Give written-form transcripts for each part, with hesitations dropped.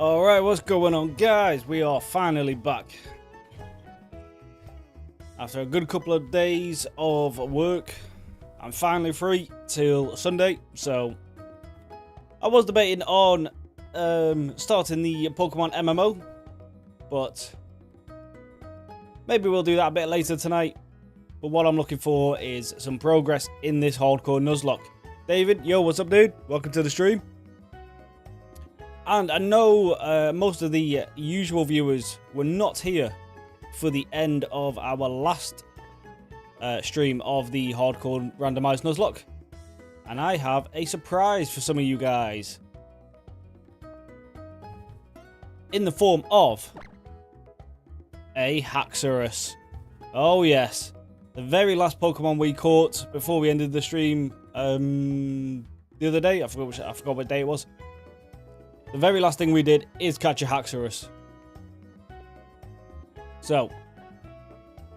Alright, what's going on, guys? We are finally back. After a good couple of days of work, I'm finally free till Sunday. So, I was debating on starting the Pokemon MMO, but maybe we'll do that a bit later tonight. But what I'm looking for is some progress in this hardcore Nuzlocke. David, yo, what's up, dude? Welcome to the stream. And I know most of the usual viewers were not here for the end of our last stream of the hardcore randomized Nuzlocke. And I have a surprise for some of you guys. In the form of a Haxorus. Oh yes. The very last Pokemon we caught before we ended the stream the other day. I forgot what day it was. The very last thing we did is catch a Haxorus. So,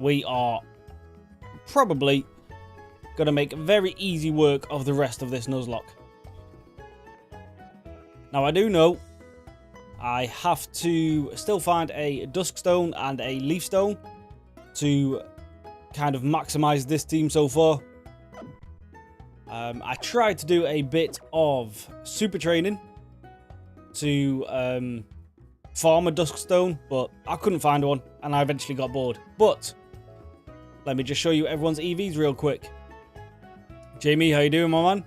we are probably going to make very easy work of the rest of this Nuzlocke. Now, I do know I have to still find a Duskstone and a Leafstone to kind of maximize this team so far. I tried to do a bit of super training to farm a Duskstone, but I couldn't find one, and I eventually got bored. But let me just show you everyone's EVs real quick. Jamie, how you doing, my man?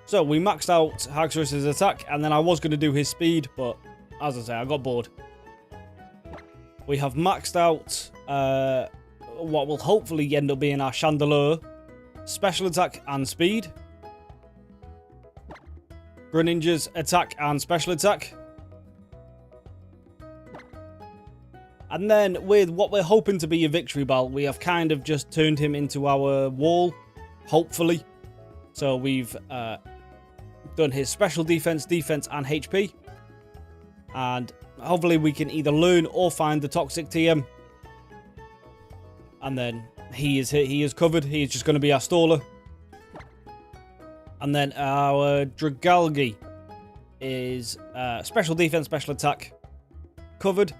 So we maxed out Haxorus' attack, and then I was going to do his speed, but as I say, I got bored. We have maxed out what will hopefully end up being our Chandelure special attack and speed. Greninja's attack and special attack. And then with what we're hoping to be a victory bell, we have kind of just turned him into our wall, hopefully. So we've done his special defense, and HP. And hopefully we can either learn or find the toxic TM. And then he is covered. He is just going to be our staller. And then our Dragalge is special defense, special attack, covered.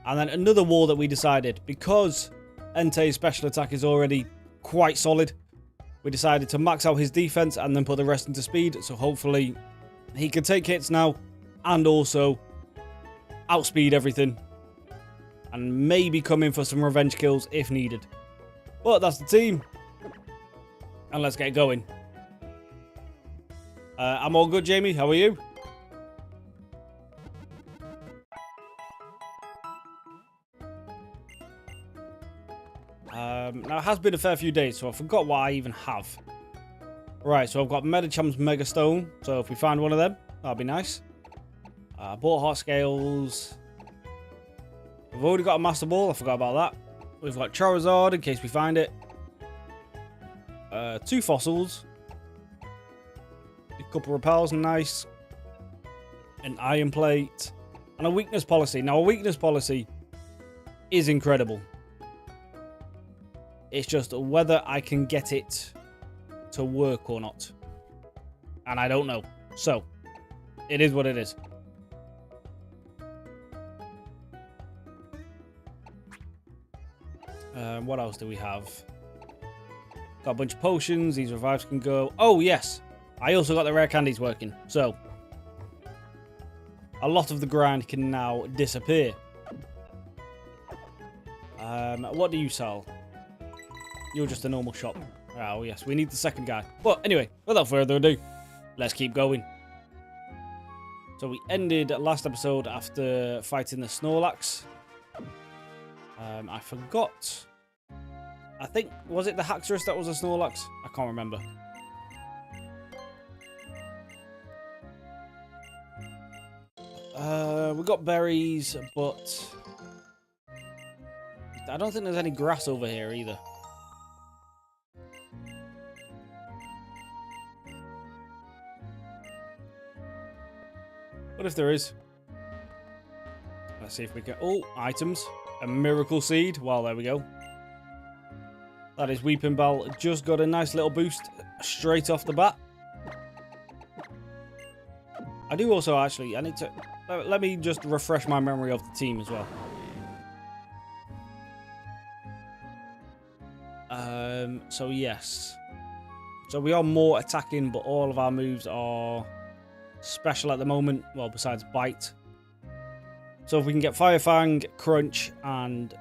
And then another wall that we decided, because Entei's special attack is already quite solid, we decided to max out his defense and then put the rest into speed. So hopefully he can take hits now and also outspeed everything. And maybe come in for some revenge kills if needed. But that's the team. And let's get going. I'm all good, Jamie. How are you? Now, it has been a fair few days, so I forgot what I even have. Right, so I've got Medicham's Mega Stone. So if we find one of them, that'd be nice. Bought Heart Scales. We've already got a Master Ball. I forgot about that. We've got Charizard in case we find it. 2 fossils. A couple of repels, nice. An iron plate. And a weakness policy. Now, a weakness policy is incredible. It's just whether I can get it to work or not. And I don't know. So, it is what it is. What else do we have? Got a bunch of potions. These revives can go. Oh, yes. I also got the rare candies working. So, a lot of the grind can now disappear. What do you sell? You're just a normal shop. Oh, yes. We need the second guy. But anyway, without further ado, let's keep going. So, we ended last episode after fighting the Snorlax. I forgot. I think, was it the Haxorus that was a Snorlax? I can't remember. We got berries, but I don't think there's any grass over here either. What if there is? Let's see if we can... Oh, items. A Miracle Seed. Well, there we go. That is Weeping Bell. Just got a nice little boost straight off the bat. I do also actually, I need to, let me just refresh my memory of the team as well. So yes. So we are more attacking, but all of our moves are special at the moment. Well, besides Bite. So if we can get Fire Fang, Crunch, and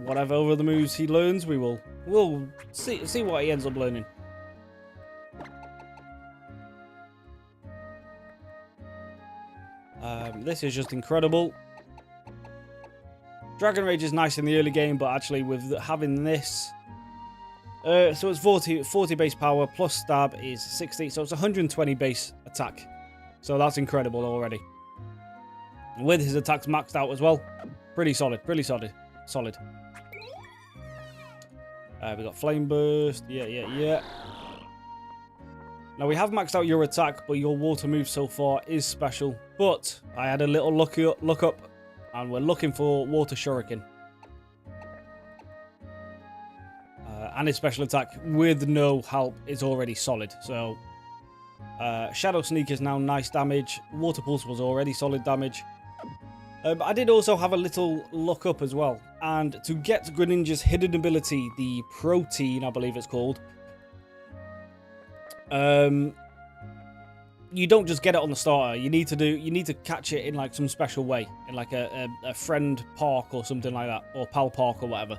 whatever other moves he learns, we'll see what he ends up learning. This is just incredible. Dragon Rage is nice in the early game, but actually with having this, so it's 40 base power plus stab is 60, so it's 120 base attack. So that's incredible already. With his attacks maxed out as well, pretty solid, solid. We got Flame Burst, yeah. Now we have maxed out your attack, but your water move so far is special. But I had a little look up, and we're looking for Water Shuriken. And his special attack with no help is already solid. So Shadow Sneak is now nice damage. Water Pulse was already solid damage. I did also have a little look up as well. And to get Greninja's hidden ability, the Protein, I believe it's called, you don't just get it on the starter. You need to catch it in like some special way, in like a friend park or something like that, or pal park or whatever.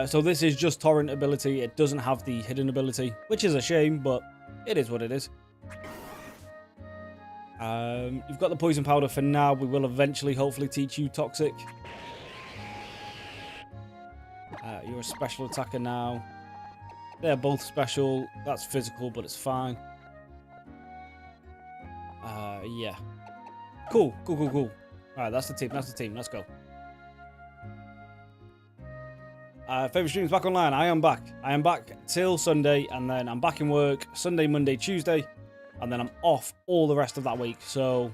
So this is just torrent ability. It doesn't have the hidden ability, which is a shame, but it is what it is. You've got the poison powder for now. We will eventually, hopefully, teach you Toxic. You're a special attacker now. They're both special. That's physical, but it's fine. Yeah. Cool. Alright, that's the team. Let's go. Favorite streams back online. I am back till Sunday, and then I'm back in work Sunday, Monday, Tuesday, and then I'm off all the rest of that week. So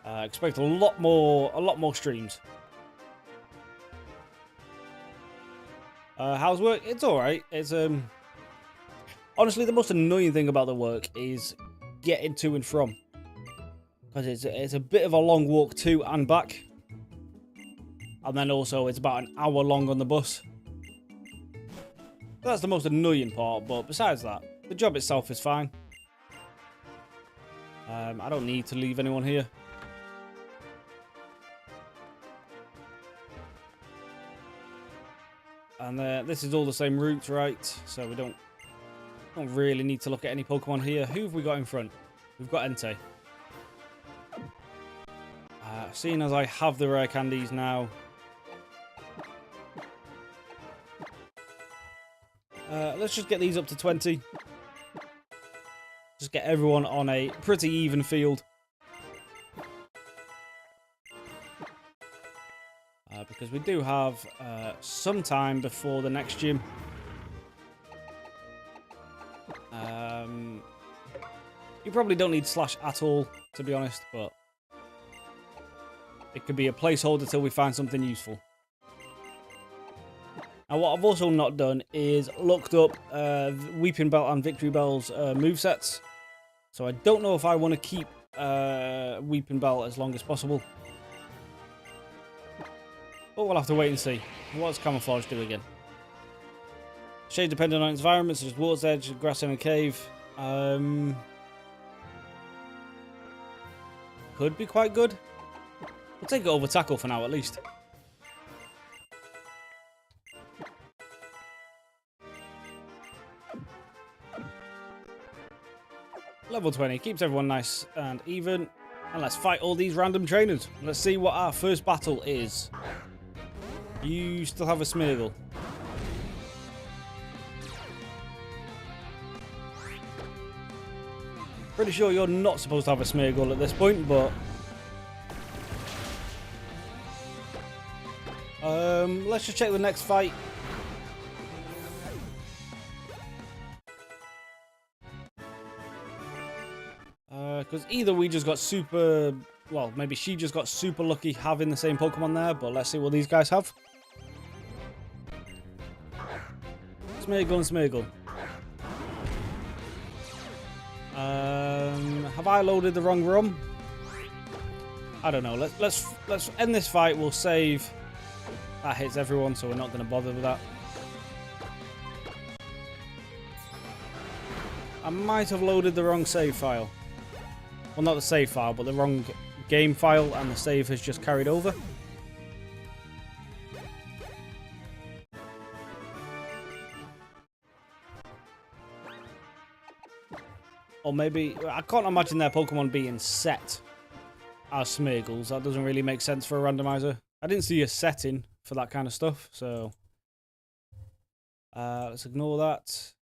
expect a lot more streams. How's work? It's alright. It's honestly, the most annoying thing about the work is getting to and from, because it's a bit of a long walk to and back, and then also it's about an hour long on the bus. That's the most annoying part, but besides that, the job itself is fine. I don't need to leave anyone here. And this is all the same route, right? So we don't really need to look at any Pokemon here. Who have we got in front? We've got Entei. Seeing as I have the rare candies now, let's just get these up to 20. Just get everyone on a pretty even field. Because we do have some time before the next gym. You probably don't need Slash at all, to be honest, but it could be a placeholder till we find something useful. Now, what I've also not done is looked up Weeping Bell and Victory Bell's movesets. So I don't know if I want to keep Weeping Bell as long as possible. But we'll have to wait and see. What's Camouflage do again? Shade dependent on its environment, such as Water's Edge, Grass in a Cave. Could be quite good. We'll take it over Tackle for now, at least. Level 20 keeps everyone nice and even. And let's fight all these random trainers. Let's see what our first battle is. You still have a Smeargle. Pretty sure you're not supposed to have a Smeargle at this point, but let's just check the next fight. Because either we just got super, well, maybe she just got super lucky having the same Pokemon there, but let's see what these guys have. Smeargle and Smeargle. Have I loaded the wrong room? I don't know. Let's end this fight. We'll save. That hits everyone, so we're not going to bother with that. I might have loaded the wrong save file. Well, not the save file, but the wrong game file, and the save has just carried over. Or maybe... I can't imagine their Pokemon being set as Smeargles. That doesn't really make sense for a randomizer. I didn't see a setting for that kind of stuff, so... let's ignore that.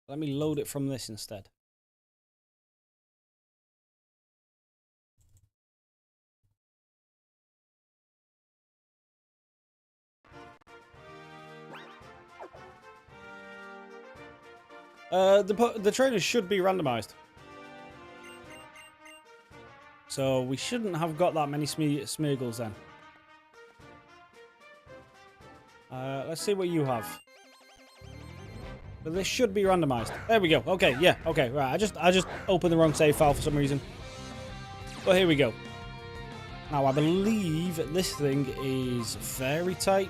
Let me load it from this instead. The trainers should be randomized. So we shouldn't have got that many Smeargles then. Let's see what you have. But this should be randomized. There we go. Okay, yeah, okay, right. I just opened the wrong save file for some reason. But here we go. Now I believe this thing is fairy type.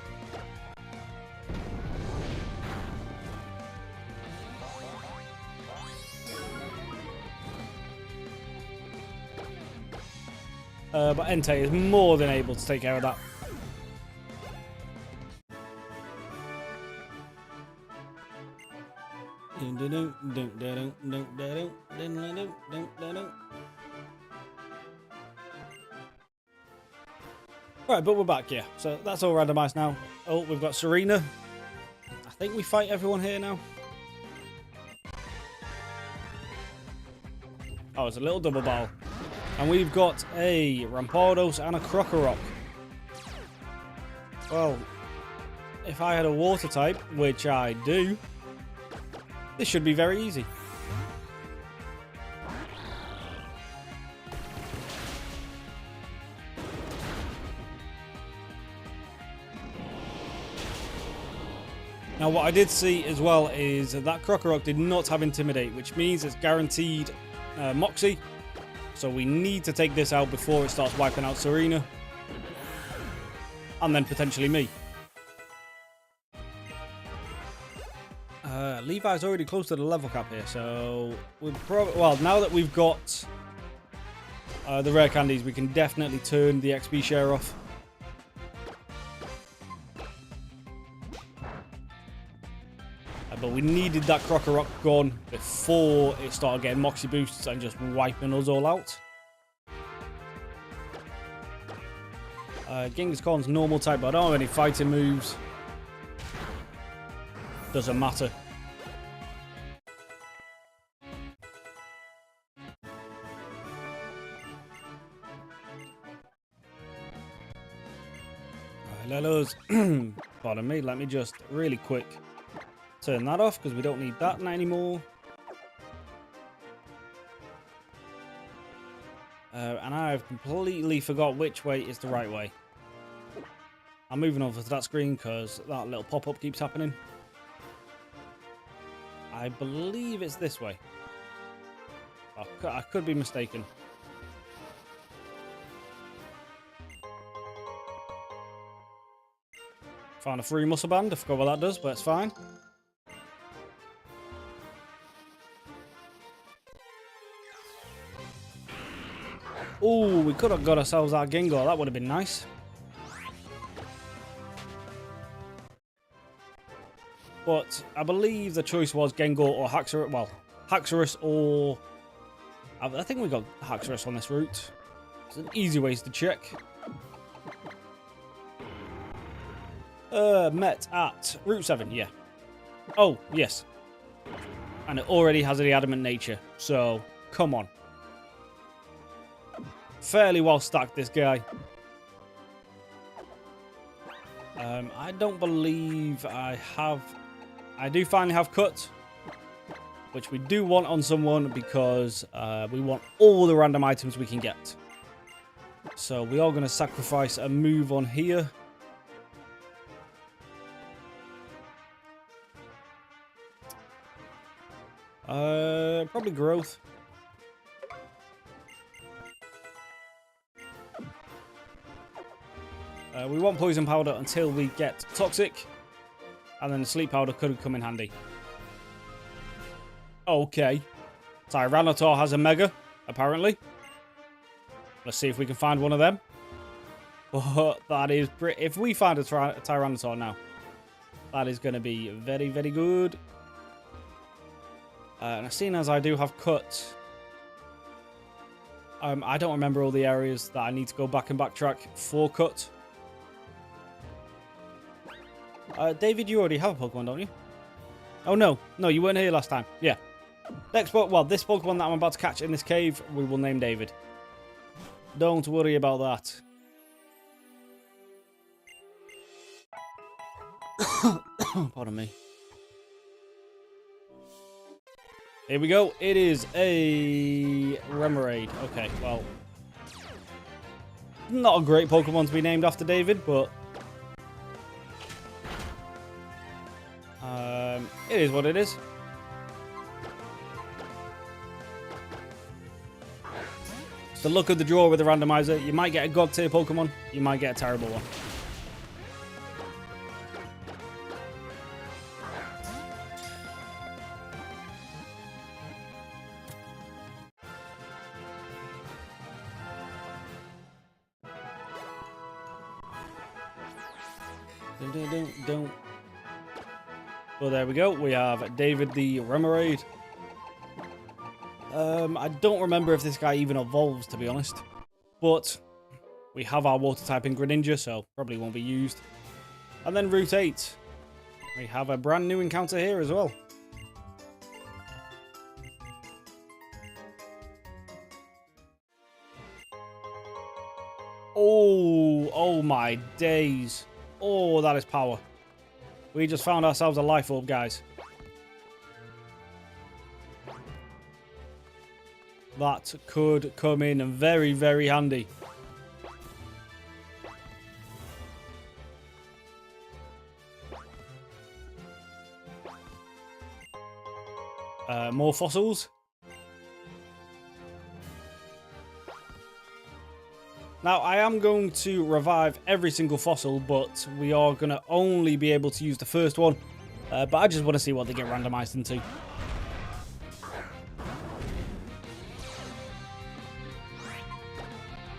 But Entei is more than able to take care of that. Right, but we're back, yeah. So that's all randomized now. Oh, we've got Serena. I think we fight everyone here now. Oh, it's a little double battle. And we've got a Rampardos and a Krokorok. Well, if I had a water type, which I do, this should be very easy. Now, what I did see as well is that Krokorok did not have Intimidate, which means it's guaranteed Moxie. So we need to take this out before it starts wiping out Serena. And then potentially me. Levi's already close to the level cap here, so we'll probably... Well, now that we've got the rare candies, we can definitely turn the XP share off. But we needed that Krokorok gone before it started getting Moxie boosts and just wiping us all out. Genghis Khan's normal type, but I don't have any fighting moves. Doesn't matter. Right, let us... Pardon me, let me just really quick turn that off because we don't need that anymore. And I've completely forgot which way is the right way. I'm moving over to that screen because that little pop-up keeps happening. I believe it's this way. I could be mistaken. Found a free muscle band. I forgot what that does, but it's fine. Oh, we could have got ourselves our Gengar. That would have been nice. But I believe the choice was Gengar or Haxorus. Well, Haxorus or... I think we got Haxorus on this route. It's an easy ways to check. Met at Route 7, yeah. Oh, yes. And it already has the Adamant Nature, so come on. Fairly well stacked, this guy. I don't believe I have... I do finally have Cut, which we do want on someone because we want all the random items we can get. So we are going to sacrifice a move on here. Probably growth. We want poison powder until we get toxic, and then the sleep powder could come in handy. Okay. Tyranitar has a mega, apparently. Let's see if we can find one of them. But that is pretty... If we find a Tyranitar now, that is going to be very, very good. And seeing as I do have cut, I don't remember all the areas that I need to go back and backtrack for cut. David, you already have a Pokemon, don't you? Oh, no. No, you weren't here last time. Yeah. Next Pokemon, well, this Pokemon that I'm about to catch in this cave, we will name David. Don't worry about that. Pardon me. Here we go. It is a Remoraid. Okay, well. Not a great Pokemon to be named after David, but... it is what it is. It's the luck of the draw with the randomizer. You might get a god tier Pokemon. You might get a terrible one. Don't. Well, there we go. We have David the Remoraid. I don't remember if this guy even evolves, to be honest. But we have our water type in Greninja, so probably won't be used. And then Route 8. We have a brand new encounter here as well. Oh my days. Oh, that is power. We just found ourselves a life orb, guys. That could come in very, very handy. More fossils. Now, I am going to revive every single fossil, but we are going to only be able to use the first one. But I just want to see what they get randomized into.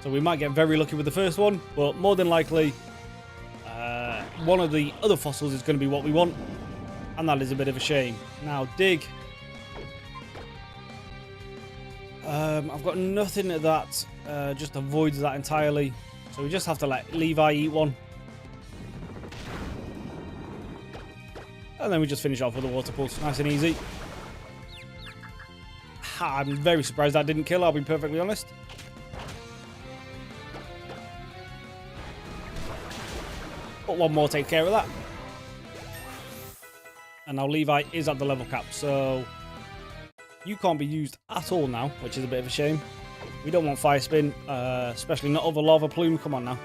So we might get very lucky with the first one, but more than likely, one of the other fossils is going to be what we want. And that is a bit of a shame. Now, dig. I've got nothing that just avoids that entirely. So we just have to let Levi eat one. And then we just finish off with a water pulse. Nice and easy. I'm very surprised that didn't kill, I'll be perfectly honest. But one more take care of that. And now Levi is at the level cap, so you can't be used at all now, which is a bit of a shame. We don't want Fire Spin, especially not over Lava Plume. Come on now.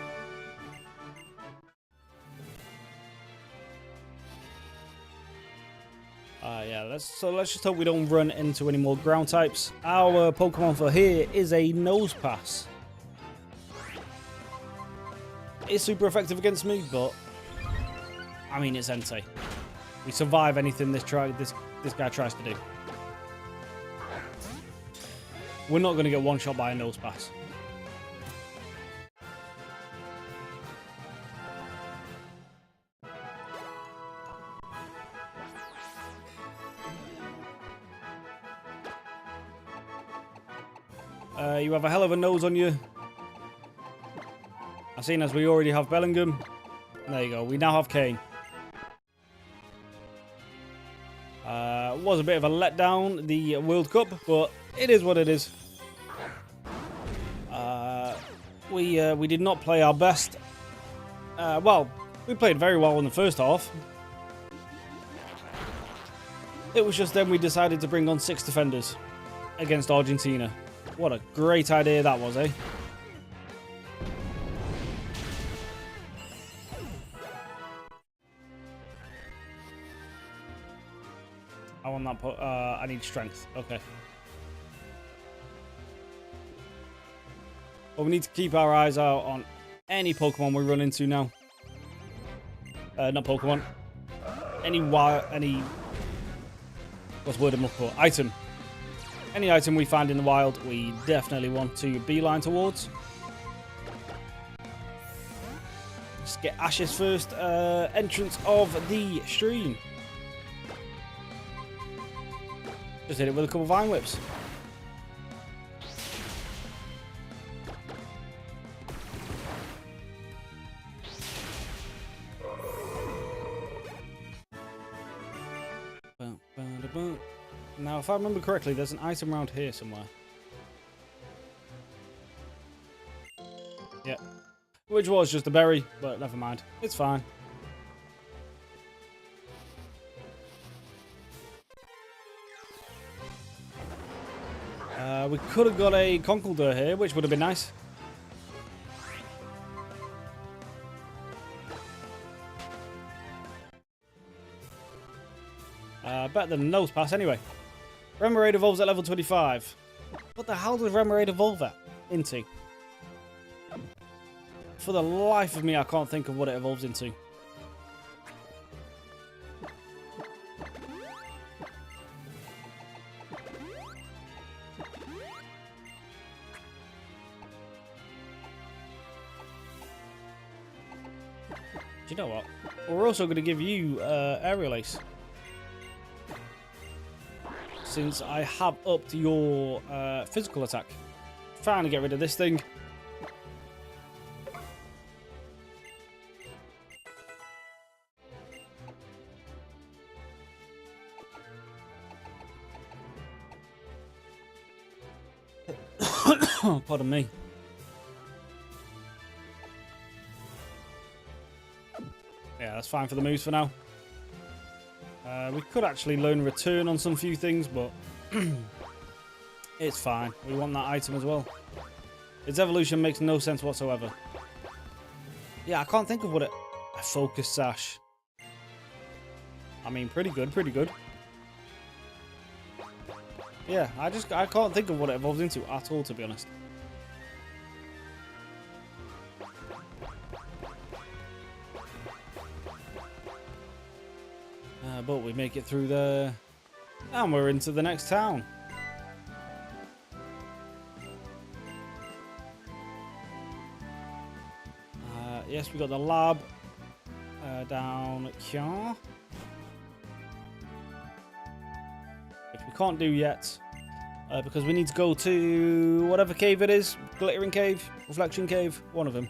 Yeah, let's just hope we don't run into any more ground types. Our Pokemon for here is a Nose Pass. It's super effective against me, but I mean, it's Entei. We survive anything this guy tries to do. We're not going to get one shot by a Nose Pass. You have a hell of a nose on you. I've seen as we already have Bellingham. There you go. We now have Kane. Was a bit of a letdown, the World Cup, but it is what it is. We did not play our best. Well, we played very well in the first half. It was just then we decided to bring on 6 defenders against Argentina. What a great idea that was, eh? I want that. I need strength. Okay. But we need to keep our eyes out on any Pokemon we run into now. Not Pokemon. Any what's the word I'm looking for? Item. Any item we find in the wild, we definitely want to beeline towards. Let's get Ash's first entrance of the stream. Just hit it with a couple of Vine Whips. Now, if I remember correctly, there's an item around here somewhere. Yeah. Which was just a berry, but never mind. It's fine. We could have got a Conkeldurr here, which would have been nice. Better than Nose Pass anyway. Remoraid evolves at level 25. What the hell does Remoraid evolve into? For the life of me, I can't think of what it evolves into. Do you know what? We're also going to give you Aerial Ace. Since I have upped your physical attack. Trying to get rid of this thing. Pardon me. Yeah, that's fine for the moves for now. We could actually learn return on some few things, but it's fine. We want that item as well. Its evolution makes no sense whatsoever. Yeah, I can't think of what it... A focus sash. I mean, pretty good, pretty good. Yeah, I can't think of what it evolves into at all, to be honest. But we make it through there, and we're into the next town. Yes, we got the lab down here, which we can't do yet because we need to go to whatever cave it is. Glittering Cave, Reflection Cave, one of them.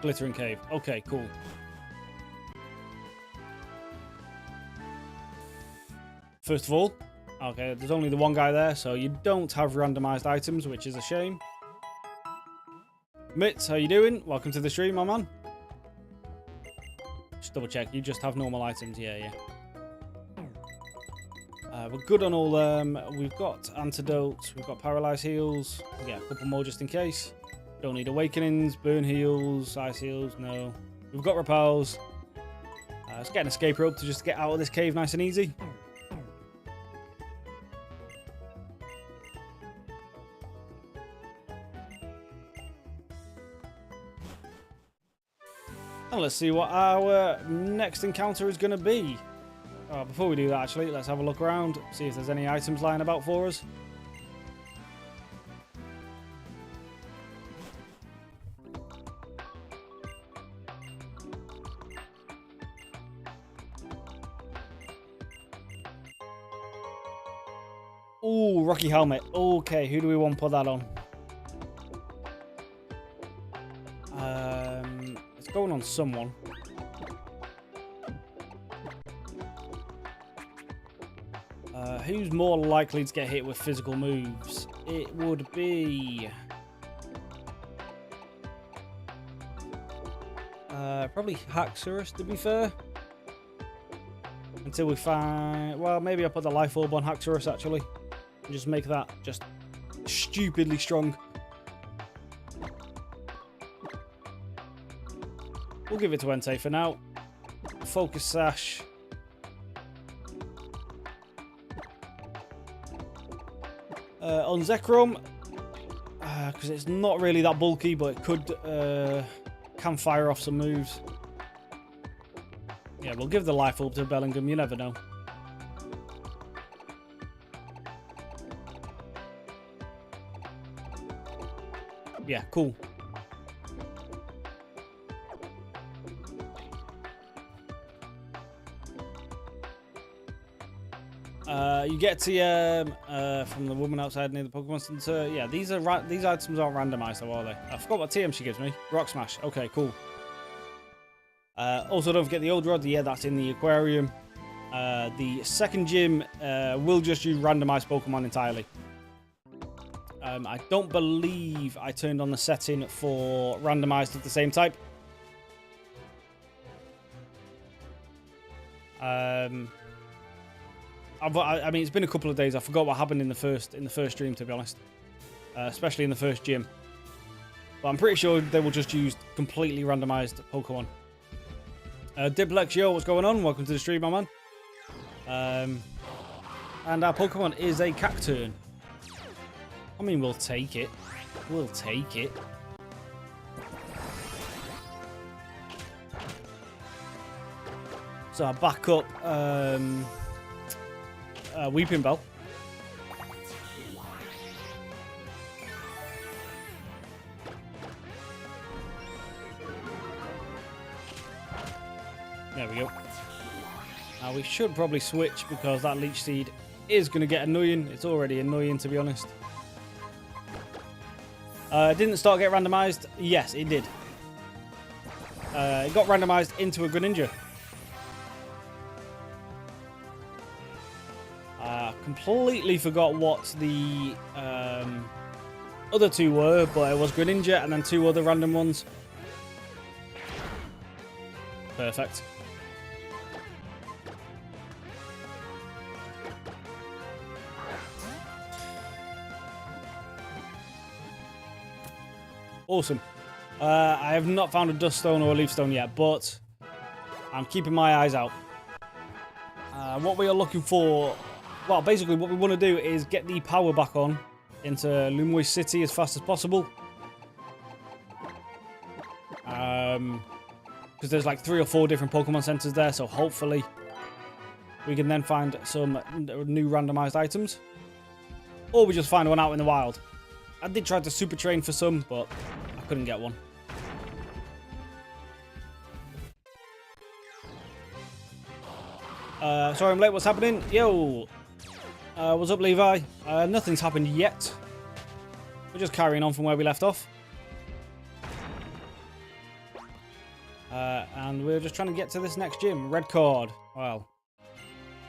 Glittering Cave. Okay, cool. First of all, okay, there's only the one guy there, so you don't have randomized items, which is a shame. Mitz, how you doing? Welcome to the stream, my man. Just double check, you just have normal items. Yeah. We're good on all them. We've got antidotes, we've got paralyzed heals. We get a couple more just in case. Don't need awakenings, burn heals, ice heals, no. We've got repels. Let's get an escape rope to just get out of this cave nice and easy. And let's see what our next encounter is going to be. Before we do that, actually, let's have a look around, see if there's any items lying about for us. Ooh, Rocky Helmet. Okay, who do we want to put that on? It's going on someone. Who's more likely to get hit with physical moves? It would be... probably Haxorus, to be fair. Until we find... Well, maybe I'll put the Life Orb on Haxorus, actually. And just make that just stupidly strong. We'll give it to Entei for now. Focus Sash. On Zekrom, because it's not really that bulky, but it could can fire off some moves. Yeah, we'll give the life up to Bellingham. You never know. Yeah, cool. You get to from the woman outside near the Pokemon Center. Yeah, these items aren't randomized, though, are they? I forgot what TM she gives me. Rock Smash. Okay, cool. Also, don't forget the old rod. Yeah, that's in the aquarium. The second gym will just use randomized Pokemon entirely. I don't believe I turned on the setting for randomized of the same type. I mean, it's been a couple of days. I forgot what happened in the first stream, to be honest. Especially in the first gym. But I'm pretty sure they will just use completely randomized Pokemon. Diplex, yo, what's going on? Welcome to the stream, my man. And our Pokemon is a Cacturn. I mean, we'll take it. We'll take it. So our backup Weeping Bell. There we go. Now we should probably switch because that Leech Seed is going to get annoying. It's already annoying, to be honest. Didn't start get randomized? Yes, it did. It got randomized into a Greninja. Completely forgot what the other two were, but it was Greninja and then two other random ones. Perfect. Awesome. I have not found a Dust Stone or a Leaf Stone yet, but I'm keeping my eyes out. What we are looking for... Well, basically what we want to do is get the power back on into Lumoy City as fast as possible. Because there's like 3 or 4 different Pokemon centers there, so hopefully we can then find some new randomized items. Or we just find one out in the wild. I did try to super train for some, but I couldn't get one. Sorry I'm late, what's happening? Yo! What's up, Levi? Nothing's happened yet. We're just carrying on from where we left off. And we're just trying to get to this next gym. Red card. Well,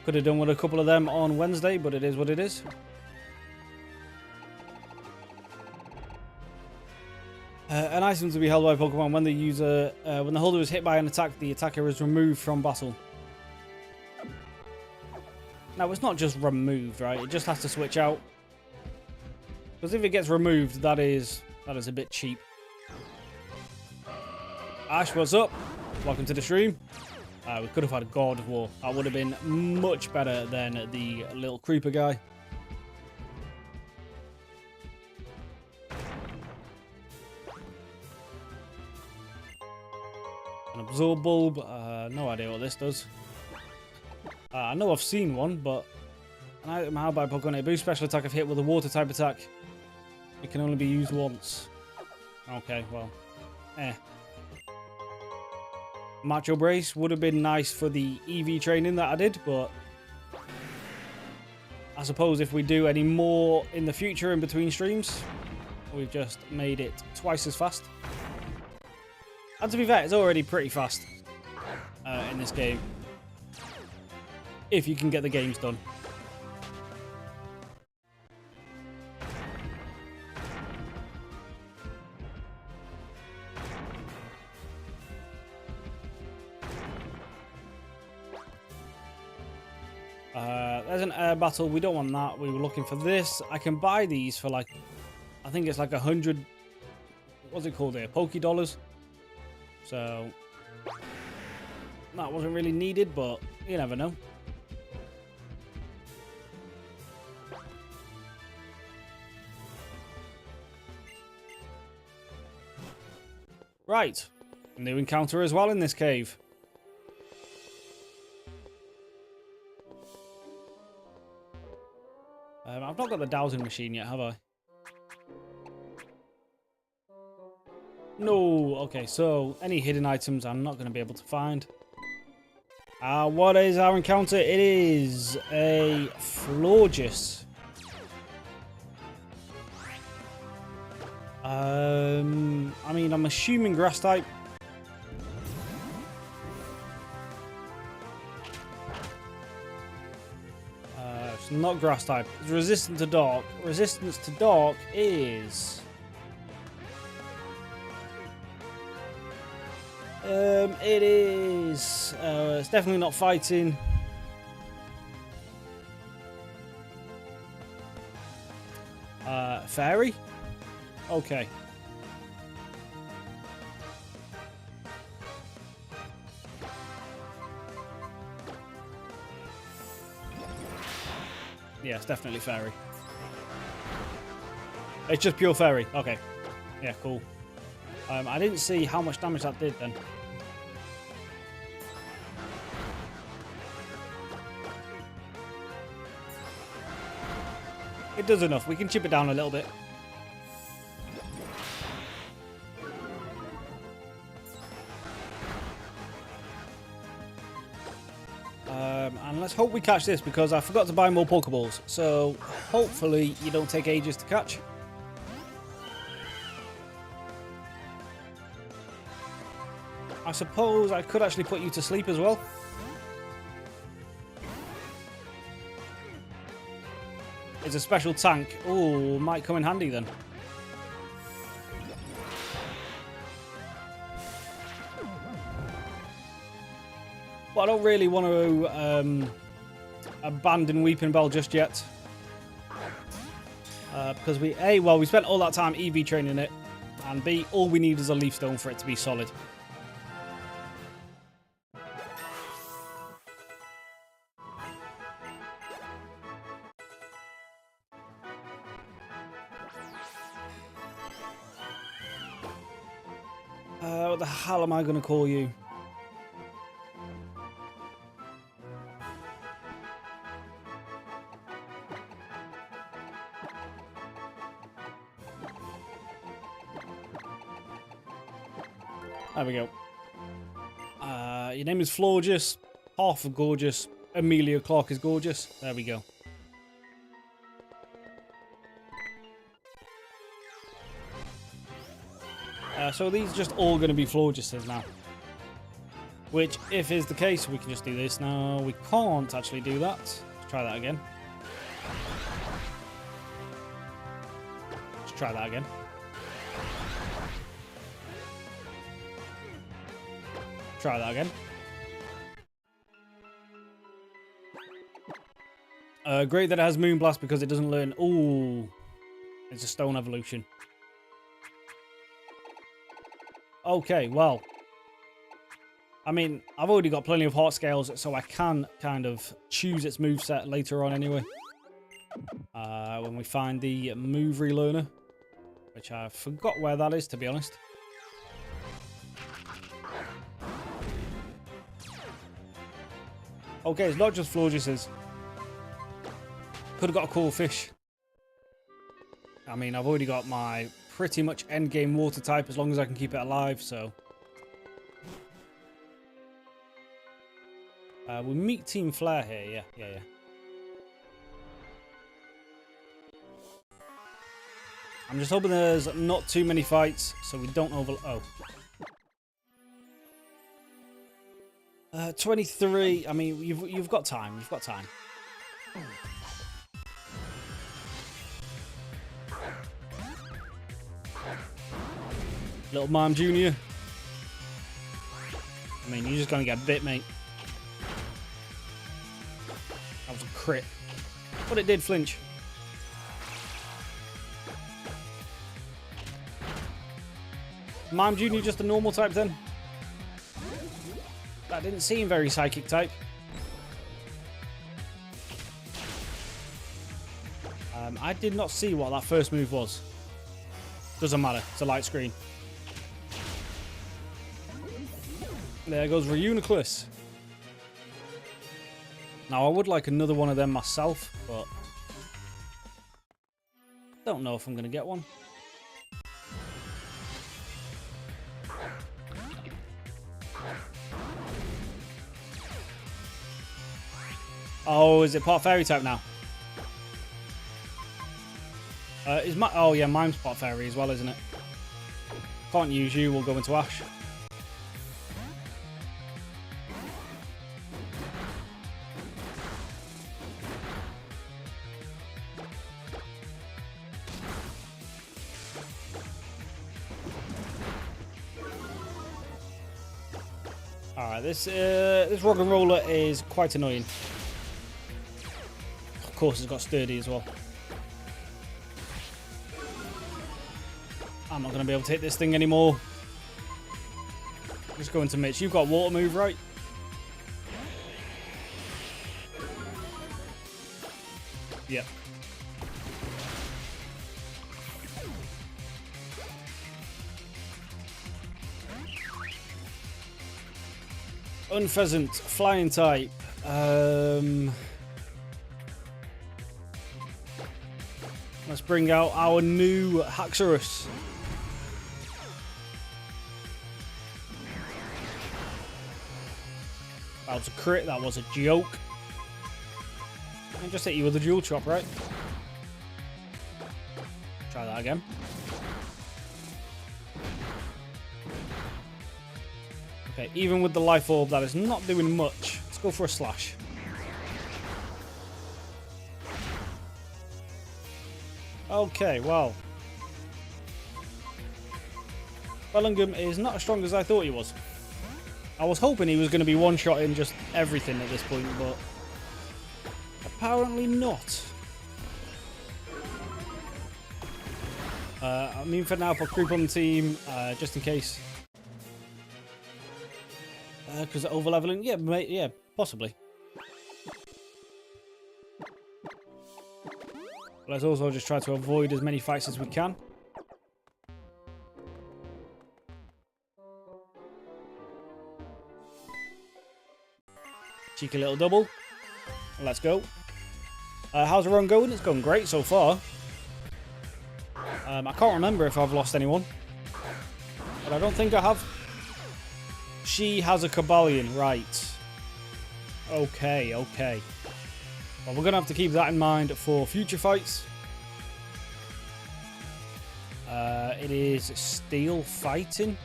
could have done with a couple of them on Wednesday, but it is what it is. An item to be held by Pokemon when the user, when the holder is hit by an attack, the attacker is removed from battle. Now, it's not just removed, right? It just has to switch out. Because if it gets removed, that is a bit cheap. Ash, what's up? Welcome to the stream. We could have had a God of War. That would have been much better than the little creeper guy. An Absorb Bulb. No idea what this does. I know I've seen one, but an item held by Pokemon. A boost special attack if hit with a water type attack. It can only be used once. Okay, well. Macho Brace would have been nice for the EV training that I did, but I suppose if we do any more in the future in between streams, we've just made it twice as fast. And to be fair, it's already pretty fast in this game. If you can get the games done. There's an air battle. We don't want that. We were looking for this. I can buy these for like, I think it's like 100. What's it called here? $Poké. So That wasn't really needed, but you never know. Right. New encounter as well in this cave. I've not got the dowsing machine yet, have I? No. Okay, so any hidden items I'm not going to be able to find. What is our encounter? It is a Florges. I mean, I'm assuming grass type. It's not grass type. It's resistant to dark. Resistance to dark is... it is... it's definitely not fighting. Fairy? Okay. Yeah, it's definitely fairy. It's just pure fairy. Okay. Yeah, cool. I didn't see how much damage that did then. It does enough. We can chip it down a little bit. And let's hope we catch this, because I forgot to buy more Pokeballs. So hopefully you don't take ages to catch. I suppose I could actually put you to sleep as well. It's a special tank. Oh, might come in handy then. But I don't really want to abandon Weeping Bell just yet. Because we spent all that time EV training it. And B, all we need is a Leaf Stone for it to be solid. What the hell am I going to call you? There we go. Your name is Florges. Half of gorgeous. Amelia Clark is gorgeous. There we go. So these are just all going to be Florgeses now. Which, if is the case, we can just do this. No, we can't actually do that. Let's try that again. Let's try that again. Try that again. Great that it has Moonblast because it doesn't learn... Ooh. It's a stone evolution. Okay, well. I mean, I've already got plenty of heart scales, so I can kind of choose its moveset later on anyway. When we find the move relearner. Which I forgot where that is, to be honest. Okay, it's not just Florgeses. Could have got a cool fish. I mean, I've already got my pretty much endgame water type as long as I can keep it alive, so. We meet Team Flare here, yeah. I'm just hoping there's not too many fights, so we don't oh. 23. I mean, you've got time. You've got time. Little Mime Jr. I mean, you're just gonna get bit, mate. That was a crit, but it did flinch. Mime Jr. just a normal type then. That didn't seem very psychic type. I did not see what that first move was. Doesn't matter. It's a light screen. There goes Reuniclus. Now, I would like another one of them myself, but don't know if I'm going to get one. Oh, is it part fairy type now? Oh yeah, mine's part fairy as well, isn't it? Can't use you, we'll go into Ash. Alright, this rock and roller is quite annoying. Of course, it's got sturdy as well. I'm not going to be able to hit this thing anymore. Just going to Mitch. You've got water move, right? Yep. Unpheasant, flying type. Let's bring out our new Haxorus. That was a crit, that was a joke. I just hit you with a dual chop, right? Try that again. Okay, even with the life orb, that is not doing much. Let's go for a slash. Okay, well. Bellingham is not as strong as I thought he was. I was hoping he was going to be one-shotting just everything at this point, but apparently not. I mean, for now, I'll creep on the team, just in case. Because they're over-leveling? Yeah, possibly. Let's also just try to avoid as many fights as we can. Cheeky little double. Let's go. How's the run going? It's going great so far. I can't remember if I've lost anyone. But I don't think I have. She has a Cabalion, right. Okay. Well, we're going to have to keep that in mind for future fights. It is steel fighting.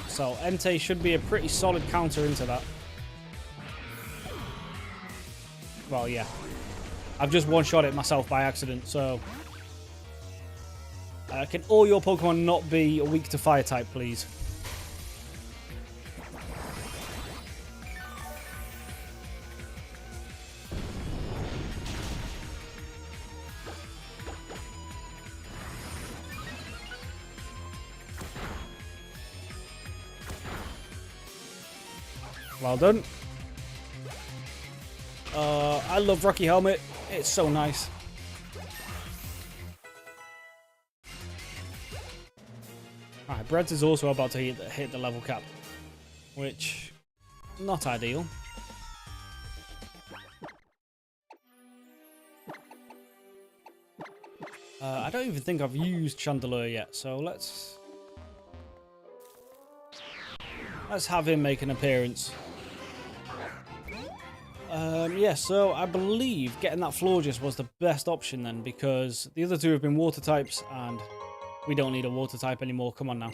So Entei should be a pretty solid counter into that. Well, yeah. I've just one-shot it myself by accident, so... can all your Pokemon not be weak to fire type, please? Well done. I love Rocky Helmet. It's so nice. Alright, Breads is also about to hit the level cap, which, not ideal. I don't even think I've used Chandelure yet, so let's have him make an appearance. Yeah, so I believe getting that Florges was the best option then, because the other two have been water types, and we don't need a water type anymore. Come on now.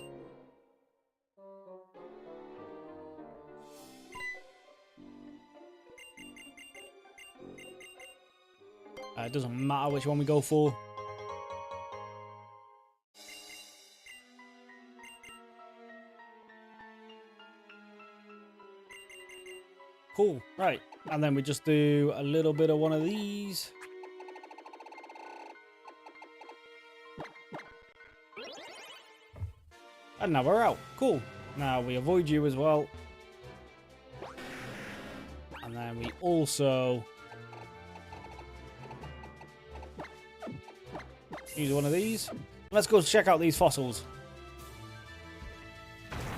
It doesn't matter which one we go for. Cool, right. And then we just do a little bit of one of these. And now we're out. Cool. Now we avoid you as well. And then we also use one of these. Let's go check out these fossils.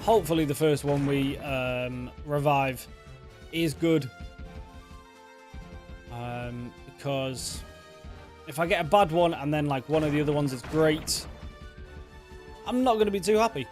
Hopefully the first one we revive is good. Because if I get a bad one and then like one of the other ones is great, I'm not going to be too happy.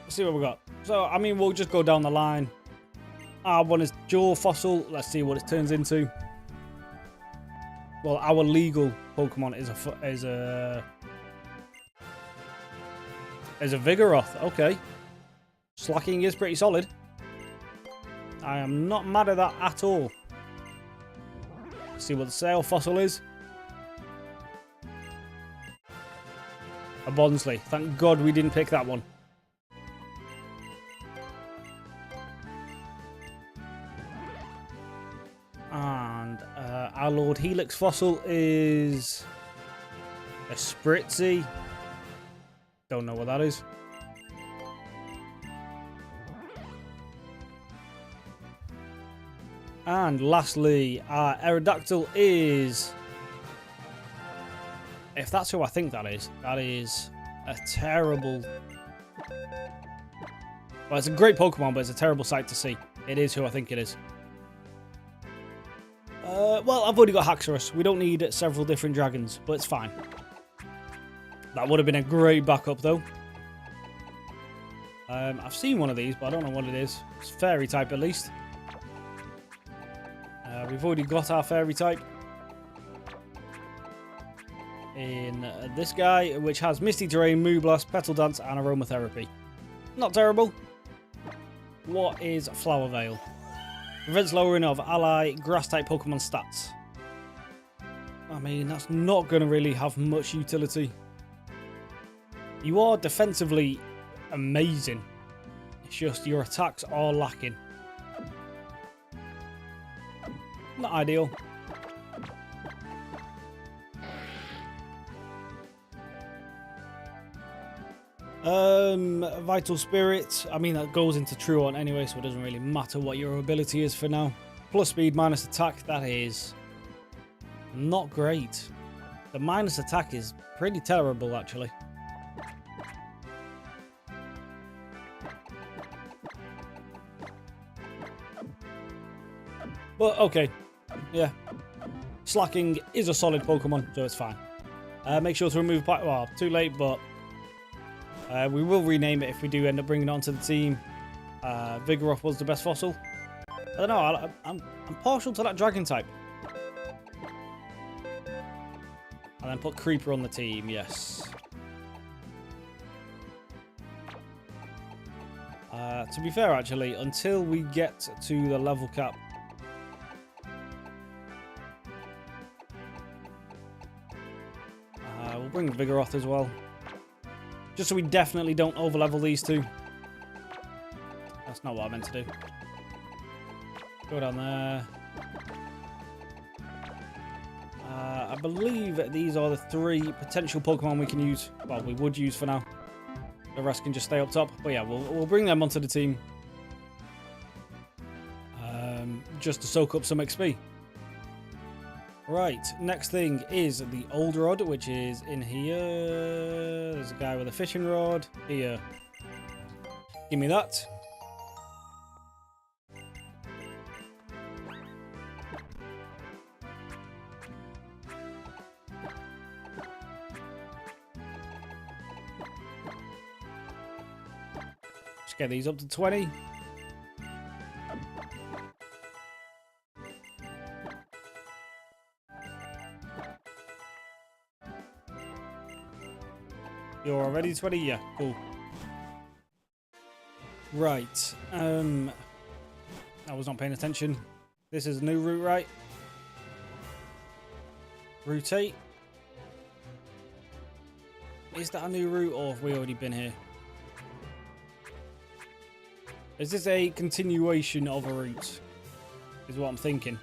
See what we got. So, I mean, we'll just go down the line. Our one is Jaw Fossil. Let's see what it turns into. Well, our legal Pokemon is a Vigoroth. Okay. Slacking is pretty solid. I am not mad at that at all. Let's see what the Sail Fossil is. A Bonsley. Thank God we didn't pick that one. And our Lord Helix Fossil is a Spritzy. Don't know what that is. And lastly, our Aerodactyl is... If that's who I think that is a terrible... Well, it's a great Pokemon, but it's a terrible sight to see. It is who I think it is. Well, I've already got Haxorus. We don't need several different dragons, but it's fine. That would have been a great backup, though. I've seen one of these, but I don't know what it is. It's Fairy type, at least. We've already got our Fairy type in this guy, which has Misty Terrain, Moonblast, Petal Dance, and Aromatherapy. Not terrible. What is Flower Veil? Prevents lowering of ally grass-type Pokemon stats. I mean, that's not going to really have much utility. You are defensively amazing. It's just your attacks are lacking. Not ideal. Vital Spirit. I mean, that goes into Truant anyway, so it doesn't really matter what your ability is for now. Plus speed, minus attack. That is not great. The minus attack is pretty terrible, actually. But, okay. Yeah. Slacking is a solid Pokemon, so it's fine. Make sure to remove... Well, too late, but... we will rename it if we do end up bringing it onto the team. Vigoroth was the best fossil. I don't know, I'm partial to that Dragon type. And then put Creeper on the team, yes. To be fair, actually, until we get to the level cap... we'll bring Vigoroth as well. Just so we definitely don't overlevel these two. That's not what I meant to do. Go down there. I believe these are the 3 potential Pokemon we can use. Well, we would use for now. The rest can just stay up top. But yeah, we'll bring them onto the team. Just to soak up some XP. Right, next thing is the old rod, which is in here. There's a guy with a fishing rod. Here. Give me that. Let's get these up to 20. You're already 20? Yeah, cool. Right. I was not paying attention. This is a new route, right? Route 8. Is that a new route, or have we already been here? Is this a continuation of a route? Is what I'm thinking.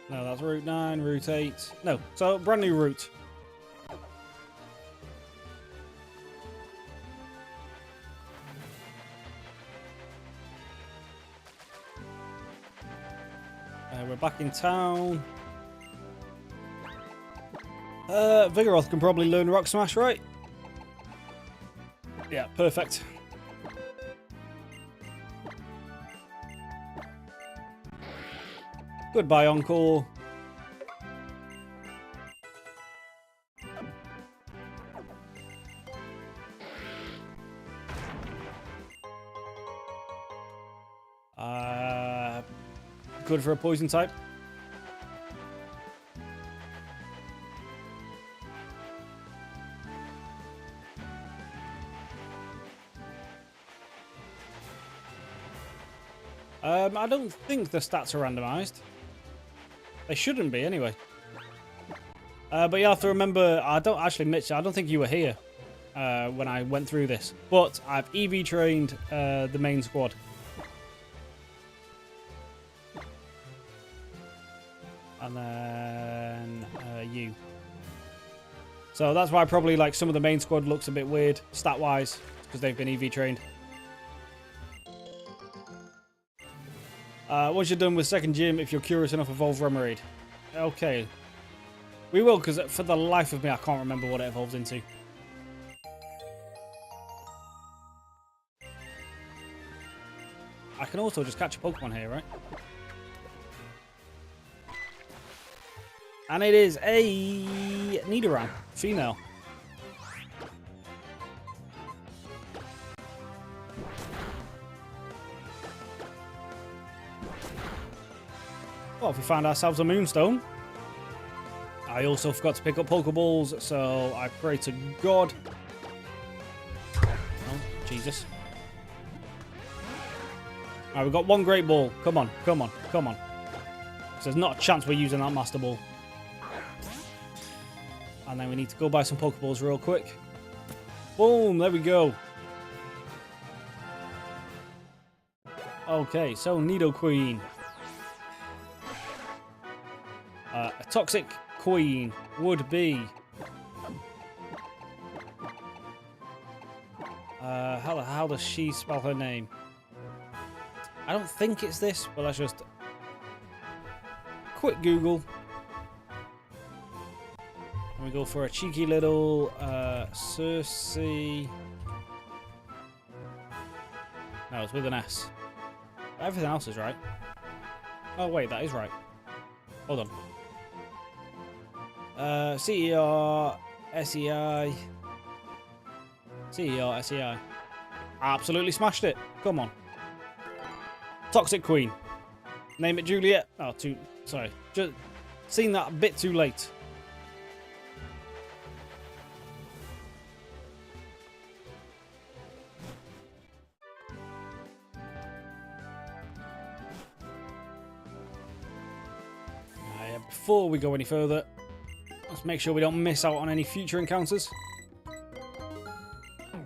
No, that's Route 9, Route 8. No, so brand new route. We're back in town. Vigoroth can probably learn Rock Smash, right? Yeah, perfect. Goodbye, Encore. Good for a poison type. I don't think the stats are randomized. They shouldn't be, anyway. But you have to remember, Mitch, I don't think you were here when I went through this. But I've EV trained the main squad. And then you. So that's why probably like some of the main squad looks a bit weird stat-wise, because they've been EV trained. Once you're done with second gym, if you're curious enough, evolve Remoraid. Okay. We will, because for the life of me, I can't remember what it evolves into. I can also just catch a Pokemon here, right? And it is a Nidoran, female. Well, we found ourselves a Moonstone. I also forgot to pick up Pokeballs, so I pray to God. Oh, Jesus. Alright, we've got one Great Ball. Come on, come on, come on. So there's not a chance we're using that Master Ball. And then we need to go buy some Pokeballs real quick. Boom, there we go. Okay, so Nidoqueen. A Toxic Queen would be... how does she spell her name? I don't think it's this, but let's just... quick Google. And we go for a cheeky little Cersei. No, it's with an S. Everything else is right. Oh wait, that is right. Hold on. CER, SEI. CER, SEI. Absolutely smashed it. Come on. Toxic Queen. Name it Juliet. Oh, sorry. Just seen that a bit too late. Before we go any further, let's make sure we don't miss out on any future encounters.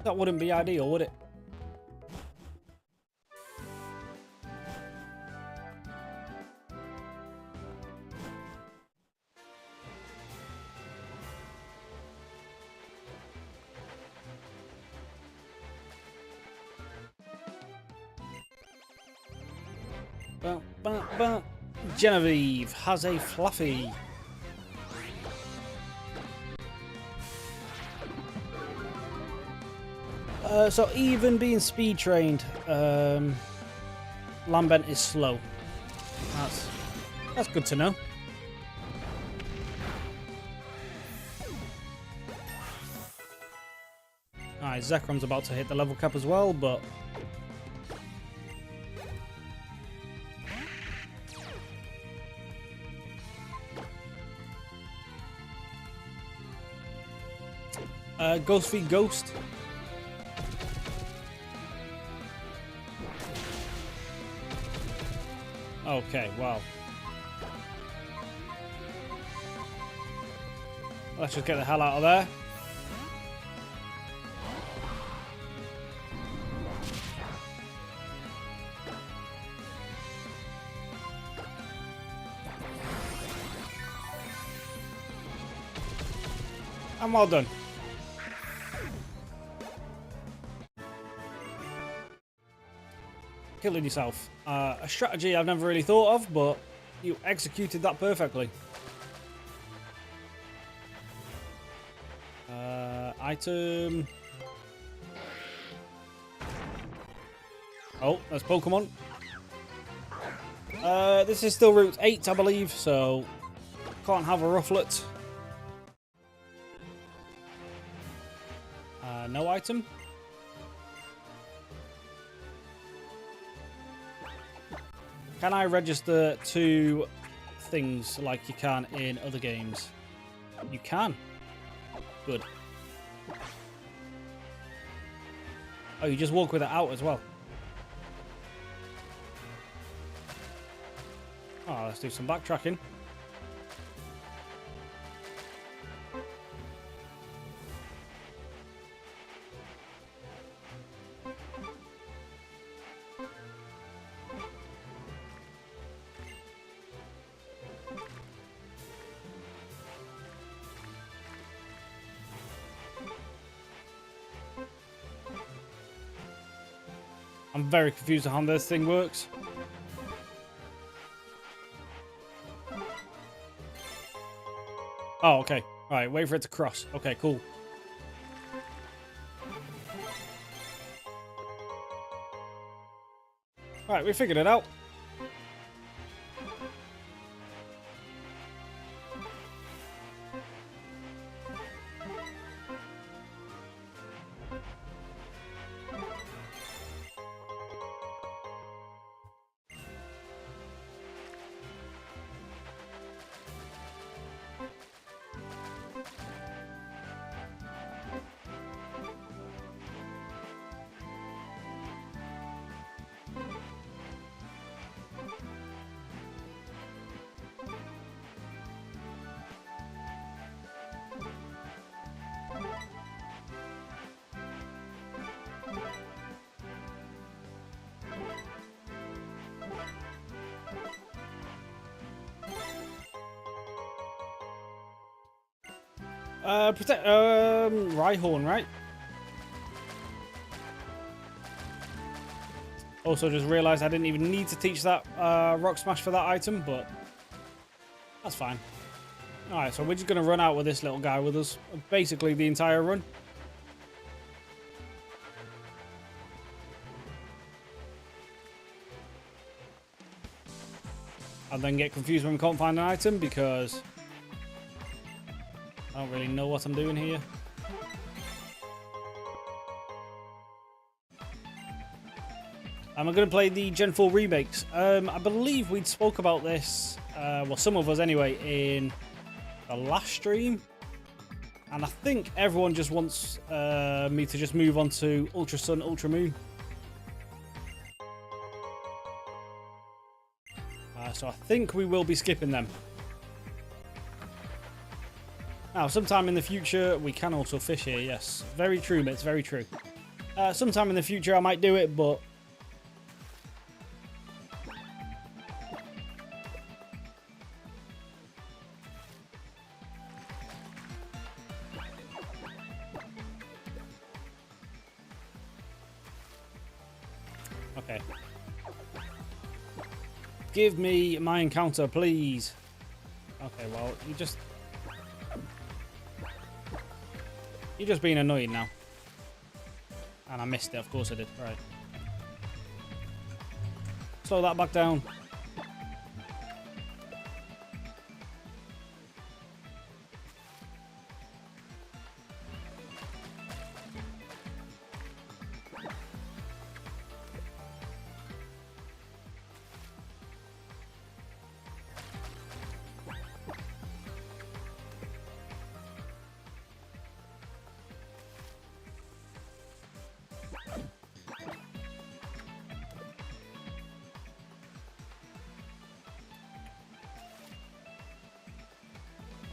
That wouldn't be ideal, would it? Genevieve has a Fluffy. So even being speed trained, Lambent is slow. That's good to know. Alright, Zekron's about to hit the level cap as well, but Ghost v Ghost. Okay, wow. Let's just get the hell out of there. And well done. Killing yourself. A strategy I've never really thought of, but you executed that perfectly. Item. Oh, there's Pokemon. This is still Route 8, I believe, so can't have a Rufflet. No item. Can I register 2 things like you can in other games? You can. Good. Oh, you just walk with it out as well. Oh, let's do some backtracking. I'm very confused on how this thing works. Oh, okay. All right, wait for it to cross. Okay, cool. All right, we figured it out. Rhyhorn, right? Also just realised I didn't even need to teach that Rock Smash for that item, but that's fine. Alright, so we're just going to run out with this little guy with us, basically the entire run. And then get confused when we can't find an item because I don't really know what I'm doing here. I'm going to play the Gen 4 remakes. I believe we'd spoke about this, well, some of us anyway, in the last stream. And I think everyone just wants me to just move on to Ultra Sun, Ultra Moon. So I think we will be skipping them. Now, sometime in the future, we can also fish here, yes. Very true, mates, very true. Sometime in the future, I might do it, but... Okay. Give me my encounter, please. Okay, well, you're just being annoying now. And I missed it, of course I did. Right. Slow that back down.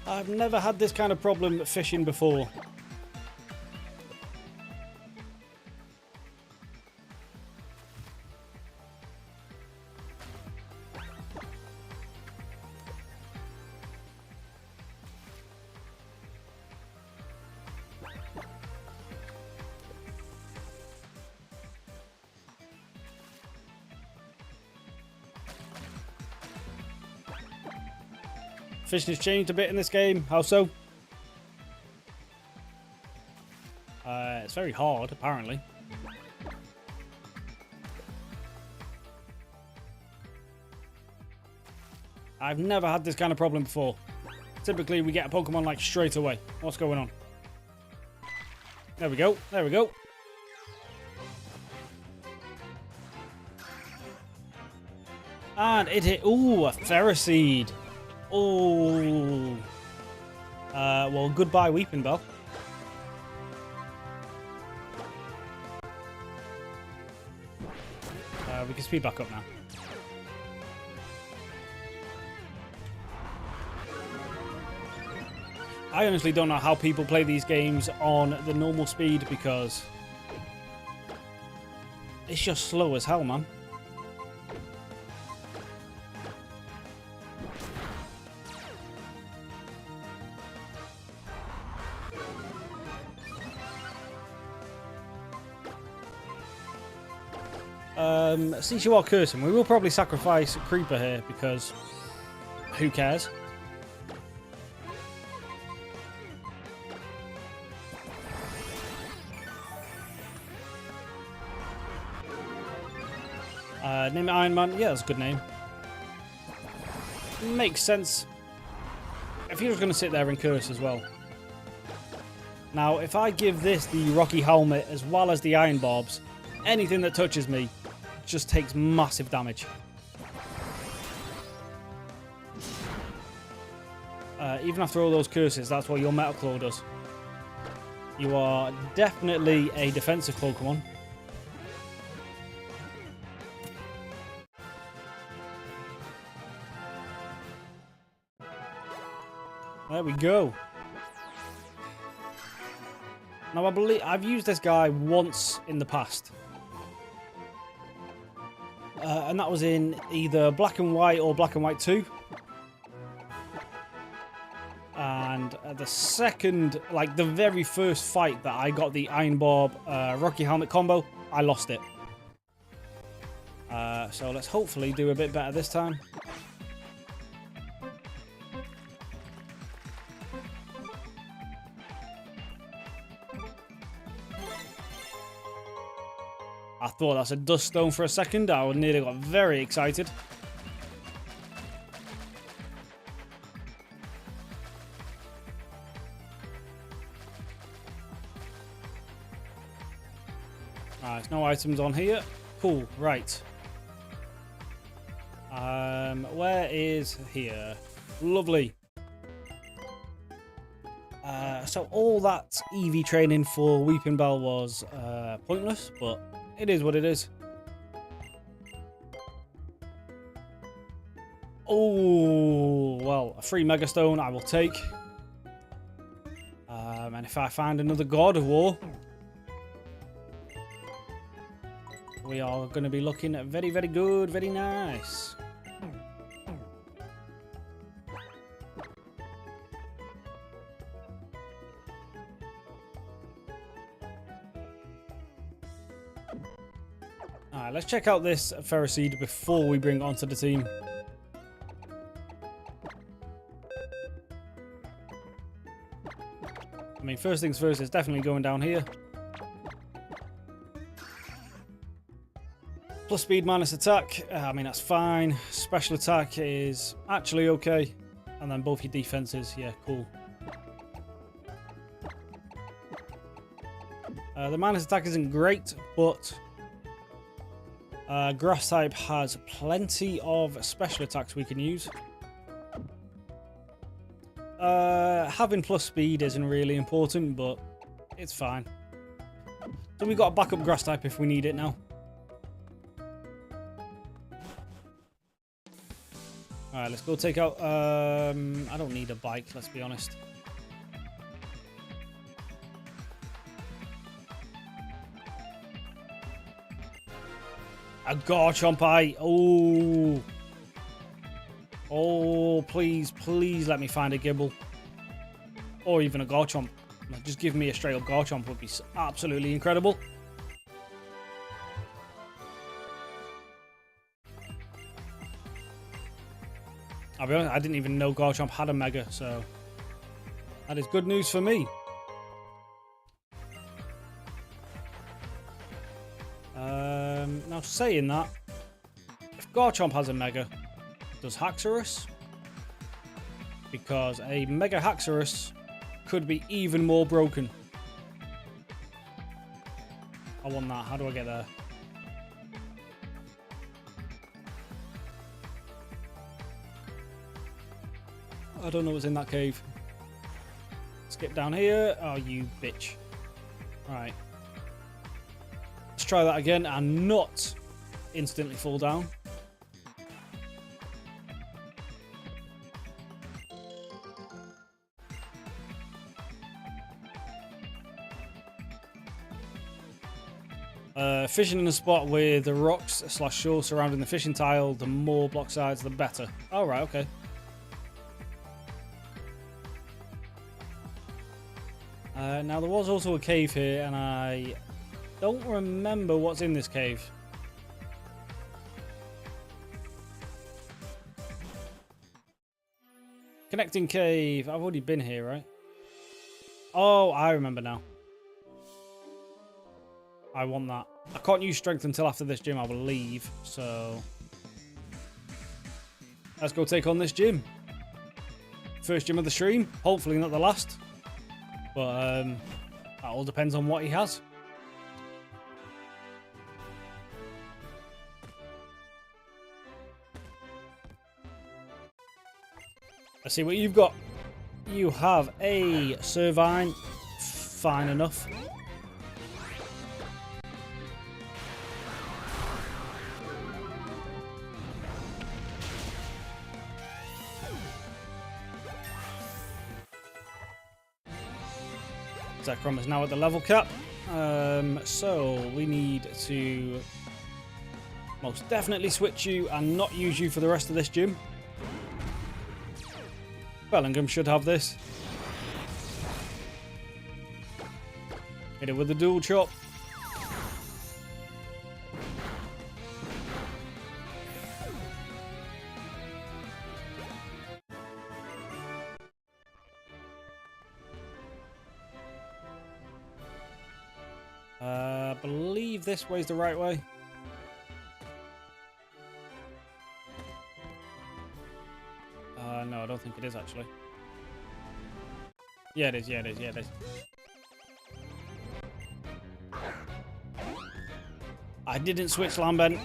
I've never had this kind of problem fishing before. Fishing has changed a bit in this game. How so? It's very hard, apparently. I've never had this kind of problem before. Typically, we get a Pokemon like straight away. What's going on? There we go. There we go. And it hit. Ooh, a Ferroseed. Oh. Well, goodbye, Weeping Bell. We can speed back up now. I honestly don't know how people play these games on the normal speed because it's just slow as hell, man. Since you are cursing, we will probably sacrifice Creeper here because who cares? Name it Iron Man. Yeah, that's a good name. Makes sense. If he was going to sit there and curse as well. Now, if I give this the Rocky Helmet as well as the Iron Barbs, anything that touches me just takes massive damage. Even after all those curses, that's what your Metal Claw does. You are definitely a defensive Pokemon. There we go. Now, I believe I've used this guy once in the past. And that was in either Black and White or Black and White 2. And the second, like the very first fight that I got the Iron Barb Rocky Helmet combo, I lost it. So let's hopefully do a bit better this time. I thought that's a Dust Stone for a second. I nearly got very excited. There's no items on here. Cool, right. Where is here? Lovely. So all that EV training for Weeping Bell was pointless, but it is what it is. Oh, well, a free Mega Stone I will take. And if I find another God of War, we are going to be looking at very, very good, very nice. Alright, let's check out this Ferroseed before we bring it onto the team. I mean, first things first, it's definitely going down here. Plus speed, minus attack. I mean, that's fine. Special attack is actually okay. And then both your defenses. Yeah, cool. The minus attack isn't great, but Grass type has plenty of special attacks we can use. Having plus speed isn't really important, but it's fine. So we've got a backup Grass type if we need it now. Alright, let's go take out... I don't need a bike, let's be honest. A Garchomp eye. Oh. Oh, please, please let me find a Gibble. Or even a Garchomp. Just give me a straight up Garchomp would be absolutely incredible. I'll be honest, I didn't even know Garchomp had a Mega, so that is good news for me. Now saying that, if Garchomp has a Mega, does Haxorus? Because a Mega Haxorus could be even more broken. I want that. How do I get there? I don't know what's in that cave. Skip down here. Oh, you bitch. Right. Let's try that again and not instantly fall down. Fishing in a spot with the rocks / shore surrounding the fishing tile, the more block sides, the better. Oh, right, okay. Now, there was also a cave here, and I don't remember what's in this cave. Connecting cave. I've already been here, right? Oh, I remember now. I want that. I can't use strength until after this gym, I will leave. So let's go take on this gym. First gym of the stream. Hopefully not the last. But that all depends on what he has. Let's see what you've got. You have a Servine. Fine enough. Zekrom is now at the level cap. So we need to most definitely switch you and not use you for the rest of this gym. Bellingham should have this. Hit it with the dual chop. I believe this way's the right way. No, I don't think it is actually. Yeah, it is. Yeah, it is. Yeah, it is. I didn't switch Lambent.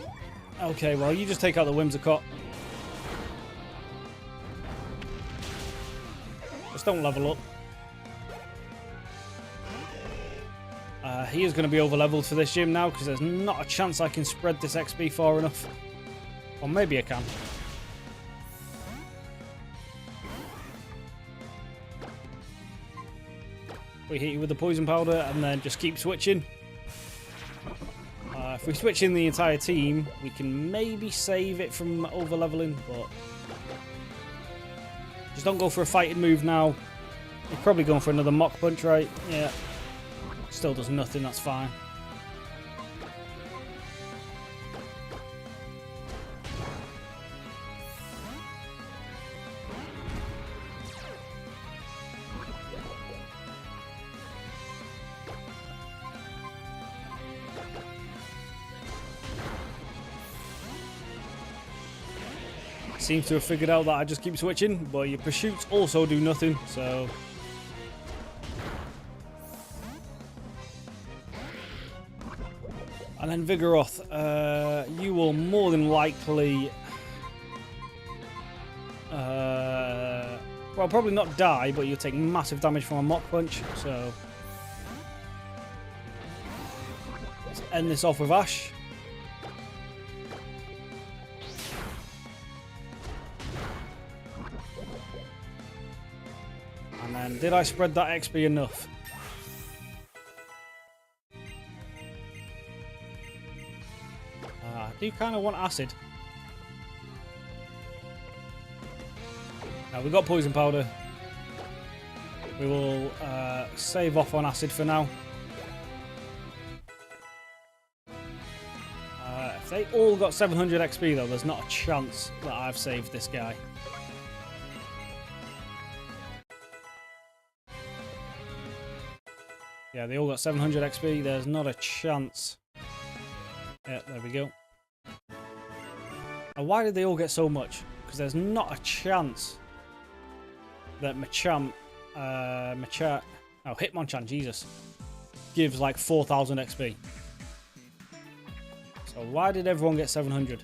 Okay, well, you just take out the Whimsicott. Just don't level up. He is going to be over leveled for this gym now because there's not a chance I can spread this XP far enough. Or maybe I can. We hit you with the poison powder and then just keep switching. If we switch in the entire team, we can maybe save it from over leveling, but just don't go for a fighting move now. You're probably going for another Mach Punch, right? Yeah. Still does nothing, that's fine. Seems to have figured out that I just keep switching, but your pursuits also do nothing, so... And then Vigoroth, you will more than likely... well, probably not die, but you'll take massive damage from a Mach Punch, so... Let's end this off with Ash. And did I spread that XP enough? I do kind of want acid. Now we've got poison powder. We will save off on acid for now. If they all got 700 XP though, there's not a chance that I've saved this guy. Yeah, they all got 700 XP. There's not a chance. Yeah, there we go. And why did they all get so much? Because there's not a chance that Hitmonchan, Jesus, gives like 4,000 XP. So why did everyone get 700?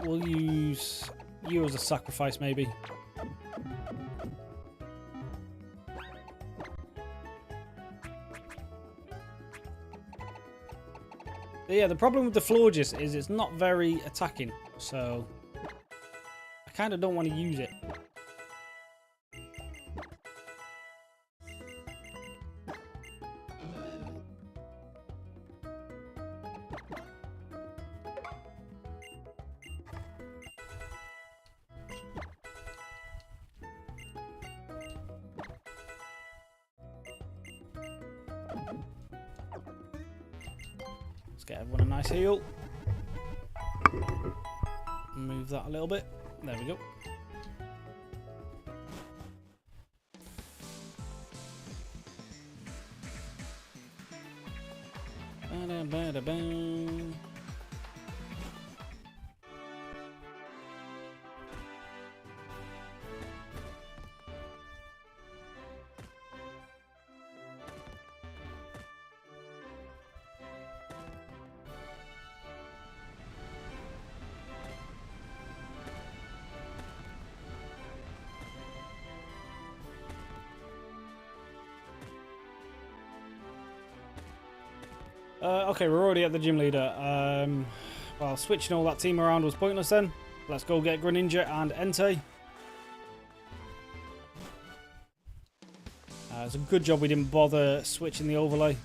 We'll use you as a sacrifice, maybe. But yeah, the problem with the Florges is it's not very attacking, so I kind of don't want to use it. Get everyone a nice heal. Move that a little bit. There we go. Ba-da-ba-da-bam. Okay, we're already at the gym leader. Well, switching all that team around was pointless then. Let's go get Greninja and Entei. It's a good job we didn't bother switching the overlay.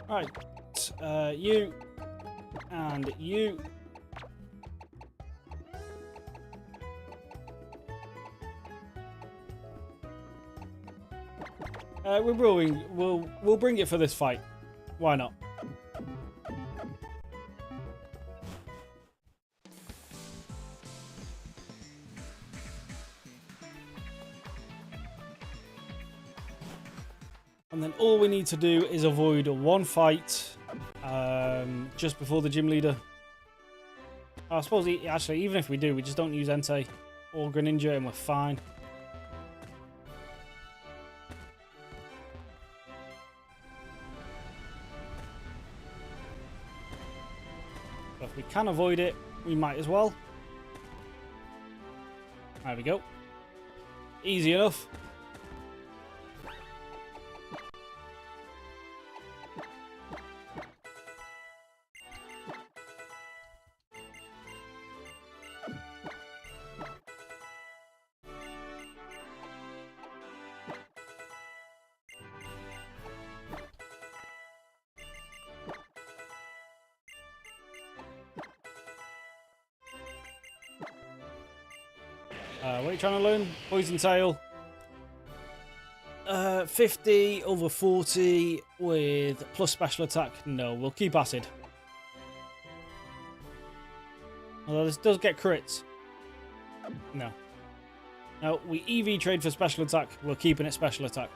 Right. You and you. We'll bring it for this fight. Why not? And then all we need to do is avoid one fight just before the gym leader. I suppose, actually, even if we do, we just don't use Entei or Greninja and we're fine. But if we can avoid it, we might as well. There we go. Easy enough. What are you trying to learn? Poison Tail. 50 over 40 with plus special attack. No, we'll keep acid. Although this does get crits. No. No, we EV trade for special attack. We're keeping it special attack.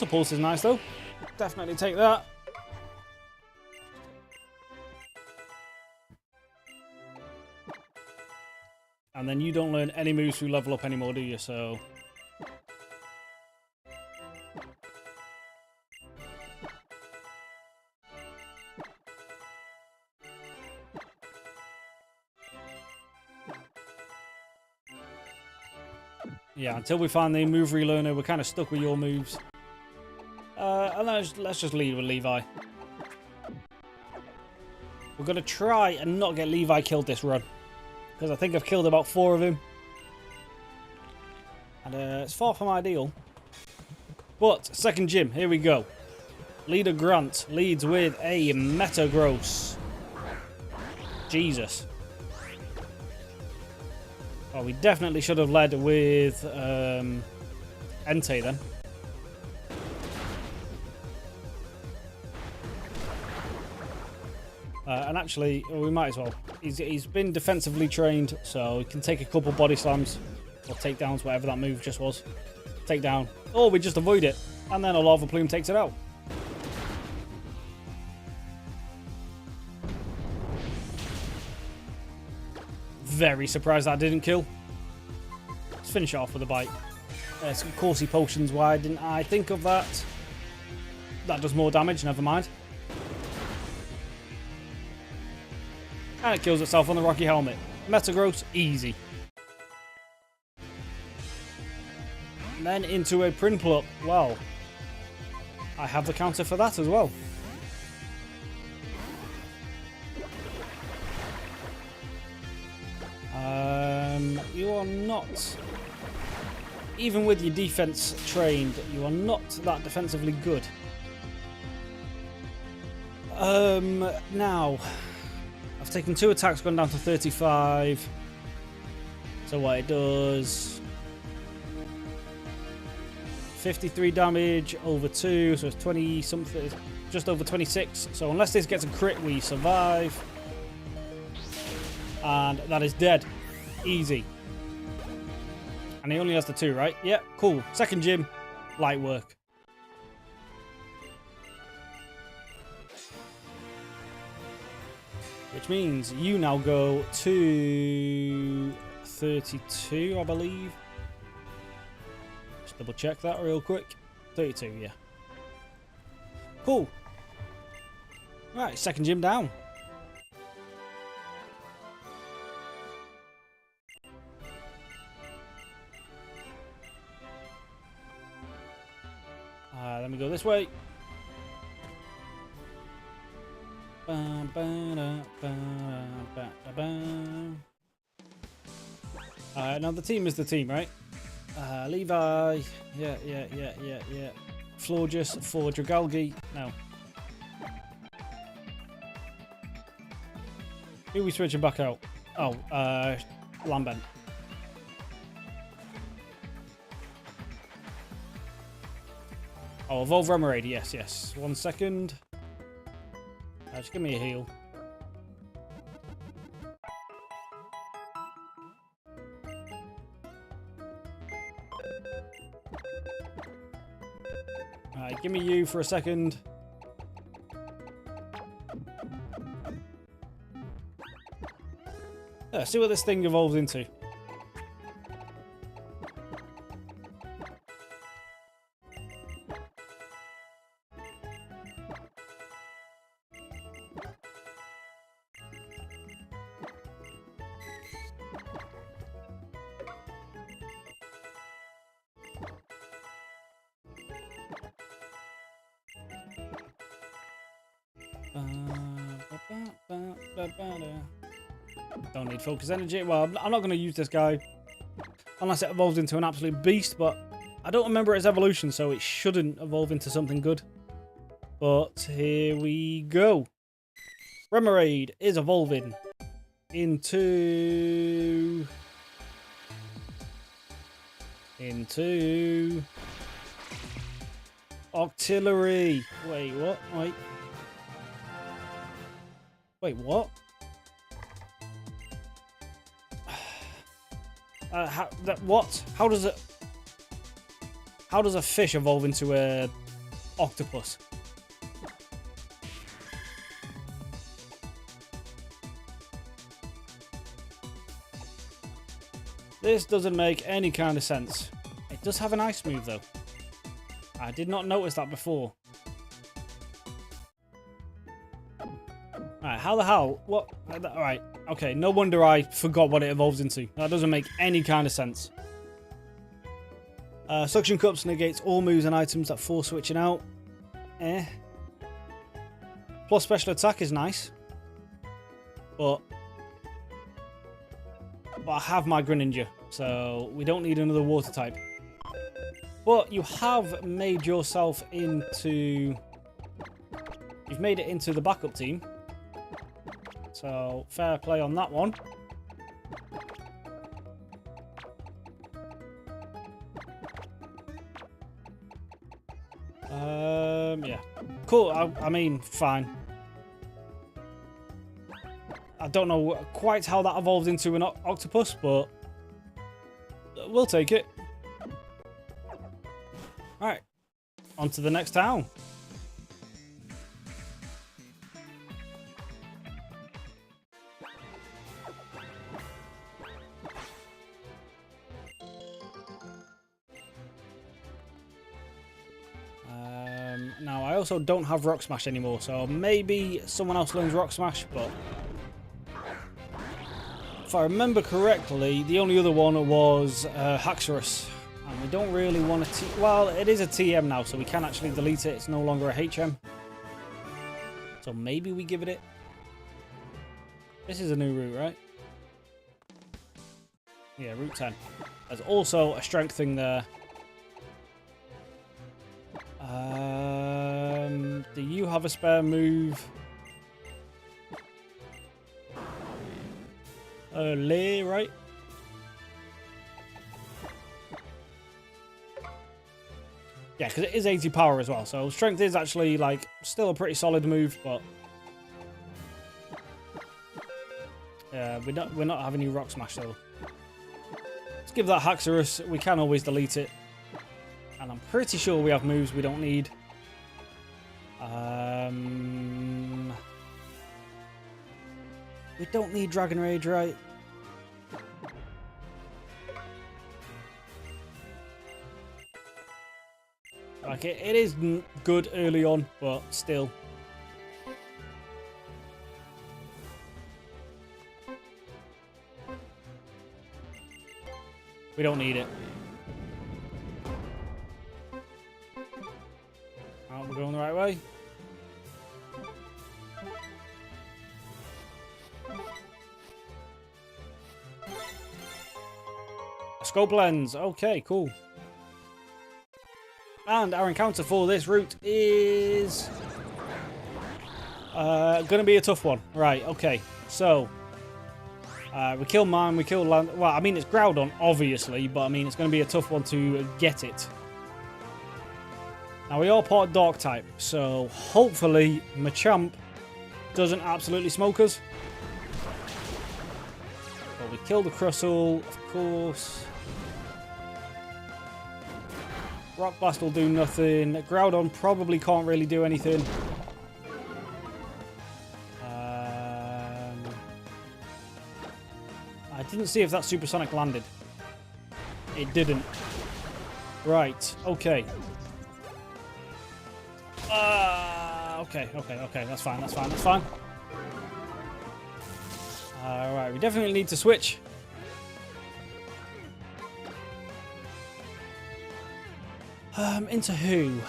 Water Pulse is nice though. Definitely take that. And then you don't learn any moves through level up anymore, do you? So... yeah, until we find the move relearner, we're kind of stuck with your moves. And let's just lead with Levi. We're going to try and not get Levi killed this run. Because I think I've killed about 4 of him. And it's far from ideal. But, second gym, here we go. Leader Grant leads with a Metagross. Jesus. Oh, we definitely should have led with Entei then. And actually, we might as well. He's been defensively trained, so he can take a couple body slams or takedowns, whatever that move just was. Take down. Or we just avoid it, and then a Lava Plume takes it out. Very surprised that didn't kill. Let's finish it off with a bite. Some Corsi potions. Why didn't I think of that? That does more damage. Never mind. And it kills itself on the Rocky Helmet. Metagross, easy. And then into a Prinplup. Well, I have the counter for that as well. You are not, even with your defense trained, you are not that defensively good. Now, I've taken 2 attacks, gone down to 35. So what it does, 53 damage over 2, so it's 20 something, just over 26. So unless this gets a crit, we survive. And that is dead. Easy. And he only has the 2, right? Yeah, cool. Second gym, light work. Which means you now go to 32, I believe. Just double check that real quick. 32, yeah. Cool. Right, second gym down. Let me go this way. Now the team is the team, right? Levi, yeah. Florges for Dragalge. No. Who are we switching back out? Oh, Lambent. Oh, Evolve Remoraid, yes. 1 second. Just give me a heal. Alright, give me you for a second. Yeah, see what this thing evolves into. Don't need focus energy. Well, I'm not going to use this guy unless it evolves into an absolute beast, but I don't remember its evolution, so it shouldn't evolve into something good. But here we go. Remoraid is evolving into Octillery. Wait, what? Wait, what? What? How does a fish evolve into a octopus. This doesn't make any kind of sense. It does have an ice move though. I did not notice that before. Alright, how the hell? What? Alright, okay, no wonder I forgot what it evolves into. That doesn't make any kind of sense. Suction Cups negates all moves and items that force switching out. Plus special attack is nice. But I have my Greninja, so we don't need another water type. But you have made yourself into... You've made it into the backup team. So, fair play on that one. Yeah. Cool, I mean, fine. I don't know quite how that evolved into an octopus, but we'll take it. Alright, on to the next town. Now, I also don't have Rock Smash anymore, so maybe someone else learns Rock Smash, but if I remember correctly, the only other one was Haxorus. And we don't really want to... Well, it is a TM now, so we can actually delete it. It's no longer a HM. So maybe we give it... This is a new route, right? Yeah, Route 10. There's also a strength thing there. Do you have a spare move? Lay, right? Yeah, because it is 80 power as well, so strength is actually, like, still a pretty solid move, but... Yeah, we're not having any Rock Smash, so... Let's give that Haxorus. We can always delete it. And I'm pretty sure we have moves we don't need. We don't need Dragon Rage, right? Like, it is good early on, but still. We don't need it. Oh, we're going the right way. A scope lens. Okay, cool. And our encounter for this route is going to be a tough one. Right, okay. So, we kill mine, we kill land. Well, I mean, it's Groudon, obviously, but I mean, it's going to be a tough one to get it. Now, we are part Dark type, so hopefully Machamp doesn't absolutely smoke us. But we kill the Crustle, of course. Rock Blast will do nothing. Groudon probably can't really do anything. I didn't see if that Supersonic landed. It didn't. Right, okay. Okay, that's fine. Alright, we definitely need to switch. Into who?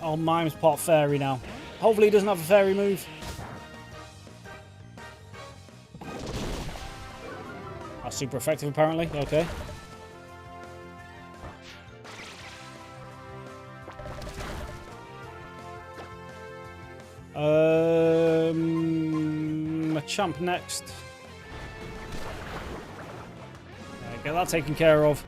Oh, Mime's part Fairy now. Hopefully he doesn't have a Fairy move. That's super effective, apparently. Okay. Machamp next. Get that taken care of.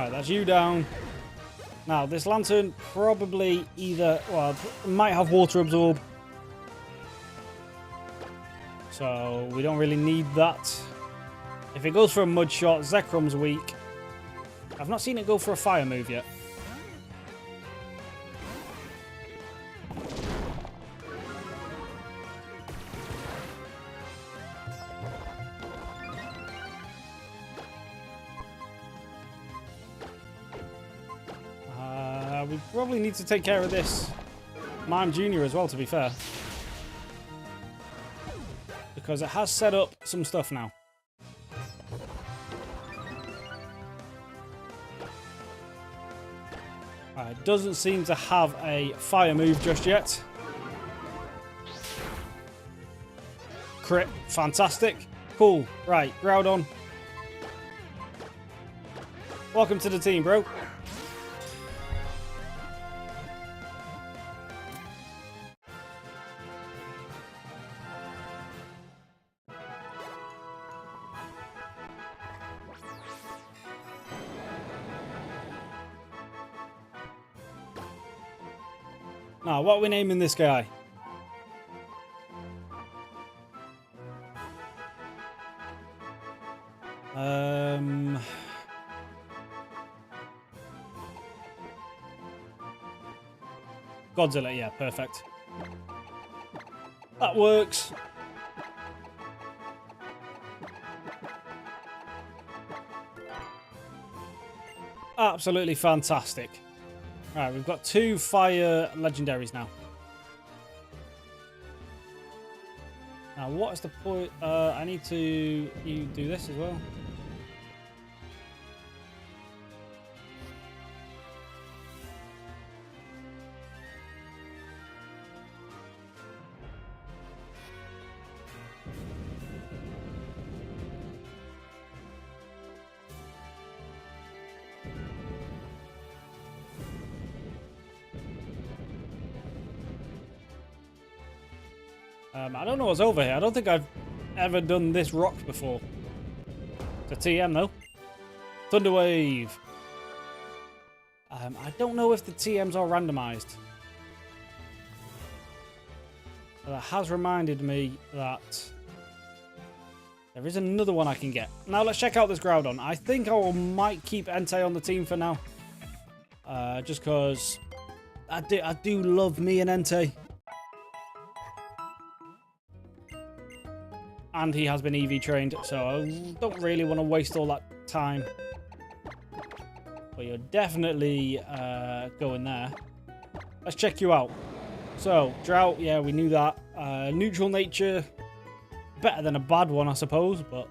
Alright, that's you down. Now, this lantern probably either... Well, might have water absorb. So, we don't really need that. If it goes for a mud shot, Zekrom's weak. I've not seen it go for a fire move yet. We probably need to take care of this Mime Jr. as well, to be fair. Because it has set up some stuff now. It doesn't seem to have a fire move just yet. Crit. Fantastic. Cool. Right. Groudon. Welcome to the team, bro. Now, what are we naming this guy? Godzilla, yeah, perfect. That works. Absolutely fantastic. Alright, we've got 2 fire legendaries now. Now, what is the point? I need to do this as well. I don't know what's over here. I don't think I've ever done this rock before. It's a TM though. Thunder Wave. I don't know if the TMs are randomized. But that has reminded me that there is another one I can get. Now let's check out this Groudon. I think I might keep Entei on the team for now. Just because I do love me and Entei. And he has been EV trained, so I don't really want to waste all that time. But you're definitely going there. Let's check you out. So, Drought, yeah, we knew that. Neutral Nature, better than a bad one, I suppose, but...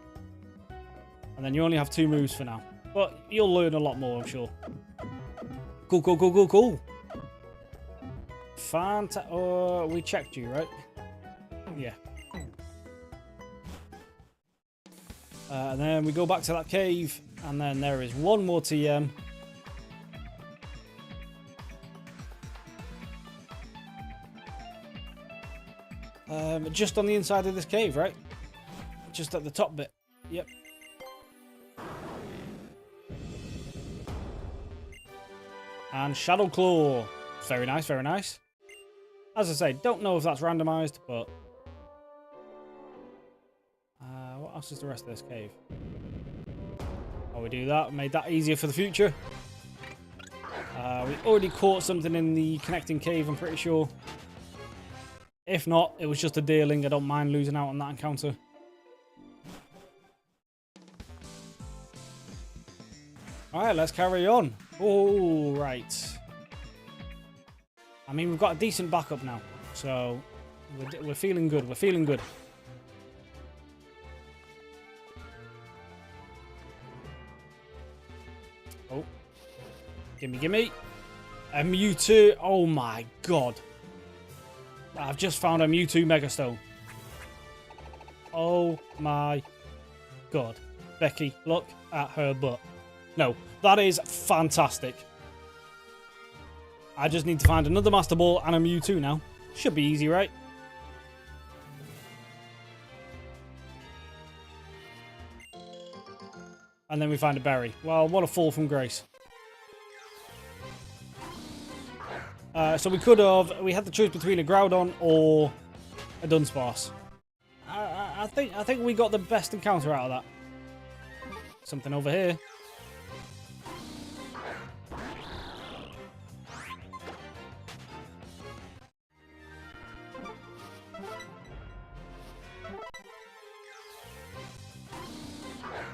And then you only have 2 moves for now. But you'll learn a lot more, I'm sure. Cool, cool, cool, cool, cool. Oh, we checked you, right? Yeah. And then we go back to that cave, and then there is one more TM. Just on the inside of this cave, right? Just at the top bit. Yep. And Shadow Claw. Very nice, very nice. As I say, don't know if that's randomized, but... what else is the rest of this cave? Oh, we do that. Made that easier for the future. We already caught something in the connecting cave, I'm pretty sure. If not, it was just a deerling. I don't mind losing out on that encounter. Alright, let's carry on. Oh, right. I mean, we've got a decent backup now. So, we're feeling good. We're feeling good. Oh. Gimme, gimme. A Mewtwo. Oh my god. I've just found a Mewtwo Megastone. Oh my god. Becky, look at her butt. No, that is fantastic. I just need to find another Master Ball and a Mewtwo now. Should be easy, right? And then we find a berry. Well, what a fall from grace. So we had the choice between a Groudon or a Dunsparce. I think we got the best encounter out of that. Something over here.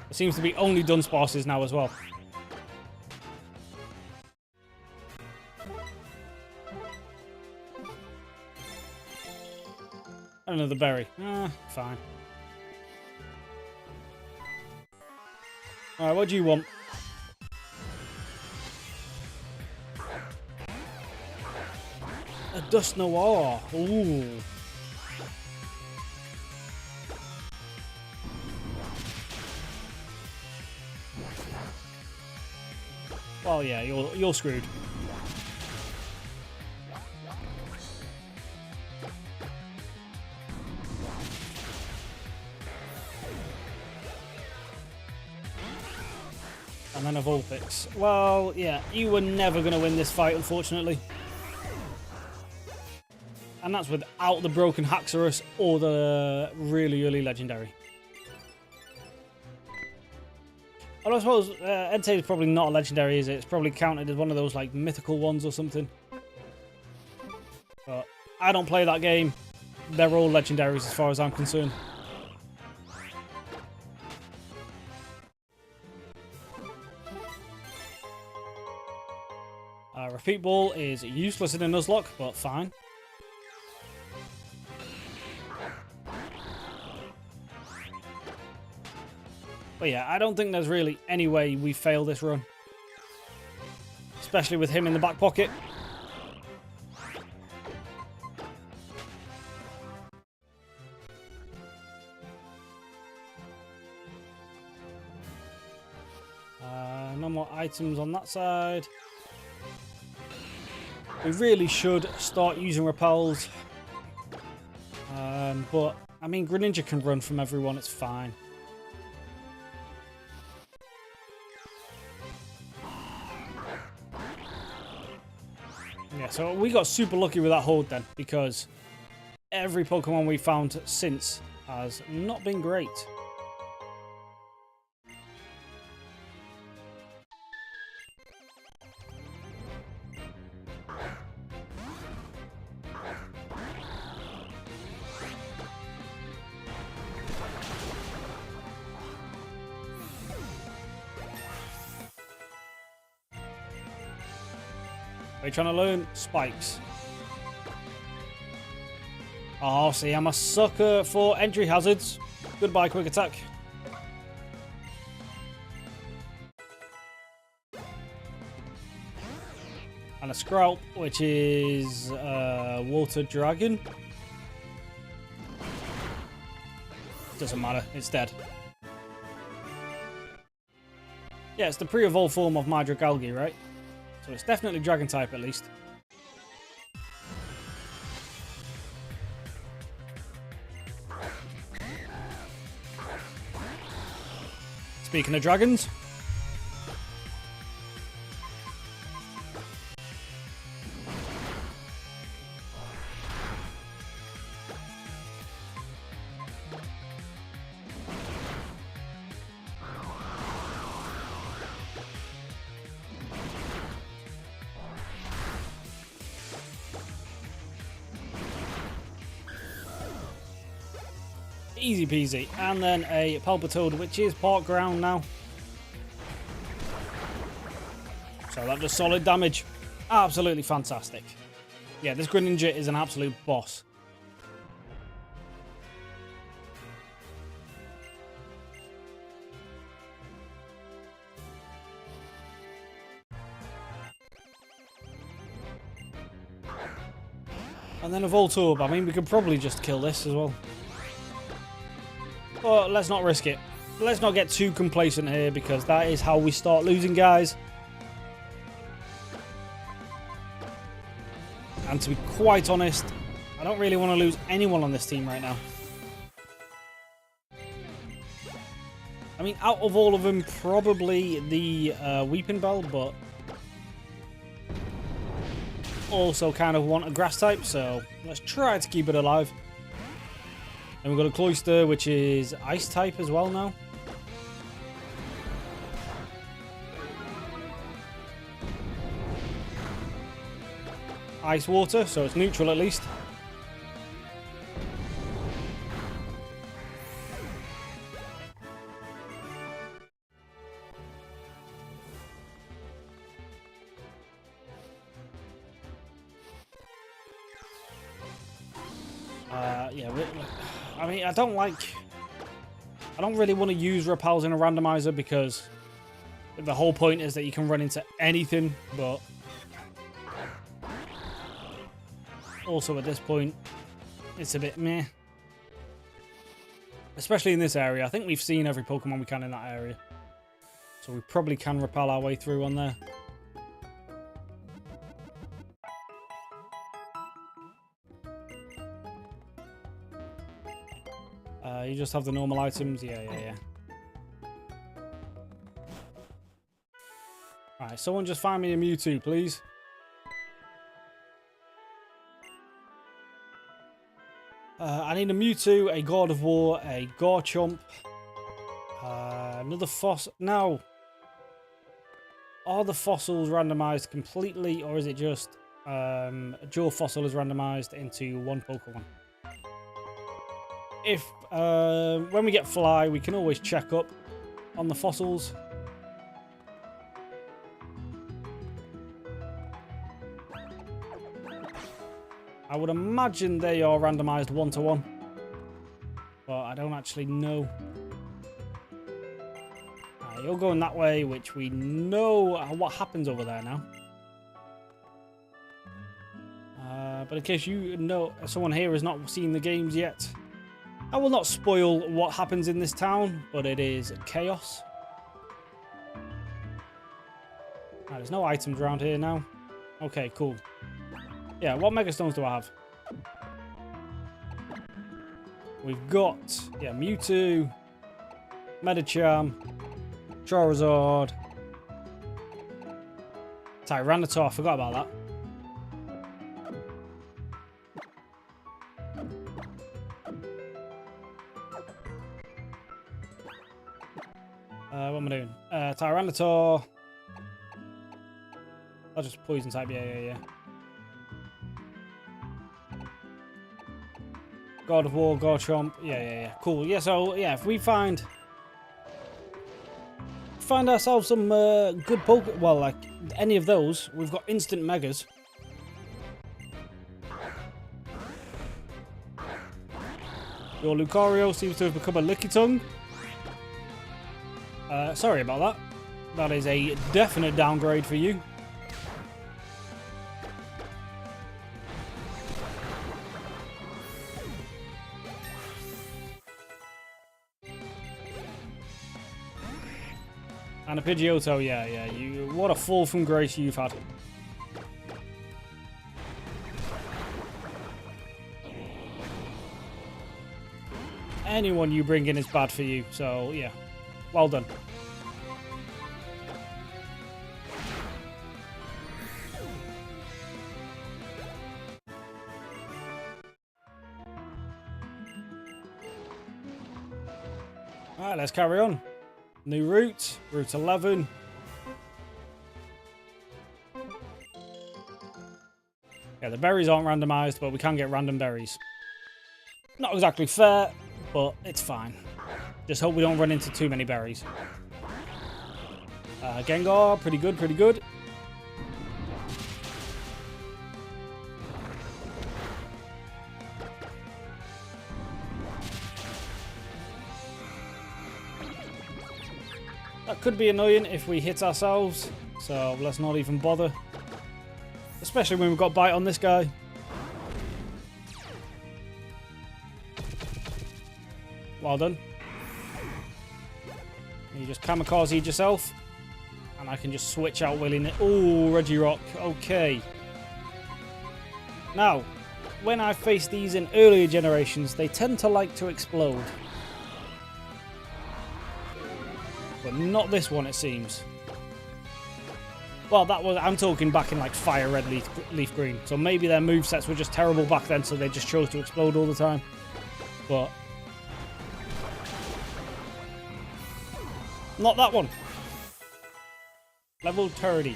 It seems to be only Dunsparces now as well. Another berry. Fine. Alright, what do you want? A Dust Noir. Ooh. Well, yeah, you're screwed. And then a Vulpix. Well, yeah, you were never going to win this fight, unfortunately. And that's without the broken Haxorus or the really early legendary. Well, I suppose Entei is probably not a legendary, is it? It's probably counted as one of those like mythical ones or something. But I don't play that game. They're all legendaries as far as I'm concerned. Repeat Ball is useless in a Nuzlocke, but fine. But yeah, I don't think there's really any way we fail this run. Especially with him in the back pocket. No more items on that side. We really should start using repels. But, I mean, Greninja can run from everyone, it's fine. Yeah, so we got super lucky with that hold then, because every Pokemon we found since has not been great. Are you trying to learn spikes? Oh, see, I'm a sucker for entry hazards. Goodbye, quick attack. And a Sprout, which is Water Dragon. Doesn't matter, it's dead. Yeah, it's the pre-evolved form of my Dragalge, right? So it's definitely Dragon type at least. Speaking of dragons. Easy peasy. And then a Palpitoad, which is part ground now. So that does solid damage. Absolutely fantastic. Yeah, this Greninja is an absolute boss. And then a Voltorb. I mean, we could probably just kill this as well. But let's not risk it. Let's not get too complacent here, because that is how we start losing guys. And to be quite honest, I don't really want to lose anyone on this team right now. I mean, out of all of them, probably the Weeping Bell, but... also kind of want a grass type, so let's try to keep it alive. And we've got a Cloyster, which is ice type as well now. Ice water, so it's neutral at least. Yeah, I mean, I don't really want to use repels in a randomizer because the whole point is that you can run into anything, but also at this point, it's a bit meh. Especially in this area. I think we've seen every Pokemon we can in that area. So we probably can repel our way through on there. You just have the normal items. Yeah. Alright, someone just find me a Mewtwo, please. I need a Mewtwo, a God of War, a Garchomp, another fossil. Now, are the fossils randomized completely, or is it just a dual fossil is randomized into one Pokemon? If when we get Fly, we can always check up on the fossils. I would imagine they are randomized 1-to-1, but I don't actually know. You're going that way, which we know what happens over there now. But in case you know, someone here has not seen the games yet, I will not spoil what happens in this town, but it is chaos. There's no items around here now. Okay, cool. Yeah, what Mega Stones do I have? We've got, yeah, Mewtwo, Medicham, Charizard, Tyranitar, I forgot about that. What am I doing? Tyranitar. I'll just poison type, yeah. God of War, Garchomp, yeah. Cool. Yeah, so yeah, if we find ourselves some good Pokemon, well, like any of those, we've got instant Megas. Your Lucario seems to have become a Lickitung. Sorry about that. That is a definite downgrade for you. And a Pidgeotto, yeah. What a fall from grace you've had. Anyone you bring in is bad for you, so yeah. Well done. Alright, let's carry on. New route, Route 11. Yeah, the berries aren't randomized, but we can get random berries. Not exactly fair, but it's fine. Just hope we don't run into too many berries. Gengar, pretty good. That could be annoying if we hit ourselves, so let's not even bother. Especially when we've got bite on this guy. Well done. You just kamikaze yourself. And I can just switch out willy-nilly. Oh, Regirock. Okay. Now, when I face these in earlier generations, they tend to like to explode. But not this one, it seems. Well, that was, I'm talking back in like Fire Red, Leaf Green. So maybe their movesets were just terrible back then, so they just chose to explode all the time. But not that one. Level 30.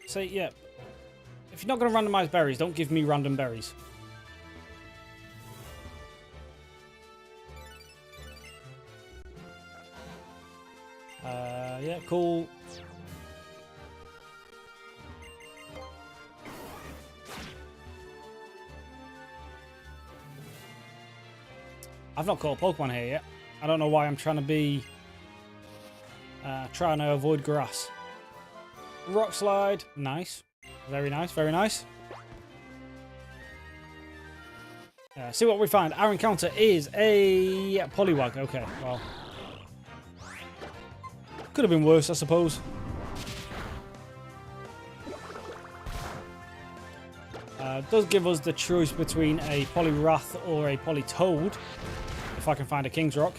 So, yeah. If you're not going to randomize berries, don't give me random berries. Yeah, cool. I've not caught a Pokemon here yet. I don't know why I'm trying to be... trying to avoid grass. Rock slide. Nice. Very nice, very nice. See what we find. Our encounter is a Poliwag. Okay, well... could have been worse, I suppose. Does give us the choice between a Poliwrath or a Politoad, if I can find a King's Rock.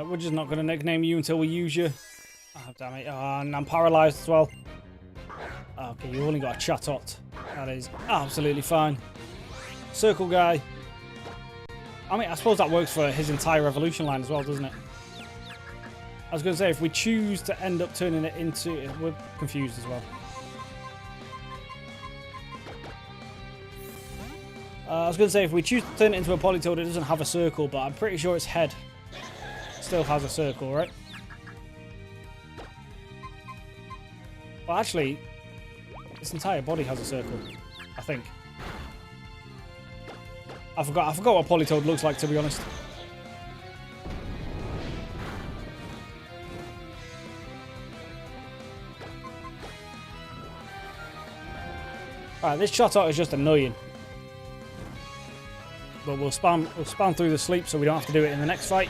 We're just not going to nickname you until we use you. Oh, damn it. Oh, and I'm paralysed as well. Okay, you've only got a Chatot. That is absolutely fine. Circle guy. I mean, I suppose that works for his entire evolution line as well, doesn't it? I was going to say, if we choose to end up turning it into... we're confused as well. I was going to say, if we choose to turn it into a Politoad, it doesn't have a circle, but I'm pretty sure its head still has a circle, right? Well, actually, its entire body has a circle, I think. I forgot what Politoad looks like, to be honest. Alright, this Chatot is just annoying. But we'll spam through the sleep so we don't have to do it in the next fight.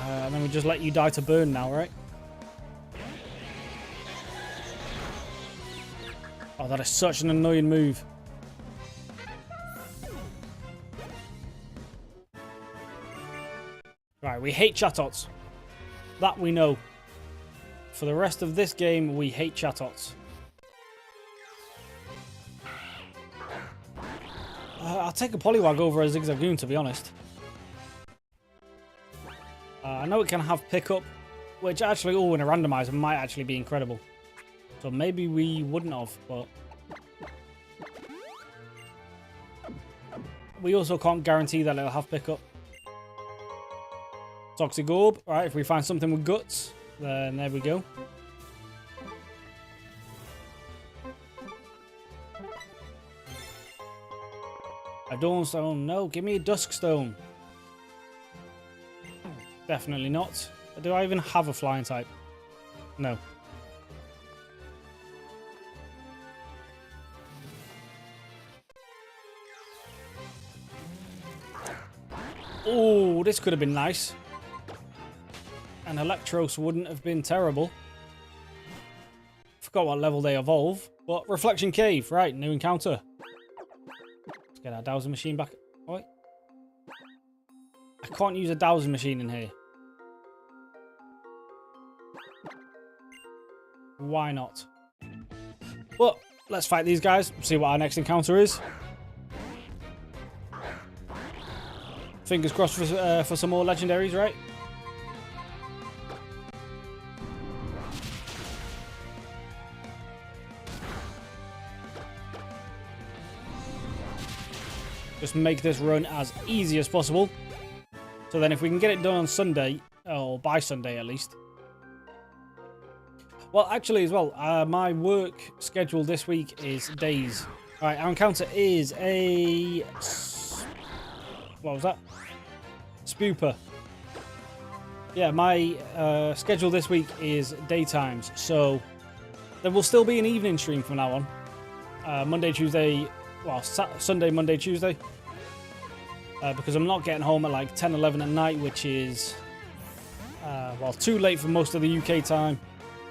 And then we just let you die to burn now, right? Oh, that is such an annoying move. Right, we hate Chatots. That we know. For the rest of this game, we hate Chatots. I'll take a Poliwag over a Zigzagoon, to be honest. I know it can have pickup, which actually, in a randomizer might actually be incredible. So maybe we wouldn't have, but... we also can't guarantee that it'll have pickup. Toxic Orb. Alright, if we find something with guts, then there we go. A Dawnstone. No, give me a Duskstone. Definitely not. Do I even have a flying type? No. Oh, this could have been nice. And Electros wouldn't have been terrible. Forgot what level they evolve. But Reflection Cave. Right, new encounter. Let's get our dowsing machine back. Oh, wait. I can't use a dowsing machine in here. Why not? Well, let's fight these guys. See what our next encounter is. Fingers crossed for some more legendaries, right? Just make this run as easy as possible. So then if we can get it done on Sunday, or by Sunday at least. Well, actually, as well, my work schedule this week is days. All right, our encounter is a... What was that? Spooper. Yeah, my schedule this week is daytimes, so there will still be an evening stream from now on. Monday, Tuesday, well, Sunday, Monday, Tuesday. Because I'm not getting home at like 10, 11 at night, which is, well, too late for most of the UK time.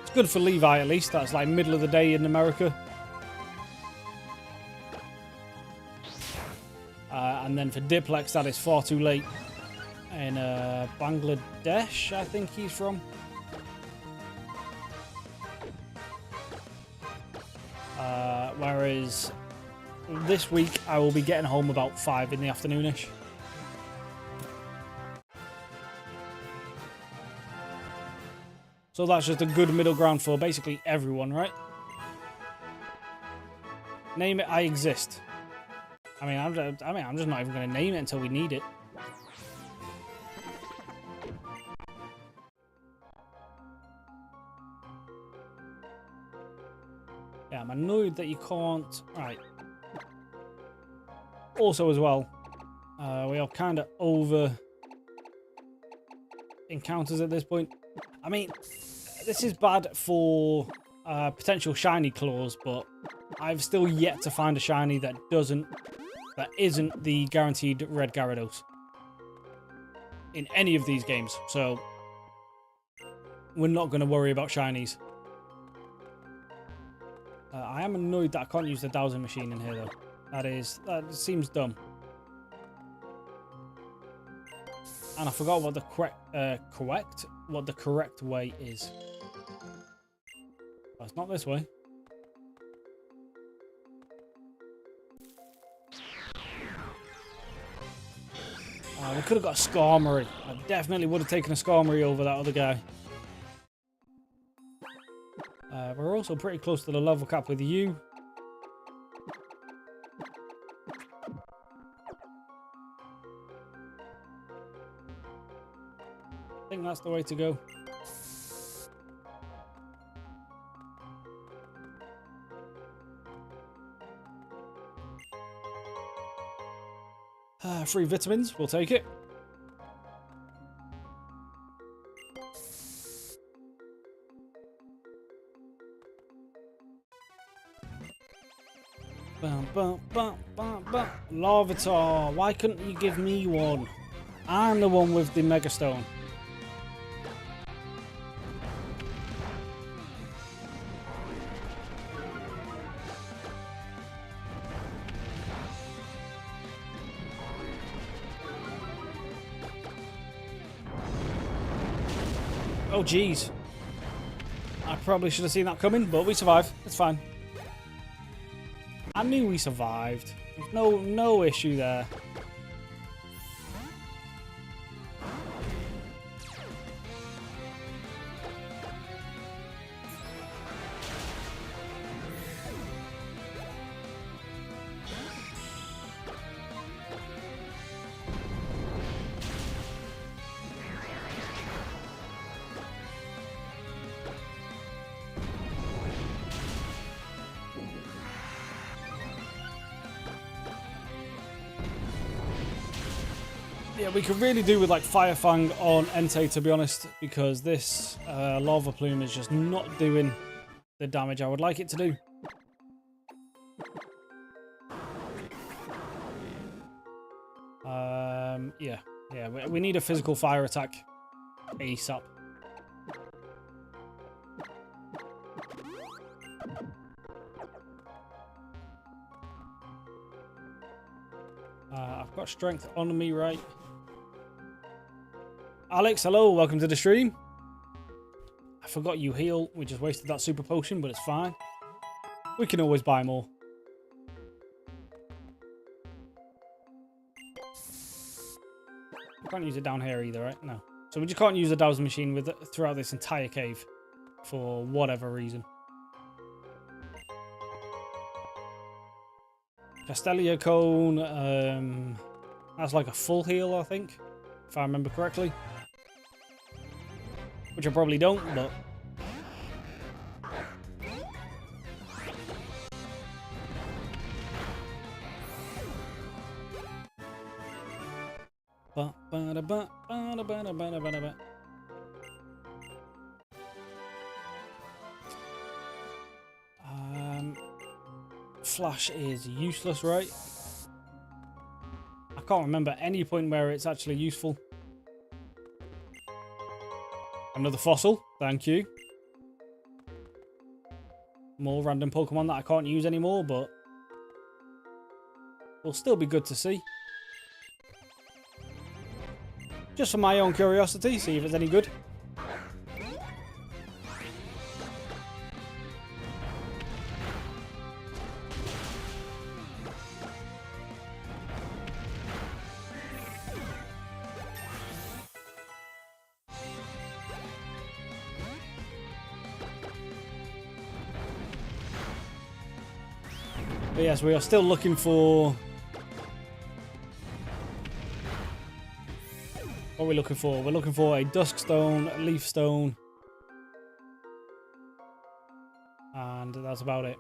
It's good for Levi, at least. That's like middle of the day in America. And then for Diplex, that is far too late. In Bangladesh, I think he's from. Whereas this week, I will be getting home about 5 in the afternoonish. So that's just a good middle ground for basically everyone, right? Name it, I exist. I mean, I'm just not even going to name it until we need it. Yeah, I'm annoyed that you can't... Right. Also, as well, we are kind of over encounters at this point. I mean, this is bad for potential shiny claws, but I've still yet to find a shiny that isn't the guaranteed red Gyarados in any of these games. So we're not going to worry about shinies. I am annoyed that I can't use the dowsing machine in here, though. That seems dumb. And I forgot what the correct way is. Well, it's not this way. We could have got a Skarmory. I definitely would have taken a Skarmory over that other guy. We're also pretty close to the level cap with you. I think that's the way to go. Free vitamins, we'll take it. Larvitar, why couldn't you give me one? I'm the one with the Mega Stone. Oh, jeez. I probably should have seen that coming, but we survived. It's fine. I knew we survived. There's no issue there. Yeah, we could really do with like Fire Fang on Entei, to be honest, because this Lava Plume is just not doing the damage I would like it to do. Yeah, we need a physical fire attack ASAP. I've got strength on me, right? Alex, hello, welcome to the stream. I forgot you heal. We just wasted that super potion, but it's fine. We can always buy more. Can't use it down here either, right? No. So we just can't use the dowsing machine with throughout this entire cave for whatever reason. Castelia Cone, that's like a full heal, I think, if I remember correctly. Which I probably don't, but Flash is useless, right? I can't remember any point where it's actually useful. Another fossil, thank you. More random Pokemon that I can't use anymore, but will still be good to see. Just for my own curiosity, see if it's any good. But yes, we are still looking for... What are we looking for? We're looking for a Dusk Stone, a Leaf Stone. And that's about it.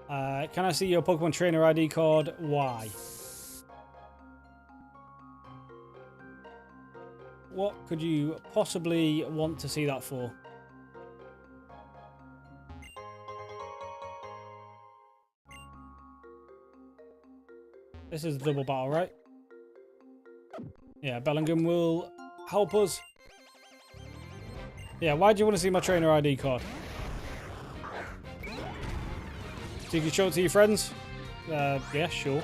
Can I see your Pokemon Trainer ID card? Why? What could you possibly want to see that for? This is a double battle, right? Yeah, Bellingham will help us. Yeah, why do you want to see my trainer ID card? So you can show it to your friends? Yeah, sure.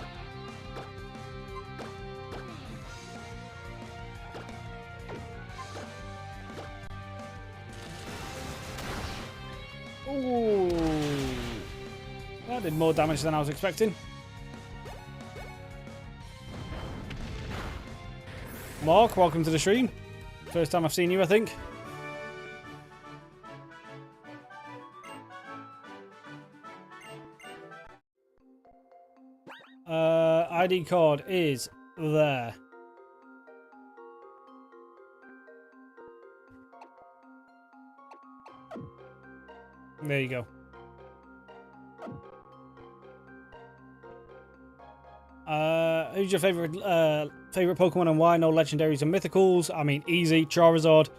Ooh. That did more damage than I was expecting. Mark, welcome to the stream. First time I've seen you, I think. ID card is there. There you go. Who's your favorite Pokemon and why? No legendaries and mythicals. I mean, easy. Charizard.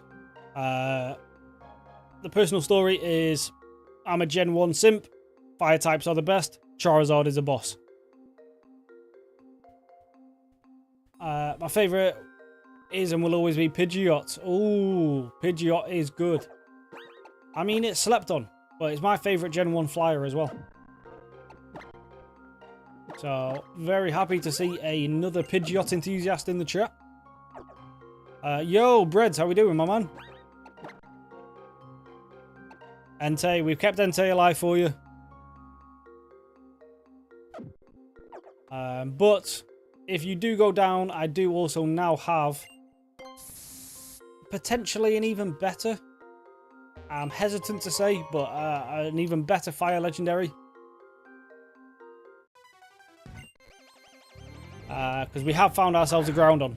The personal story is I'm a Gen 1 simp. Fire types are the best. Charizard is a boss. My favorite is and will always be Pidgeot. Ooh, Pidgeot is good. I mean, it's slept on, but it's my favorite Gen 1 flyer as well. So, very happy to see another Pidgeot enthusiast in the chat. Yo, Breads, how we doing, my man? Entei, we've kept Entei alive for you. But, if you do go down, I do also now have potentially an even better, I'm hesitant to say, but an even better Fire Legendary. Because we have found ourselves a Groundon.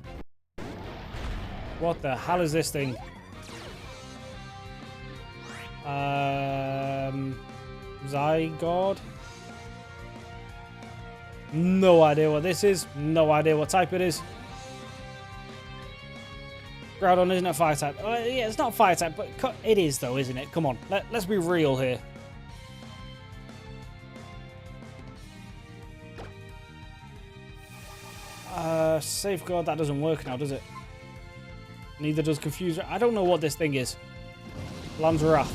What the hell is this thing? Zygarde? No idea what this is. No idea what type it is. Groudon isn't a fire type. Yeah, it's not a fire type, but it is though, isn't it? Come on, let's be real here. Safeguard, that doesn't work now, does it? Neither does Confuse. I don't know what this thing is. Land's Wrath.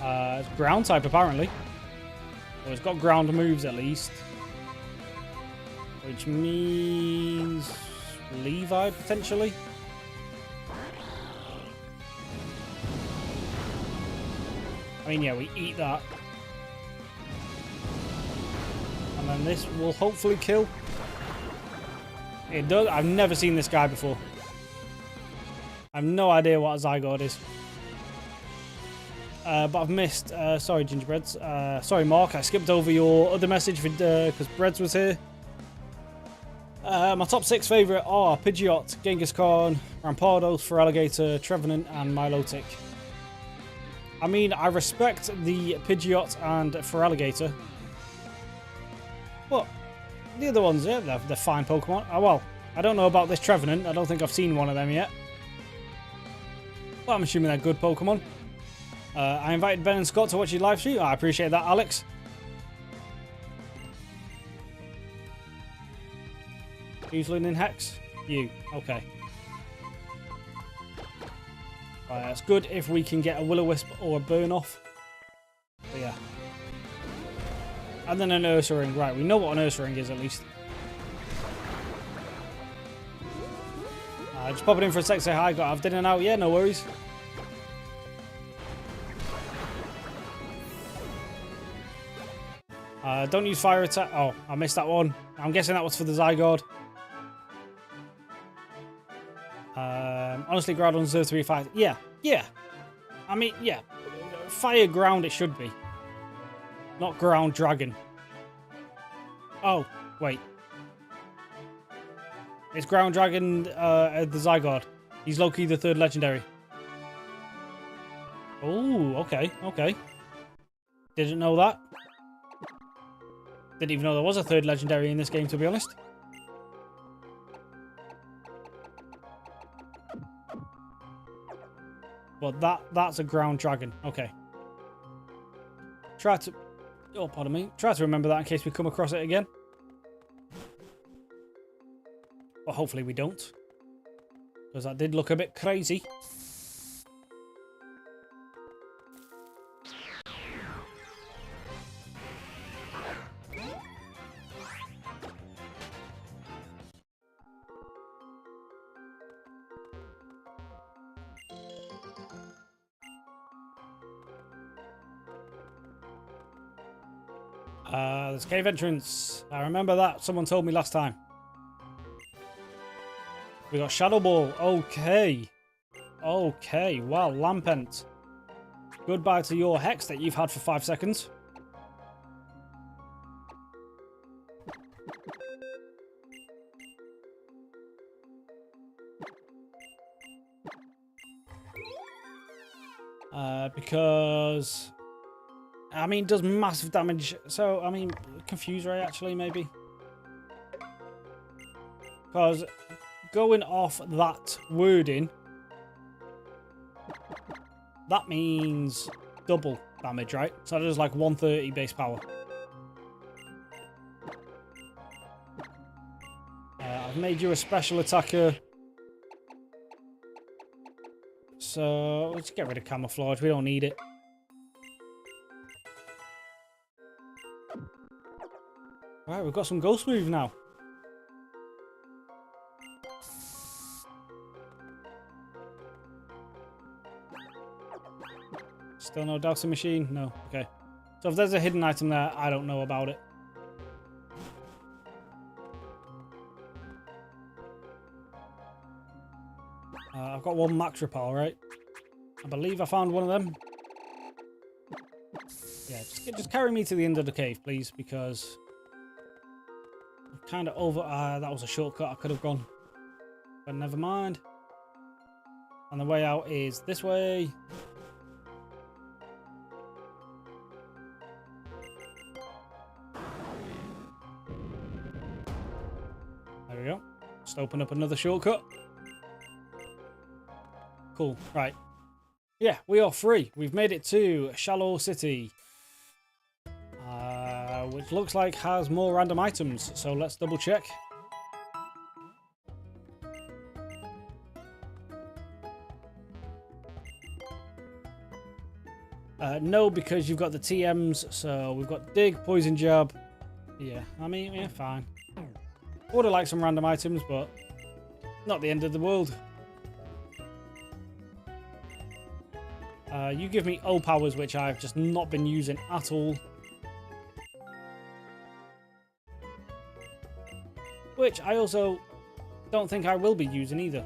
It's ground type, apparently. Well, it's got ground moves, at least. Which means... Levi, potentially? I mean, yeah, we eat that. And then this will hopefully kill. It does. I've never seen this guy before. I have no idea what a Zygarde is. But I've missed... sorry, Gingerbreads. Sorry, Mark. I skipped over your other message because Breads was here. My top 6 favourite are Pidgeot, Genghis-Khan, Rampardos, Feraligatr, Trevenant, and Milotic. I mean, I respect the Pidgeot and Feraligatr, but the other ones, yeah, they're fine Pokemon. Oh, well, I don't know about this Trevenant. I don't think I've seen one of them yet. But I'm assuming they're good Pokemon. I invited Ben and Scott to watch your live stream. I appreciate that, Alex. Who's learning Hex? You. Okay. It's good if we can get a Will-O-Wisp or a Burn-Off. But yeah. And then an Ursaring. Right, we know what an Ursaring is at least. Just pop it in for a sec, say hi. Got to have dinner now. Yeah, no worries. Don't use fire attack. Oh, I missed that one. I'm guessing that was for the Zygarde. Honestly, Groudon deserves to be fired. Yeah, yeah. I mean, yeah. Fire ground it should be. Not ground dragon. Oh, wait. It's ground dragon, the Zygarde. He's low-key the third legendary. Oh, okay, okay. Didn't know that. Didn't even know there was a third legendary in this game, to be honest. But that's a ground dragon. Okay. Try to... Oh, pardon me. Try to remember that in case we come across it again. Well, hopefully we don't. Because that did look a bit crazy. There's cave entrance. I remember that. Someone told me last time. We got Shadow Ball. Okay. Okay. Well, Lampent. Goodbye to your Hex that you've had for 5 seconds. Because... I mean, it does massive damage. So, I mean, Confuse Ray, actually, maybe. Because going off that wording, that means double damage, right? So that is like 130 base power. I've made you a special attacker. So, let's get rid of Camouflage. We don't need it. Right, we've got some Ghost Move now. Still no Dousing Machine? No. Okay. So if there's a hidden item there, I don't know about it. I've got one Max Repel, right? I believe I found one of them. Yeah, just carry me to the end of the cave, please, because... kind of over... that was a shortcut I could have gone. But never mind. And the way out is this way. There we go. Just open up another shortcut. Cool. Right. Yeah, we are free. We've made it to Shallow City. Which looks like has more random items, so let's double check. No, because you've got the TMs, so we've got Dig, Poison Jab. Yeah, I mean, yeah, fine. Would have liked some random items, but not the end of the world. You give me O powers, which I've just not been using at all. Which I also don't think I will be using either.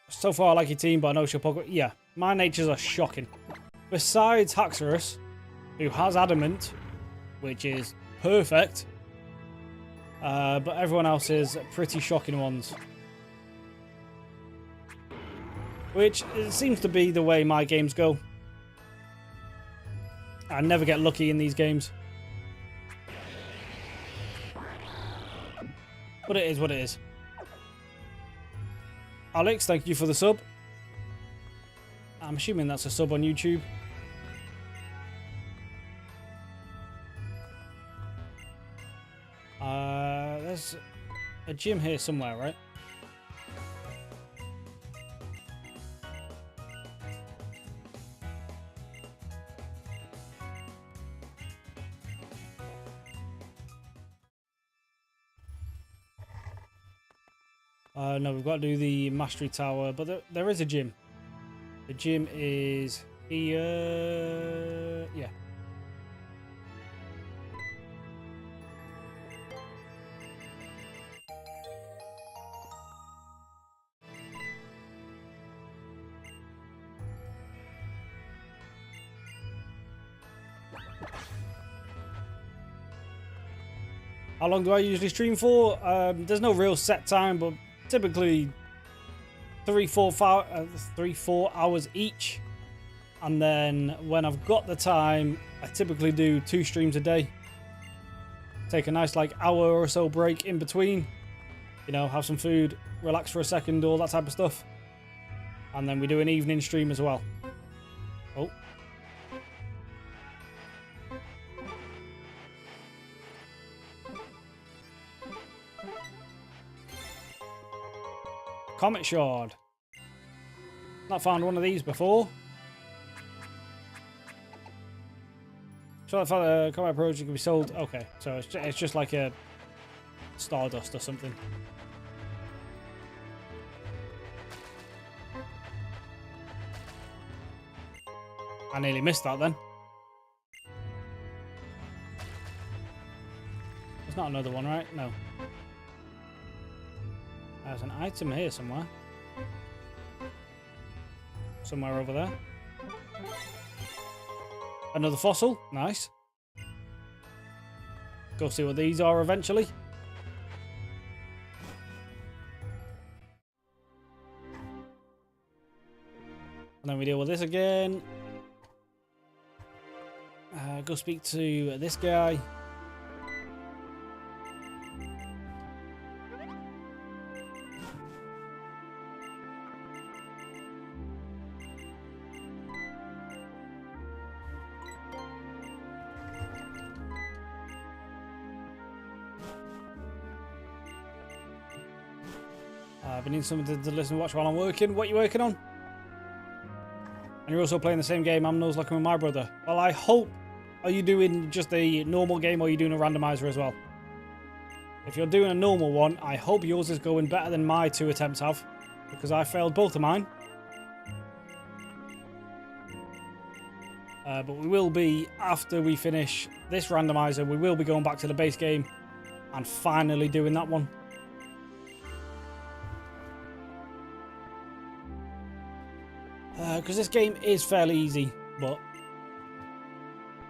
So far I like your team, but I know she'll Pokemon. Yeah, my natures are shocking. Besides Haxorus, who has Adamant, which is perfect. But everyone else is pretty shocking ones. Which it seems to be the way my games go. I never get lucky in these games. But it is what it is. Alex, thank you for the sub. I'm assuming that's a sub on YouTube. There's a gym here somewhere, right? No, we've got to do the Mastery Tower, but there is a gym. The gym is here. Yeah. How long do I usually stream for? There's no real set time, but typically 3-4 hours each. And then when I've got the time, I typically do 2 streams a day. Take a nice like hour or so break in between. You know, have some food, relax for a second, all that type of stuff. And then we do an evening stream as well. Oh. Comet Shard. Not found one of these before. So I thought a Comet Project can be sold. Okay, so it's just like a Stardust or something. I nearly missed that then. There's not another one, right? No. There's an item here somewhere. Somewhere over there. Another fossil. Nice. Go see what these are eventually. And then we deal with this again. Go speak to this guy. I've been needing something to listen and watch while I'm working. What are you working on? And you're also playing the same game I'm Nuzlocke with my brother. Well, I hope... Are you doing just a normal game or are you doing a randomizer as well? If you're doing a normal one, I hope yours is going better than my 2 attempts have. Because I failed both of mine. But we will be, after we finish this randomizer, we will be going back to the base game and finally doing that one. Because this game is fairly easy, but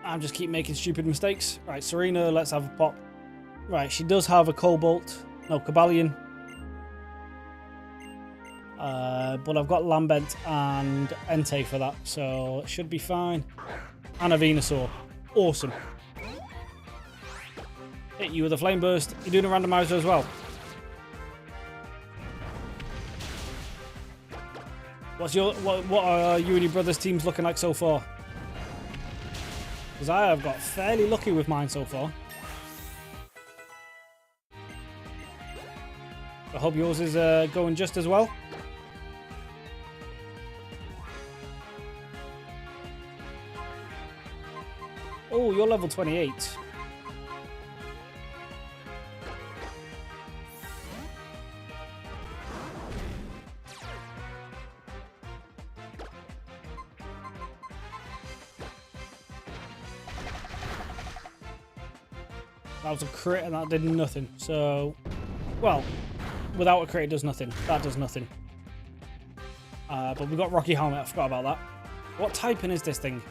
I just keep making stupid mistakes. Right, Serena, let's have a pop. Right, she does have a Cobalt, no, Cabalion. But I've got Lambent and Entei for that, so it should be fine. And a Venusaur. Awesome. Hit you with a Flame Burst. You're doing a randomizer as well. What are you and your brother's teams looking like so far? Because I have got fairly lucky with mine so far. I hope yours is going just as well. Oh, you're level 28. That was a crit and that did nothing. So, well, without a crit it does nothing. That does nothing. But we got Rocky Helmet. I forgot about that. What typing is this thing?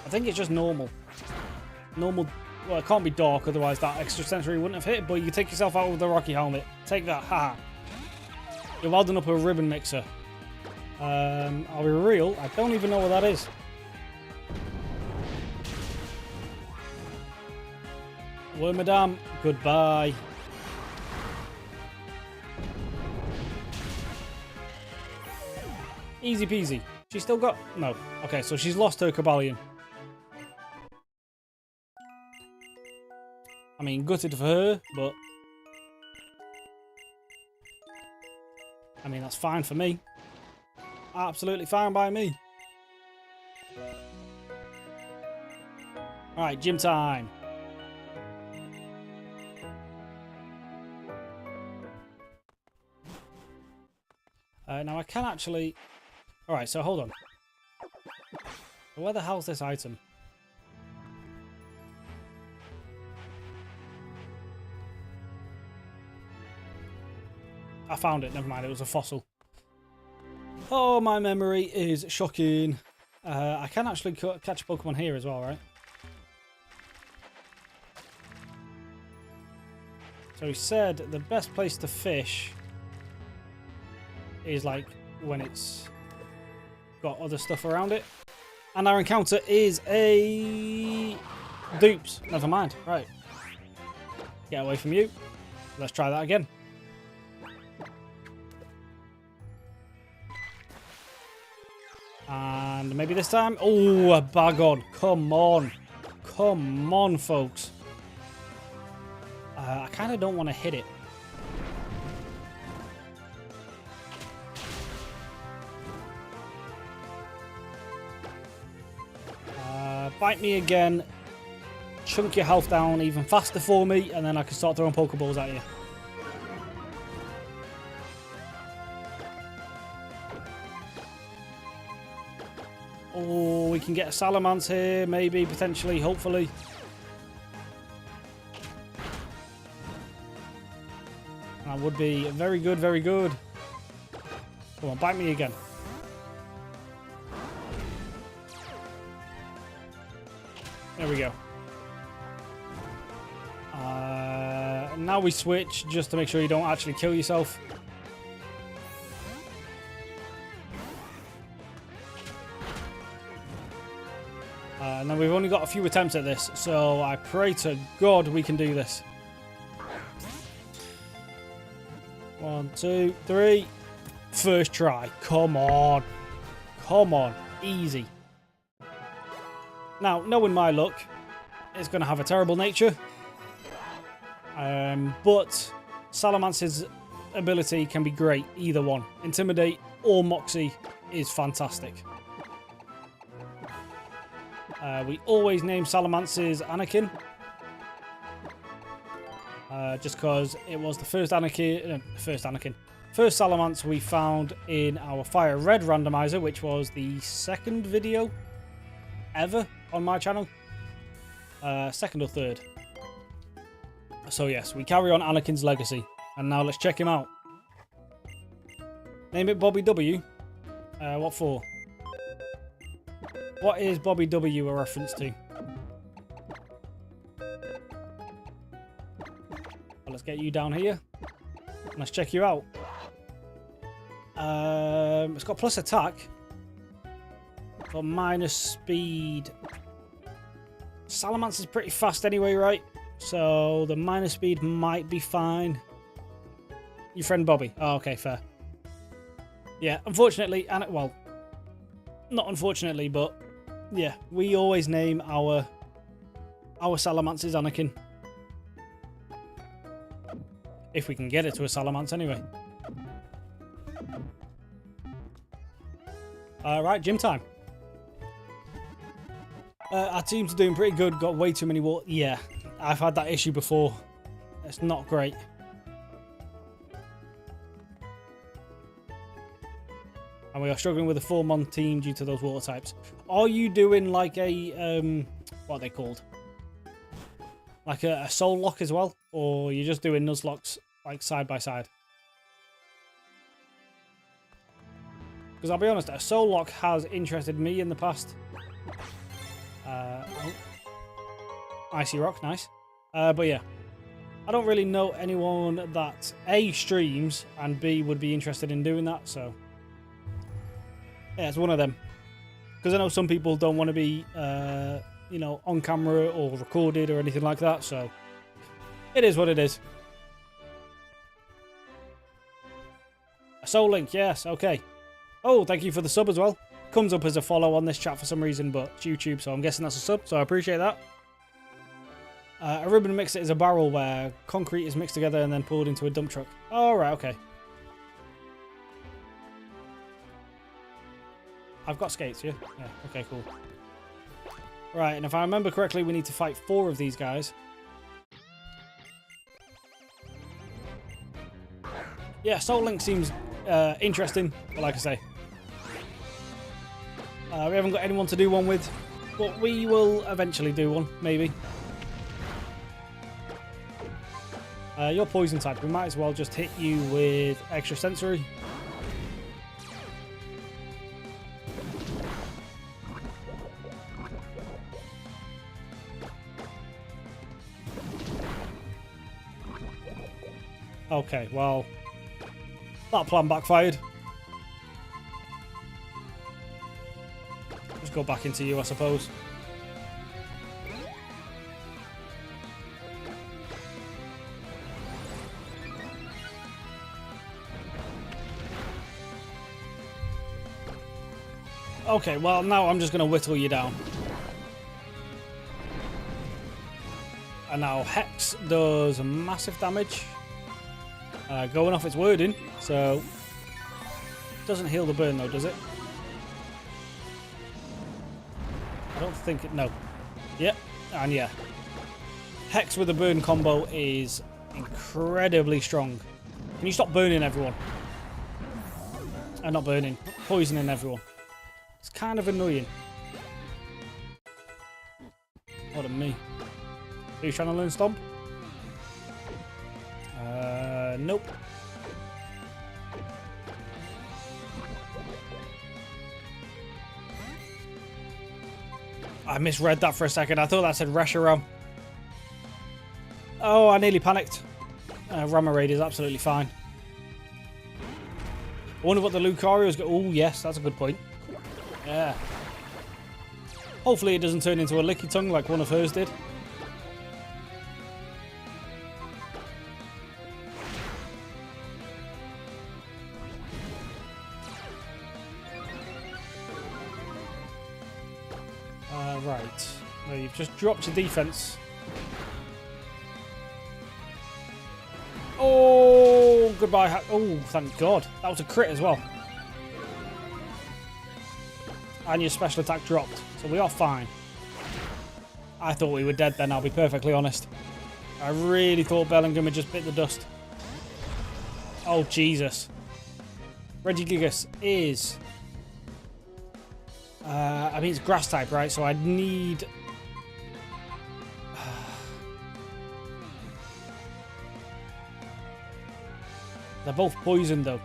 I think it's just normal. Normal. Well, it can't be dark, otherwise that extra sensory wouldn't have hit. But you take yourself out with the Rocky Helmet. Take that. Haha. You're welding up a ribbon mixer. I'll be real. I don't even know what that is. Well, madame, goodbye. Easy peasy. She's still got... No. Okay, so she's lost her Cabalion. I mean, gutted for her, but... I mean, that's fine for me. Absolutely fine by me. Alright, gym time. Now I can actually... Alright, so hold on. Where the hell's this item? I found it, never mind, it was a fossil. Oh, my memory is shocking. I can actually catch a Pokemon here as well, right? So he said the best place to fish is like when it's got other stuff around it. And our encounter is a dupes. Never mind. Right. Get away from you. Let's try that again. And maybe this time. Oh, a bag on. Come on. Come on, folks. I kind of don't want to hit it. Bite me again. Chunk your health down even faster for me, and then I can start throwing Pokeballs at you. Oh, we can get a Salamence here, maybe, potentially, hopefully. That would be very good, very good. Come on, bite me again. There we go. Now we switch just to make sure you don't actually kill yourself. Now we've only got a few attempts at this, so I pray to God we can do this. 1, 2, 3. First try. Come on. Come on. Easy. Now, knowing my luck, it's going to have a terrible nature. But Salamance's ability can be great, either one. Intimidate or Moxie is fantastic. We always name Salamance's Anakin. Just because it was the first Salamence we found in our Fire Red randomizer, which was the second video ever on my channel. Second or third. So yes, we carry on Anakin's legacy. And now let's check him out. Name it Bobby W. What for? What is Bobby W a reference to? Well, let's get you down here. Let's check you out. It's got plus attack. Got minus speed. Salamence is pretty fast anyway, right? So the minus speed might be fine. Your friend Bobby. Oh, okay, fair. Yeah, unfortunately, and well, not unfortunately, but yeah, we always name our Salamance's Anakin. If we can get it to a Salamence anyway. Right, gym time. Our teams are doing pretty good. Got way too many water. Yeah, I've had that issue before. It's not great. And we are struggling with a 4-man team due to those water types. Are you doing like a, what are they called? Like a soul lock as well? Or you're just doing Nuzlocks like side by side? Because I'll be honest, a soul lock has interested me in the past. Oh. Icy rock, nice. But yeah, I don't really know anyone that A, streams, and B, would be interested in doing that, so yeah, it's one of them. Because I know some people don't want to be, you know, on camera or recorded or anything like that, so It is what it is. A soul link, yes, okay. Oh, thank you for the sub as well. Comes up as a follow on this chat for some reason, but it's YouTube, so I'm guessing that's a sub, so I appreciate that. A ribbon mixer is a barrel where concrete is mixed together and then poured into a dump truck. Oh, right, okay. I've got skates, yeah? Yeah, okay, cool. Right, and if I remember correctly, we need to fight 4 of these guys. Yeah, Soul Link seems interesting, but like I say, we haven't got anyone to do one with, but we will eventually do one, maybe. You're poison type. We might as well just hit you with extra sensory. Okay, well, that plan backfired. Just go back into you, I suppose. Okay, well, now I'm just going to whittle you down. And now Hex does massive damage. Going off its wording, so... Doesn't heal the burn, though, does it? I don't think it... No. Yep, and yeah. Hex with the burn combo is incredibly strong. Can you stop burning everyone? Not burning. Poisoning everyone. It's kind of annoying. Pardon me. Are you trying to learn Stomp? Nope. I misread that for a second. I thought that said Reshiram. Oh, I nearly panicked. Rama Raid is absolutely fine. I wonder what the Lucario's got. Oh, yes, that's a good point. Yeah. Hopefully it doesn't turn into a licky tongue like one of hers did. Right. No, you've just dropped your defense. Oh, goodbye. Oh, thank God. That was a crit as well. And your special attack dropped. So we are fine. I thought we were dead then, I'll be perfectly honest. I really thought Bellingham had just bit the dust. Oh, Jesus. Regigigas is... I mean, it's grass type, right? So I'd need... They're both poisoned, though.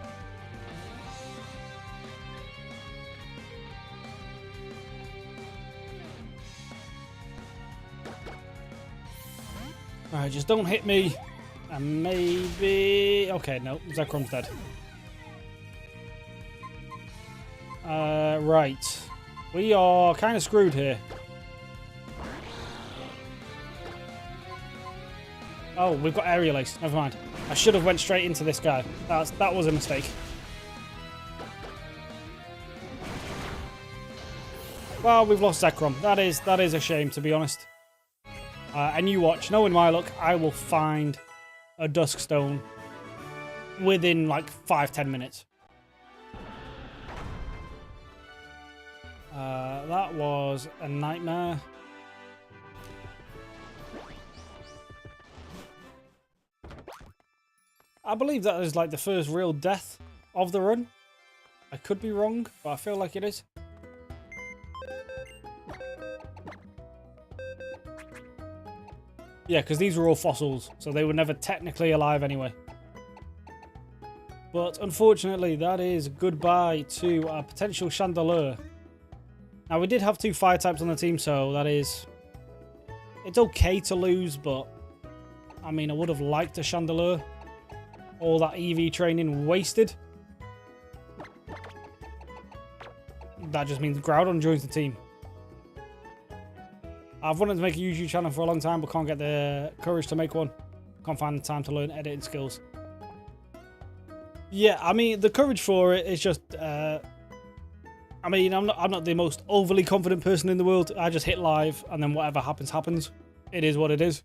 Alright, just don't hit me. And maybe... Okay, no. Zekrom's dead. Right. We are kind of screwed here. Oh, we've got Aerial Ace. Never mind. I should have went straight into this guy. That was a mistake. Well, we've lost Zekrom. That is a shame, to be honest. And you watch. Knowing my luck, I will find a Duskstone within like 5-10 minutes. That was a nightmare. I believe that is like the first real death of the run. I could be wrong, but I feel like it is. Yeah, because these were all fossils, so they were never technically alive anyway. But unfortunately, that is goodbye to our potential Chandelure. Now, we did have 2 fire types on the team, so that is... It's okay to lose, but... I mean, I would have liked a Chandelure. All that EV training wasted. That just means Groudon joins the team. I've wanted to make a YouTube channel for a long time, but can't get the courage to make one. Can't find the time to learn editing skills. Yeah, I mean, the courage for it is just... I mean, I'm not the most overly confident person in the world. I just hit live, and then whatever happens, happens. It is what it is.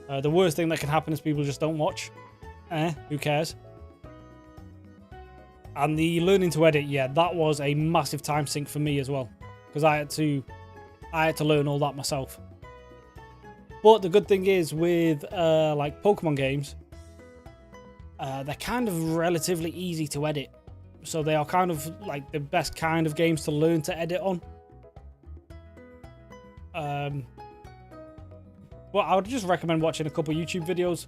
The worst thing that can happen is people just don't watch. Who cares? And the learning to edit, yeah, that was a massive time sink for me as well, because I had to learn all that myself. But the good thing is with like Pokemon games, they're kind of relatively easy to edit. So they are kind of like the best kind of games to learn to edit on. Well, I would just recommend watching a couple YouTube videos.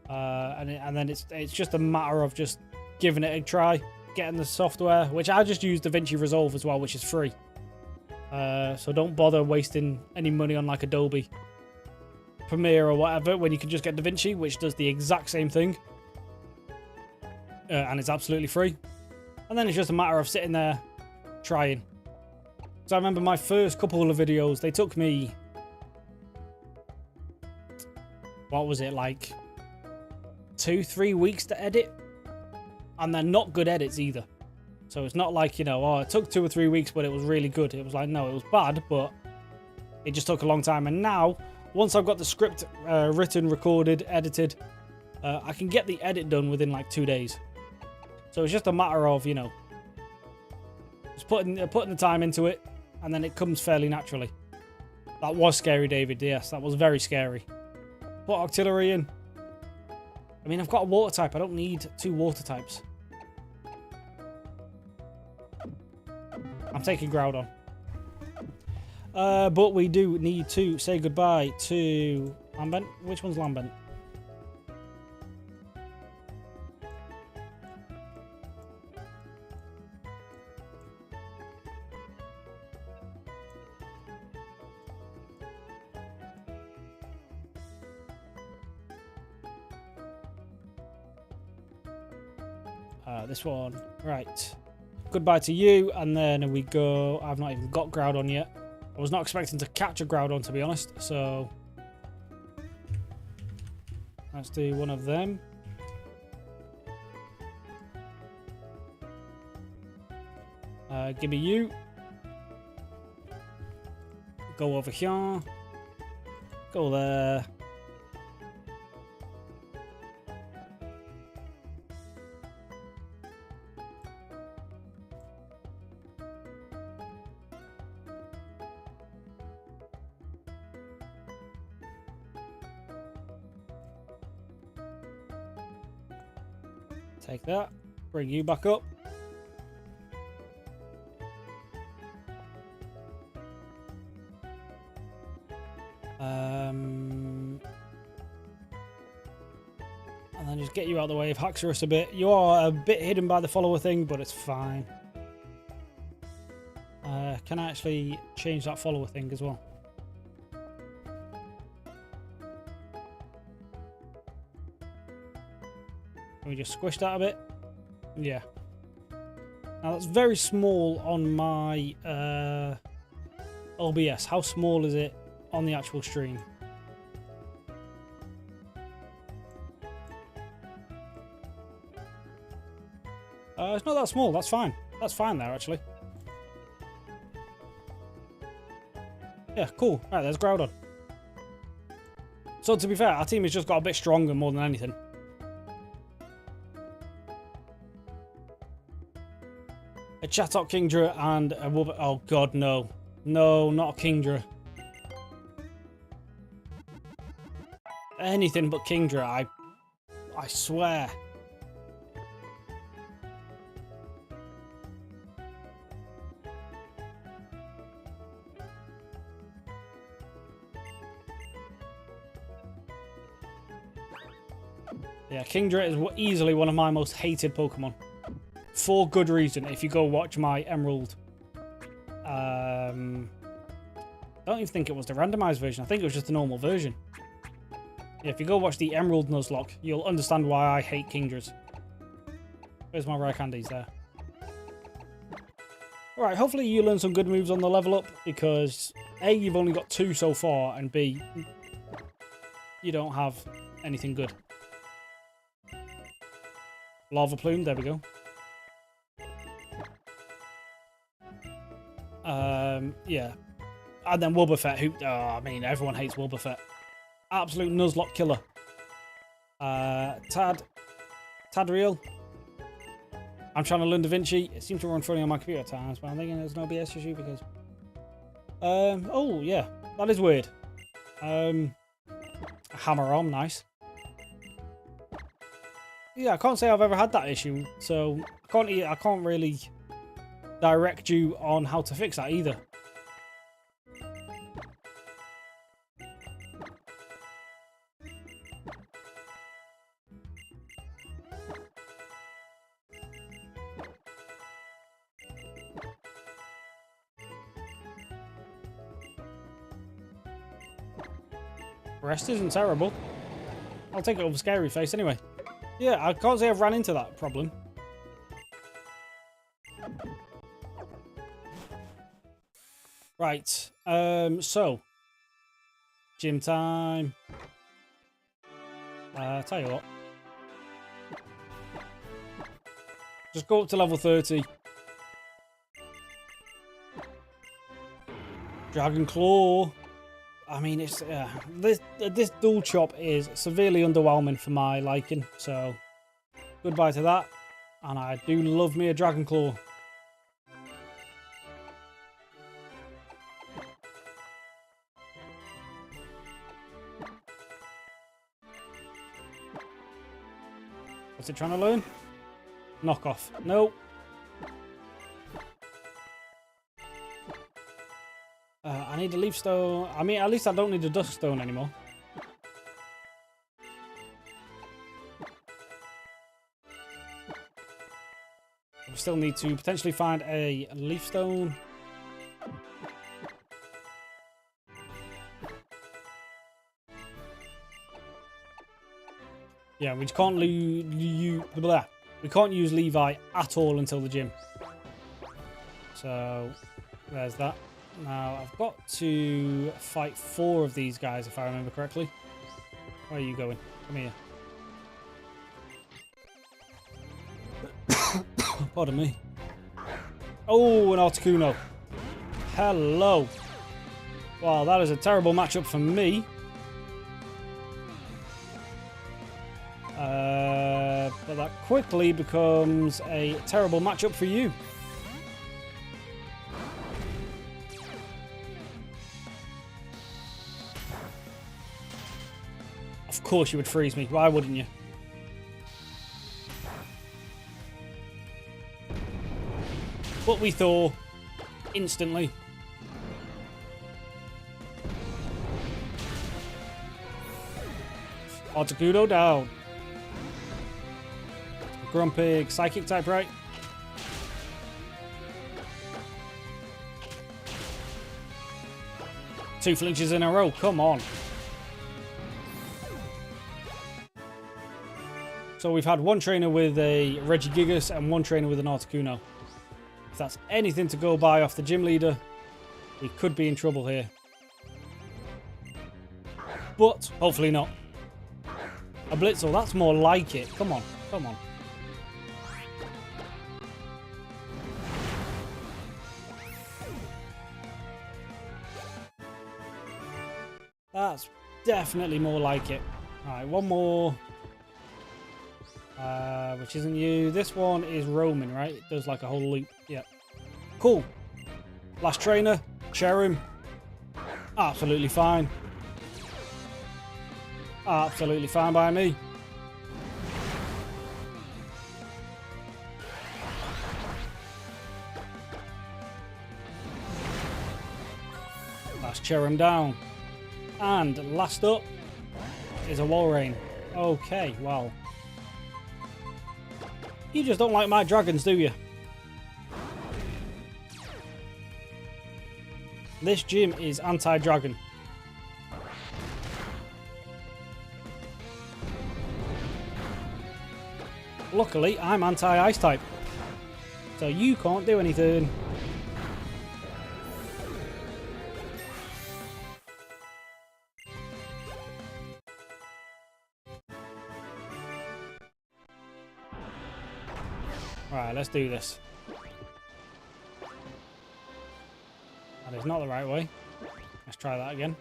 And then it's just a matter of just giving it a try, getting the software, which I just use DaVinci Resolve as well, which is free. So don't bother wasting any money on like Adobe Premiere or whatever when you can just get DaVinci, which does the exact same thing. And it's absolutely free. And then it's just a matter of sitting there trying. So I remember my first couple of videos, they took me, what was it, like 2-3 weeks to edit? And they're not good edits either. So it's not like, you know, oh, it took 2 or 3 weeks, but it was really good. It was like, no, it was bad, but it just took a long time. And now, once I've got the script written, recorded, edited, I can get the edit done within like 2 days. So it's just a matter of, you know, just putting the time into it, and then it comes fairly naturally. That was scary, David. Yes, that was very scary. Put artillery in. I mean, I've got a water type. I don't need 2 water types. I'm taking Groudon. But we do need to say goodbye to Lambent. Which one's Lambent? This one. Right. Goodbye to you, and then we go... I've not even got Groudon yet. I was not expecting to catch a Groudon, to be honest, so... Let's do one of them. Give me you. Go over here. Go there. Take that. Bring you back up. And then just get you out of the way of Haxorus a bit. You are a bit hidden by the follower thing, but it's fine. Can I actually change that follower thing as well? Can we just squish that a bit? Yeah. Now that's very small on my OBS. How small is it on the actual stream? It's not that small. That's fine. That's fine there, actually. Yeah, cool. Right, there's Groudon. So to be fair, our team has just got a bit stronger more than anything. A Chatot Kingdra and a Wubba. Oh god, no. No, not a Kingdra. Anything but Kingdra, I swear. Yeah, Kingdra is easily one of my most hated Pokemon. For good reason, if you go watch my Emerald. I don't even think it was the randomized version. I think it was just the normal version. Yeah, if you go watch the Emerald Nuzlocke, you'll understand why I hate Kingdras. Where's my rare candies there? Alright, hopefully you learn some good moves on the level up, because A, you've only got 2 so far, and B, you don't have anything good. Lava plume, there we go. Yeah. And then Wobbuffet, who, I mean, everyone hates Wobbuffet. Absolute Nuzlocke killer. Tadriel. I'm trying to learn DaVinci. It seems to run funny on my computer at times, but I'm thinking there's no OBS issue because... oh, yeah. That is weird. Hammer arm, nice. Yeah, I can't say I've ever had that issue, so I can't really direct you on how to fix that either. Rest isn't terrible. I'll take it over Scary Face anyway. Yeah, I can't say I've ran into that problem. Right. So. Gym time. Tell you what. Just go up to level 30. Dragon Claw. I mean, it's this dual chop is severely underwhelming for my liking, so goodbye to that. And I do love me a Dragon Claw. What's it trying to learn? Knock off. No. I need a leaf stone. I mean, at least I don't need a dusk stone anymore. We still need to potentially find a leaf stone. Yeah, we can't we can't use Levi at all until the gym. So there's that. Now, I've got to fight 4 of these guys, if I remember correctly. Where are you going? Come here. Pardon me. Oh, an Articuno. Hello. Wow, that is a terrible matchup for me. But that quickly becomes a terrible matchup for you. Of course you would freeze me. Why wouldn't you? But we thaw instantly. Articuno down. Grumpig, Psychic type, right? Two flinches in a row. Come on. So we've had one trainer with a Regigigas and one trainer with an Articuno. If that's anything to go by off the gym leader, we could be in trouble here. But hopefully not. A Blitzel, that's more like it. Come on, come on. That's definitely more like it. Alright, one more. Which isn't you. This one is Roman, right? It does like a whole loop. Yeah. Cool. Last trainer. Cherim. Absolutely fine. Absolutely fine by me. Last Cherim down. And last up is a Walrein. Okay, well. You just don't like my dragons, do you? This gym is anti-dragon. Luckily, I'm anti-ice type. So you can't do anything. Right, let's do this. That is not the right way. Let's try that again.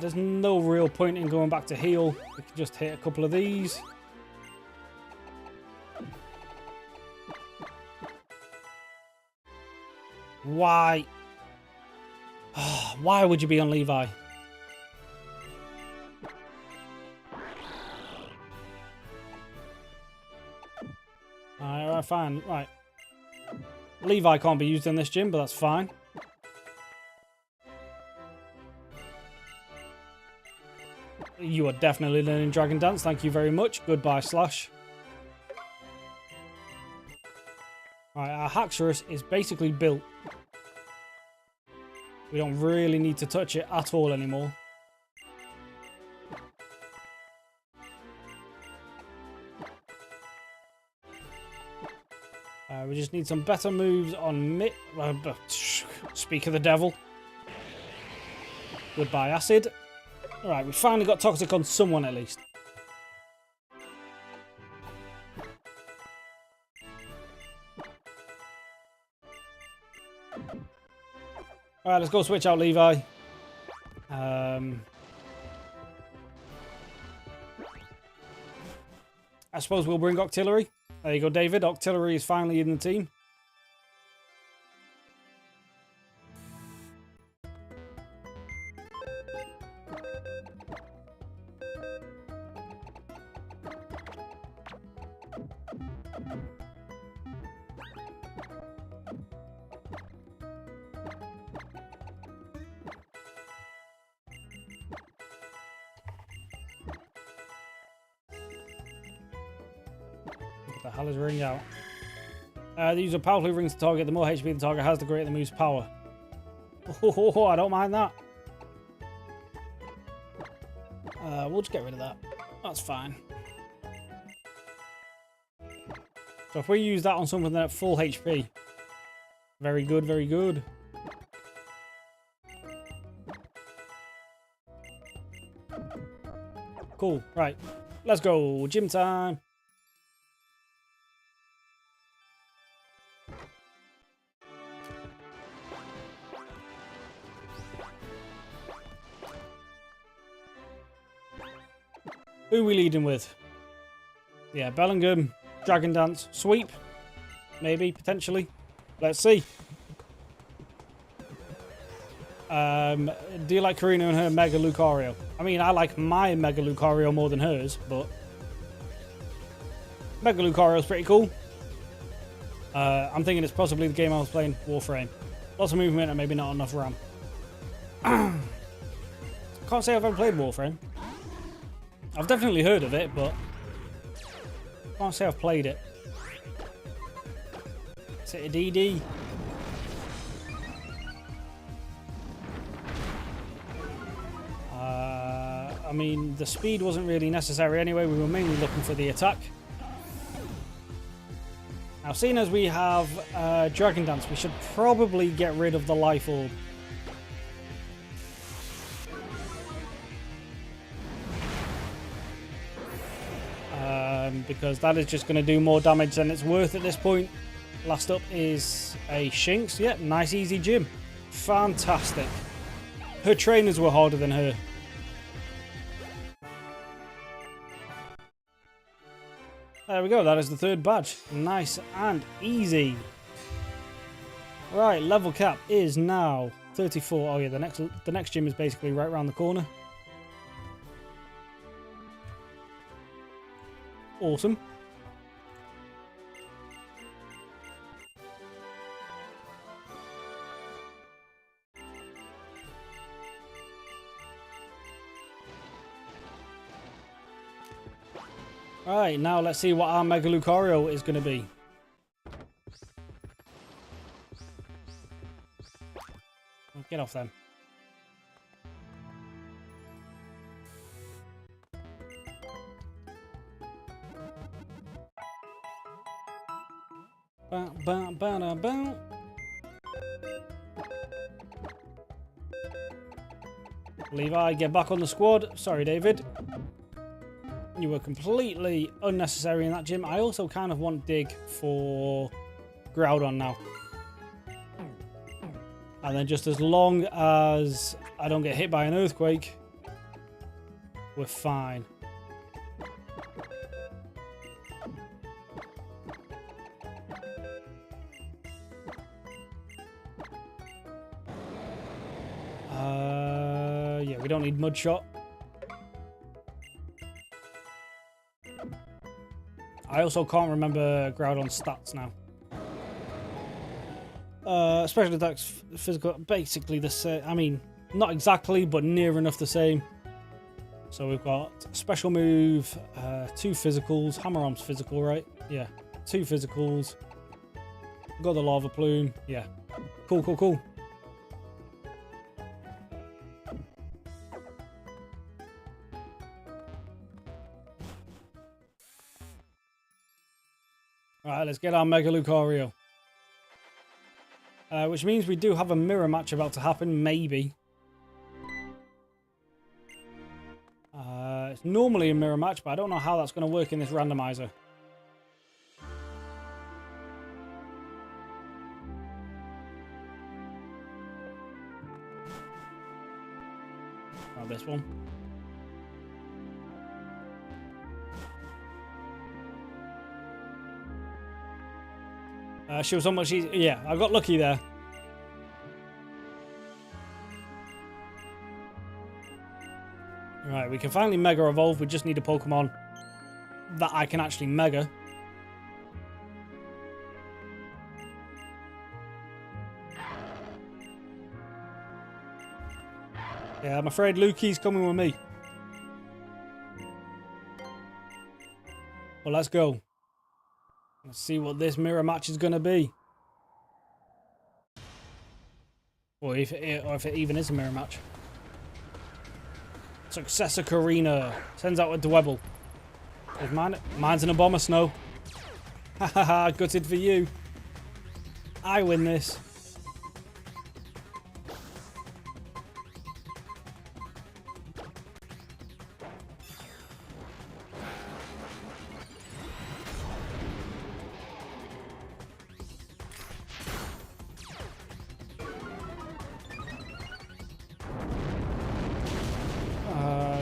There's no real point in going back to heal. We can just hit a couple of these. Why? Why would you be on Levi? Alright, fine. Right. Levi can't be used in this gym, but that's fine. You are definitely learning Dragon Dance. Thank you very much. Goodbye, Slash. Right, our Haxorus is basically built. We don't really need to touch it at all anymore. We just need some better moves on speak of the devil. Goodbye, Acid. Alright, we finally got Toxic on someone at least. Alright, let's go switch out Levi. I suppose we'll bring Octillery. There you go, David. Octillery is finally in the team. What the hell is ring out? The user powerfully rings the target. The more HP the target has, the greater the move's power. Oh, I don't mind that. We'll just get rid of that. That's fine. So if we use that on something at full HP. Very good, very good. Cool, right. Let's go. Gym time. Who are we leading with? Yeah, Bellingham, Dragon Dance, Sweep. Maybe, potentially. Let's see. Do you like Karina and her Mega Lucario? I mean, I like my Mega Lucario more than hers, but Mega Lucario's pretty cool. I'm thinking it's possibly the game I was playing, Warframe. Lots of movement and maybe not enough RAM. Can't say I've ever played Warframe. I've definitely heard of it, but can't say I've played it. Is it a DD? I mean, the speed wasn't really necessary anyway. We were mainly looking for the attack. Now, seeing as we have Dragon Dance, we should probably get rid of the Life Orb. Because that is just going to do more damage than it's worth at this point. Last up is a Shinx. Yep, nice easy gym. Fantastic. Her trainers were harder than her. There we go, that is the third badge. Nice and easy. Right, level cap is now 34. Oh yeah, the next gym is basically right around the corner. Awesome. Alright, now let's see what our Mega Lucario is going to be. Get off them. Levi, get back on the squad. Sorry, David. You were completely unnecessary in that gym. I also kind of want dig for Groudon now. And then just as long as I don't get hit by an earthquake, we're fine. Yeah, we don't need Mud Shot. I also can't remember Groudon's stats now. Special attacks, physical, basically the same. I mean, not exactly, but near enough the same. So we've got special move, 2 physicals. Hammer Arm's physical, right? Yeah, 2 physicals. Got the Lava Plume. Yeah, cool, cool, cool. Alright, let's get our Mega Lucario. Which means we do have a mirror match about to happen, maybe. It's normally a mirror match, but I don't know how that's going to work in this randomizer. Not this one. She was so much easier. Yeah, I got lucky there. Right, we can finally Mega Evolve. We just need a Pokemon that I can actually Mega. Yeah, I'm afraid Lukey's coming with me. Well, let's go. Let's see what this mirror match is going to be. Or if it even is a mirror match. Successor Karina sends out a Dwebble. Mine's an Abomasnow. Ha ha ha, gutted for you. I win this.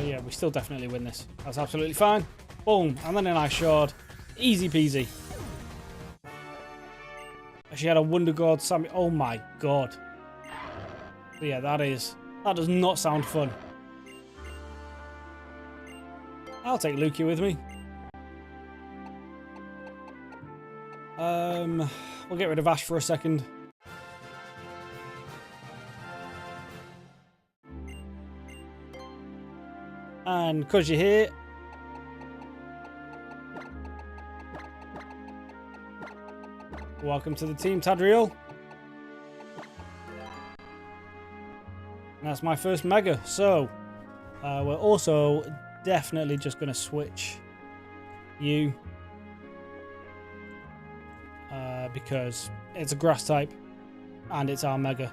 Yeah, we still definitely win this. That's absolutely fine. Boom, and then an Ice Shard. Easy peasy. She had a Wonder God Sammy. Oh my god. But yeah, that does not sound fun. I'll take Lukey with me. We'll get rid of Ash for a second. And because you're here, welcome to the team, Tadriel. And that's my first Mega. So, we're also definitely just going to switch you. Because it's a Grass type and it's our Mega.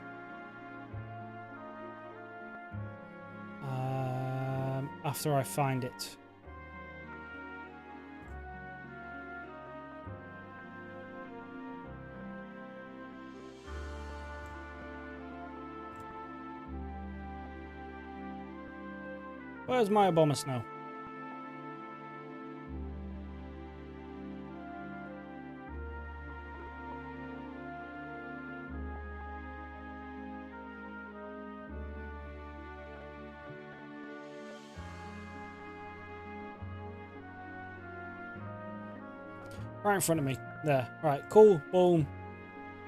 After I find it. Where's my Abomasnow? Right in front of me. There. Right, cool. Boom.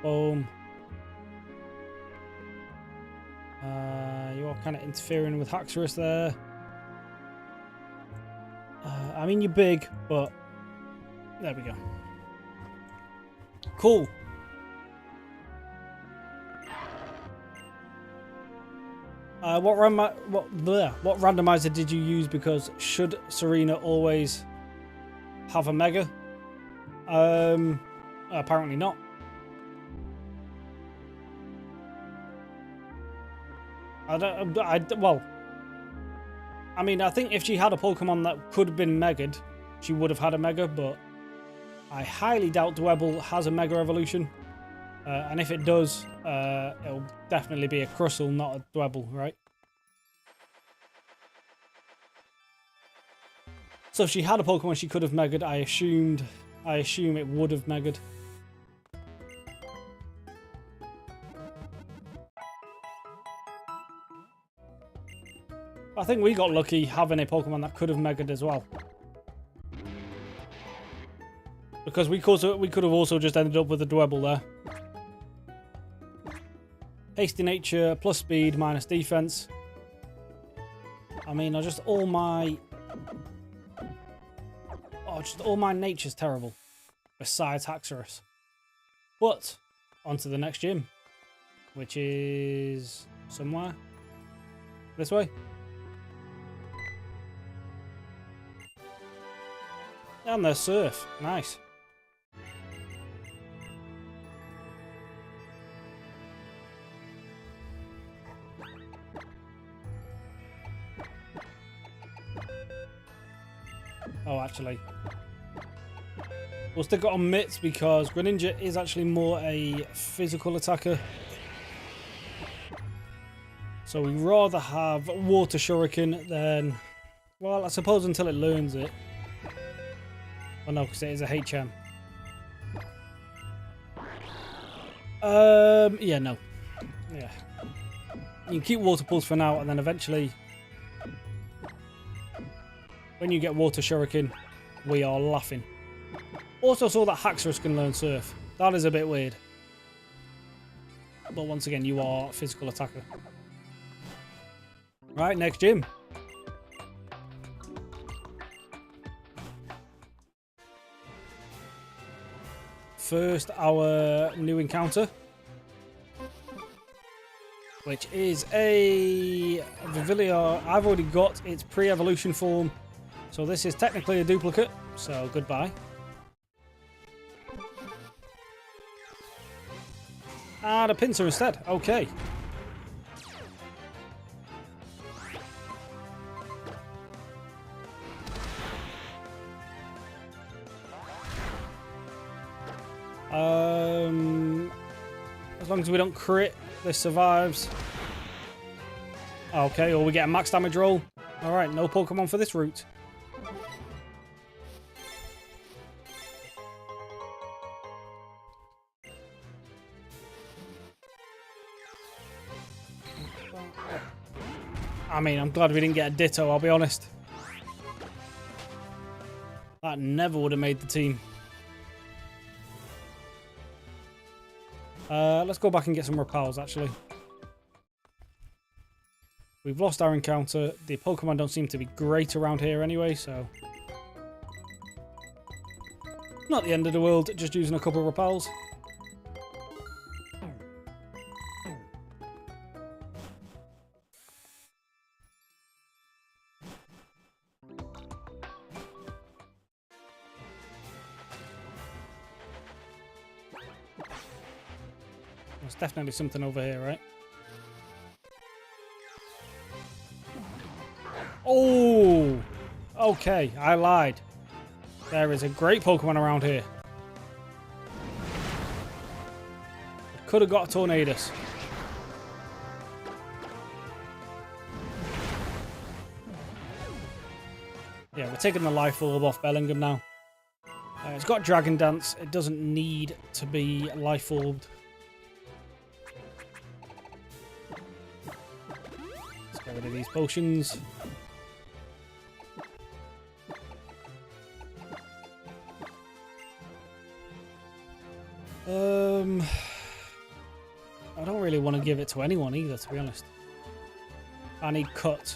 Boom. You are kind of interfering with Haxorus there. I mean, you're big, but there we go. Cool. What randomizer did you use? Because should Serena always have a Mega? Apparently not. Well, I mean, I think if she had a Pokemon that could have been Mega'd, she would have had a Mega, but I highly doubt Dwebble has a Mega Evolution. And if it does, it'll definitely be a Crustle, not a Dwebble, right? So if she had a Pokemon she could have Mega'd, I assume it would have Mega'd. I think we got lucky having a Pokemon that could have Mega'd as well. Because we could have also just ended up with a Dwebble there. Hasty nature, plus speed, minus defense. I mean, just all my nature's terrible. Besides Haxorus. But, on to the next gym. Which is somewhere. This way. And there's Surf. Nice. Oh, actually. We'll stick it on Mitts because Greninja is actually more a physical attacker. So we'd rather have Water Shuriken than... Well, I suppose until it learns it. Oh no, because it is a HM. Yeah, no. Yeah. You can keep Water Pulse for now, and then eventually... When you get Water Shuriken, we are laughing. Also saw that Haxorus can learn Surf. That is a bit weird. But once again, you are a physical attacker. Right, next gym. First, our new encounter. Which is a Vivillard. I've already got its pre-evolution form. So this is technically a duplicate, so goodbye. And a Pinsir instead, okay. As long as we don't crit, this survives. Okay, or we get a max damage roll. Alright, no Pokemon for this route. I mean, I'm glad we didn't get a Ditto, I'll be honest. That never would have made the team. Let's go back and get some Repels, actually. We've lost our encounter. The Pokemon don't seem to be great around here anyway, so... Not the end of the world, just using a couple of Repels. There's definitely something over here, right? Oh! Okay, I lied. There is a great Pokemon around here. Could have got a Tornadus. Yeah, we're taking the Life Orb off Bellingham now. It's got Dragon Dance. It doesn't need to be Life Orbed. Let's get rid of these potions. I don't really want to give it to anyone either, to be honest. I need Cut.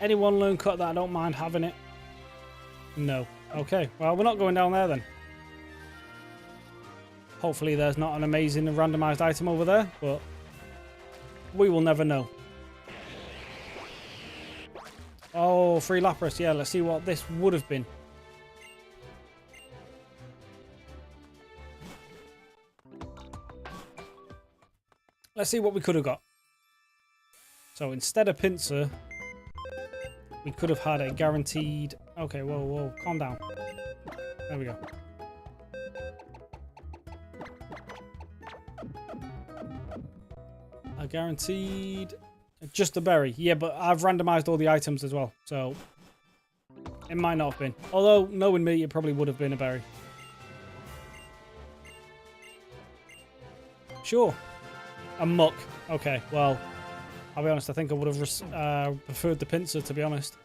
Anyone learn Cut that I don't mind having it? No. Okay, well, we're not going down there then. Hopefully there's not an amazing randomized item over there, but we will never know. Oh, free Lapras. Yeah, let's see what this would have been. Let's see what we could have got. So instead of pincer, we could have had a guaranteed... Okay, whoa, whoa, calm down. There we go. A guaranteed... Just a berry. Yeah, but I've randomized all the items as well, so... It might not have been. Although, knowing me, it probably would have been a berry. Sure. A muck. Okay, well... I'll be honest, I think I would have preferred the pincer, to be honest.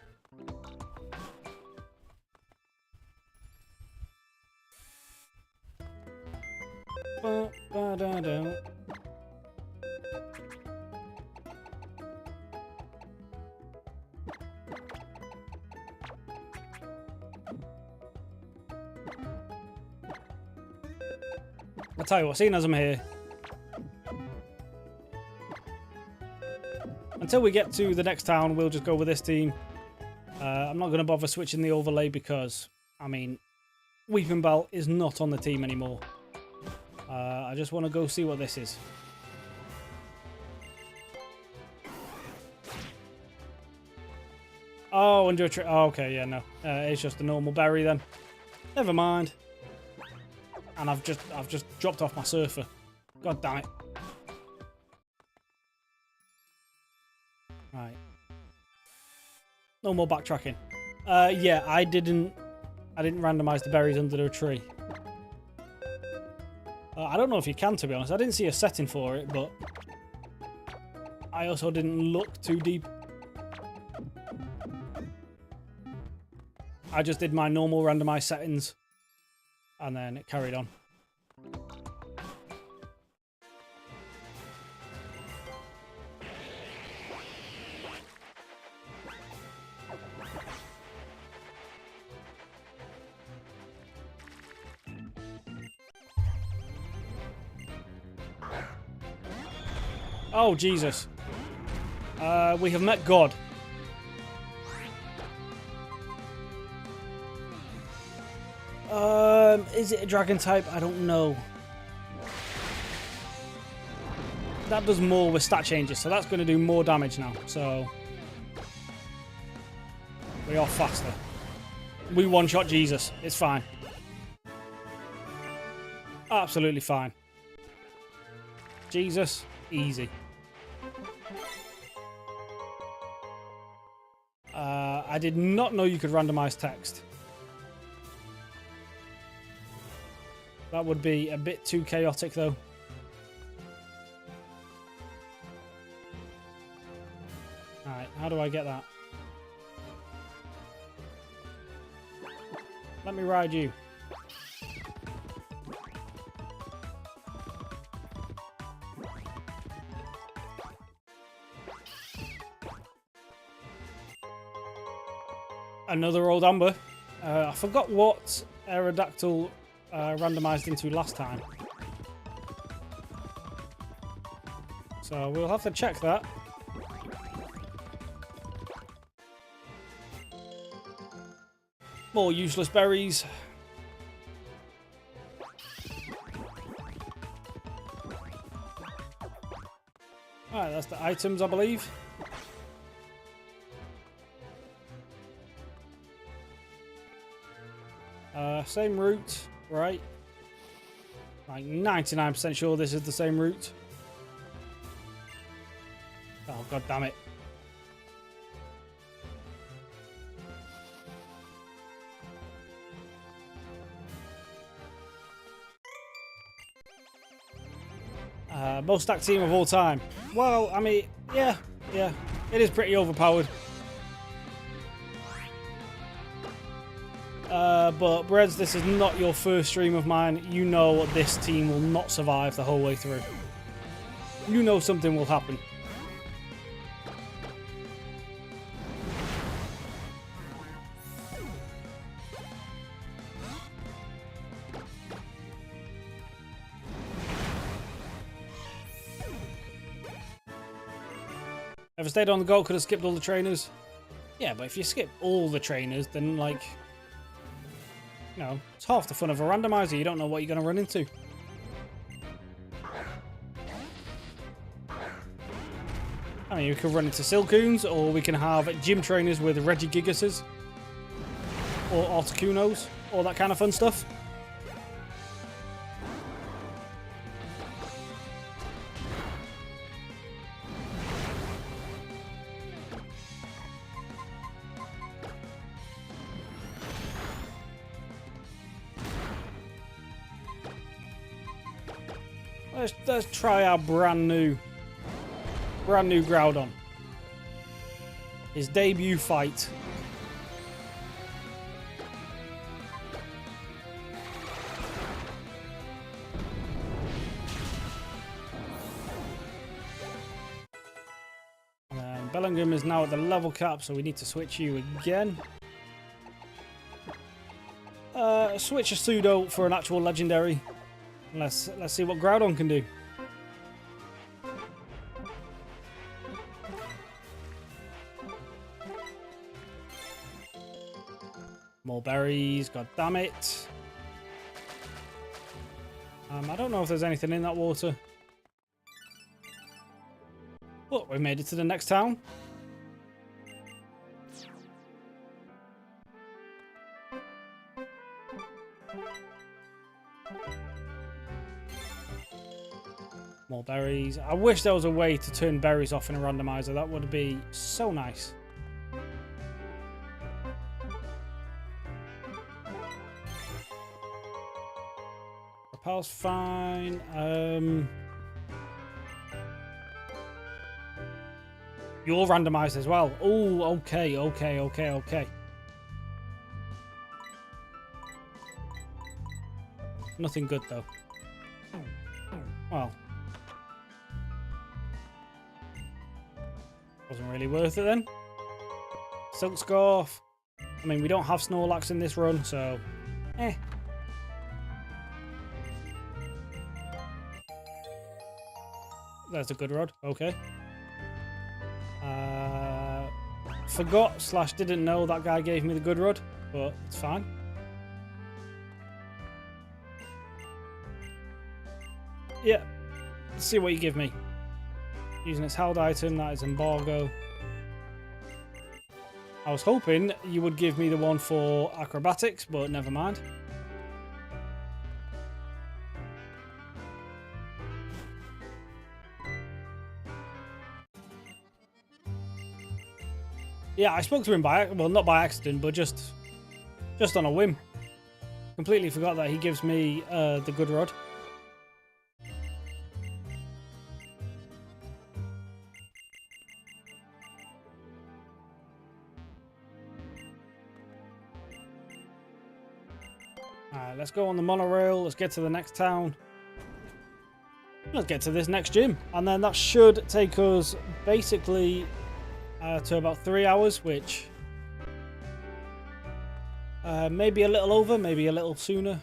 I'll tell you what, seeing as I'm here, until we get to the next town, we'll just go with this team. I'm not going to bother switching the overlay because, I mean, Weeping Bell is not on the team anymore. I just want to go see what this is. Oh, under a tree. Oh, okay, yeah, no. It's just a normal berry then. Never mind. And I've just dropped off my surfer. God damn it. Right. No more backtracking. Yeah, I didn't randomize the berries under the tree. I don't know if you can, to be honest. I didn't see a setting for it, but I also didn't look too deep. I just did my normal randomized settings, and then it carried on. Oh, Jesus. We have met God. Is it a dragon type? I don't know. That does more with stat changes, so that's going to do more damage now. So we are faster. We one-shot Jesus. It's fine. Absolutely fine. Jesus, easy. I did not know you could randomize text. That would be a bit too chaotic, though. Alright, how do I get that? Let me ride you. Another old amber. I forgot what Aerodactyl randomized into last time. So we'll have to check that. More useless berries. Alright, that's the items, I believe. Same route, right? Like 99% sure this is the same route. Oh, god damn it. Most stacked team of all time. Well, I mean, yeah, it is pretty overpowered. But Breads, this is not your first stream of mine. You know this team will not survive the whole way through. You know something will happen. If I stayed on the goal, could have skipped all the trainers. Yeah, but if you skip all the trainers, then, like, you know, it's half the fun of a randomizer. You don't know what you're going to run into. I mean, we could run into Silcoons, or we can have gym trainers with Regigigases, or Articunos, all that kind of fun stuff. Let's try our brand new Groudon. His debut fight. Bellingham is now at the level cap, so we need to switch you again. Switch a pseudo for an actual legendary. Let's see what Groudon can do. More berries, god damn it. I don't know if there's anything in that water. Look, we made it to the next town. More berries. I wish there was a way to turn berries off in a randomizer. That would be so nice. Repel's fine. You're randomized as well. Oh, okay. Nothing good though. Well, wasn't really worth it then. Silk Scarf. I mean, we don't have Snorlax in this run, so There's a good rod. Okay. Forgot / didn't know that guy gave me the good rod, but it's fine. Yeah. Let's see what you give me. Using its held item, that is embargo. I was hoping you would give me the one for acrobatics, but never mind. Yeah, I spoke to him well, not by accident, but just on a whim. Completely forgot that he gives me the good rod. Alright, let's go on the monorail. Let's get to the next town. Let's get to this next gym. And then that should take us basically to about 3 hours, which maybe a little over, maybe a little sooner.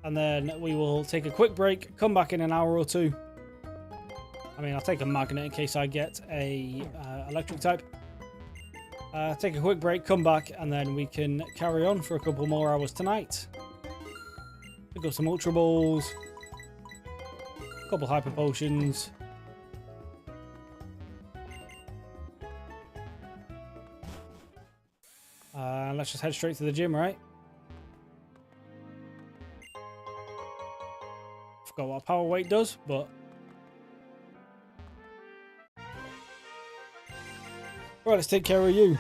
And then we will take a quick break, come back in an hour or two. I mean, I'll take a magnet in case I get a electric type. Take a quick break, come back, and then we can carry on for a couple more hours tonight. Pick up some Ultra Balls, a couple Hyper Potions. Let's just head straight to the gym, right? Forgot what power weight does, but right, let's take care of you.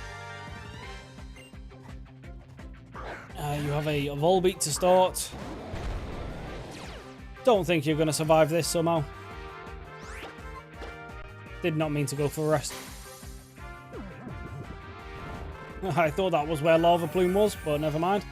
You have a Volbeat to start. Don't think you're going to survive this somehow. Did not mean to go for a rest. I thought that was where Lava Plume was, but never mind.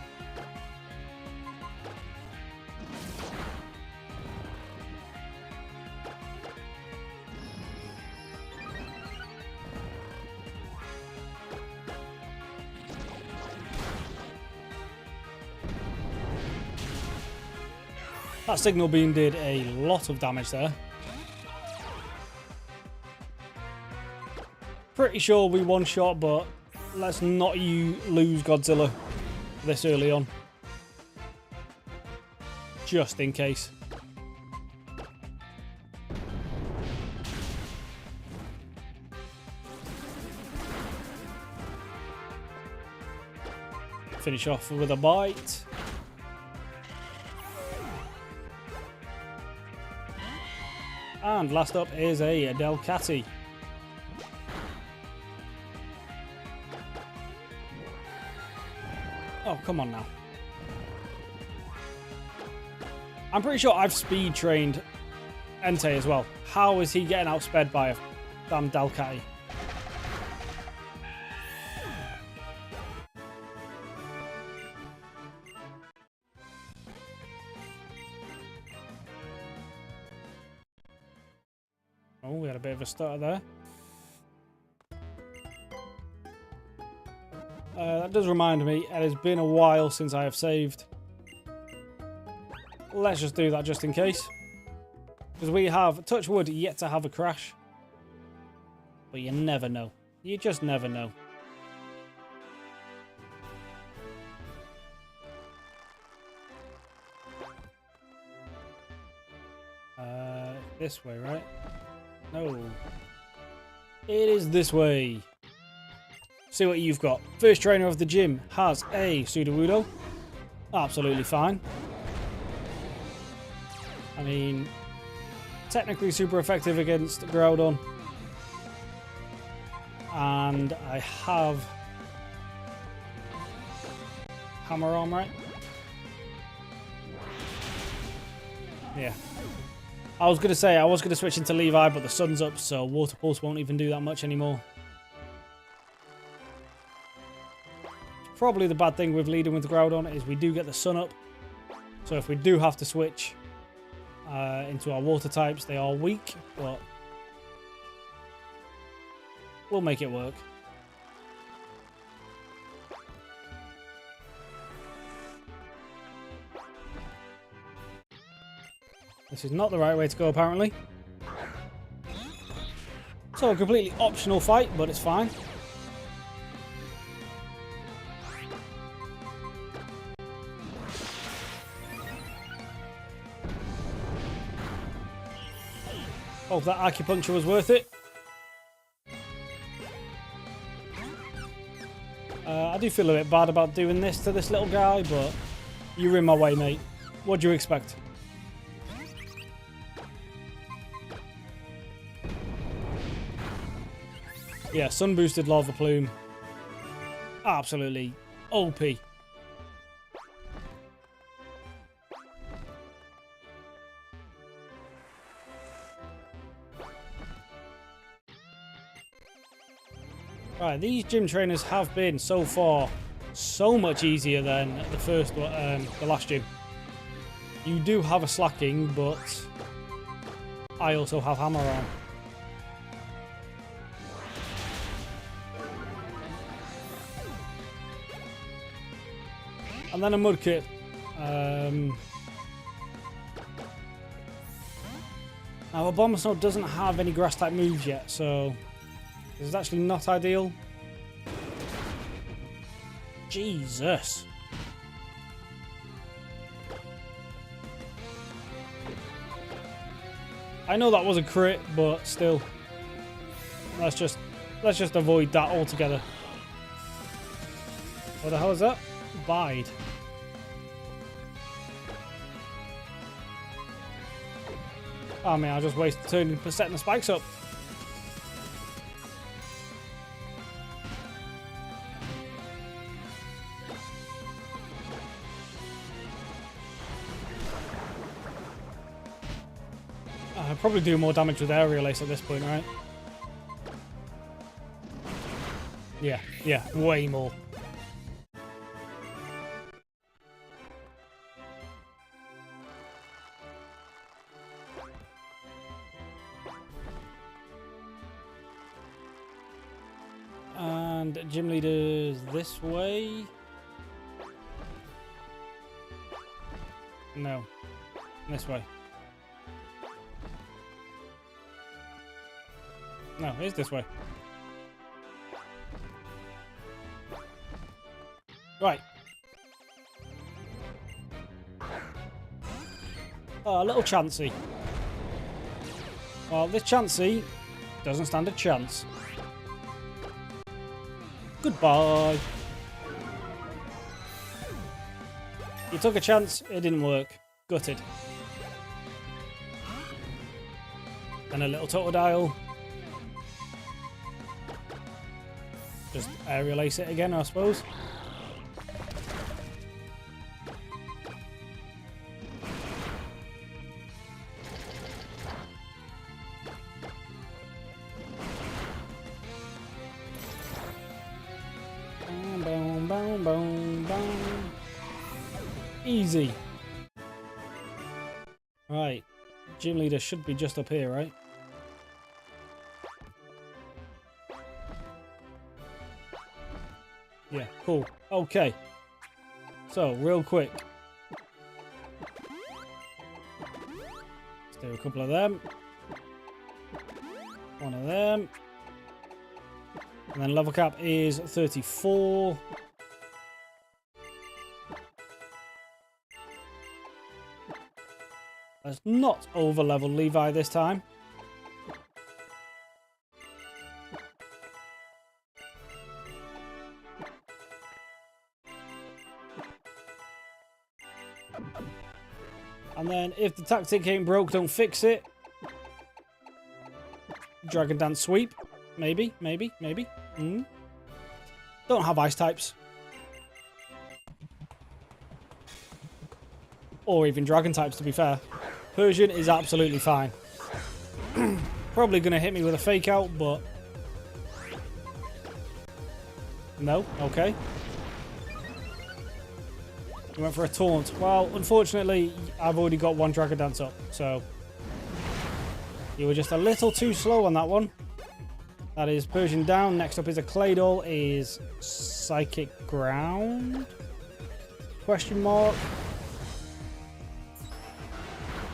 That Signal Beam did a lot of damage there. Pretty sure we one-shot, but let's not lose Godzilla this early on. Just in case. Finish off with a bite. And last up is a Delcatty. Oh, come on now. I'm pretty sure I've speed trained Entei as well. How is he getting outsped by a damn Delcatty? Oh, we had a bit of a stutter there. That does remind me, it has been a while since I have saved. Let's just do that just in case. Because we have, touch wood, yet to have a crash. But you never know. You just never know. This way, right? No. It is this way. See what you've got. First trainer of the gym has a Sudowoodo. Absolutely fine. I mean, technically super effective against Groudon. And I have Hammer Arm, right? Yeah. I was going to say I was going to switch into Levi, but the sun's up, so Water Pulse won't even do that much anymore. Probably the bad thing with leading with Groudon is we do get the sun up. So if we do have to switch into our water types, they are weak, but we'll make it work. This is not the right way to go, apparently. So a completely optional fight, but it's fine. Hope that acupuncture was worth it. I do feel a bit bad about doing this to this little guy, but you're in my way, mate. What do you expect? Yeah, sun boosted Lava Plume. Absolutely OP. Right, these gym trainers have been so far so much easier than the last gym. You do have a slacking, but I also have Hammer Arm. And then a Mudkip. Now, Abomasnow doesn't have any grass type moves yet, so this is actually not ideal. Jesus. I know that was a crit, but still. Let's just avoid that altogether. What the hell is that? Bide. Oh man, I just wasted turning for setting the spikes up. I'd probably do more damage with Aerial Ace at this point, right? Yeah, way more. And gym leaders this way. No, this way. No, it is this way. Right. Oh, a little Chansey. Well, this Chansey doesn't stand a chance. You took a chance, it didn't work. Gutted. And a little Totodile. Just aerial ace it again, I suppose. Boom, boom, boom, boom. Easy. Right. Gym leader should be just up here, right? Yeah, cool. Okay. So, real quick. Let's do a couple of them. One of them. And then level cap is 34. Let's not over level Levi this time. And then if the tactic ain't broke, don't fix it. Dragon Dance Sweep. Maybe. Don't have ice types. Or even dragon types, to be fair. Persian is absolutely fine. Probably going to hit me with a fake out, but... No? Okay. He went for a taunt. Well, unfortunately, I've already got one Dragon Dance up, so... You were just a little too slow on that one. That is Persian down. Next up is a Claydol. Is Psychic Ground? Question mark.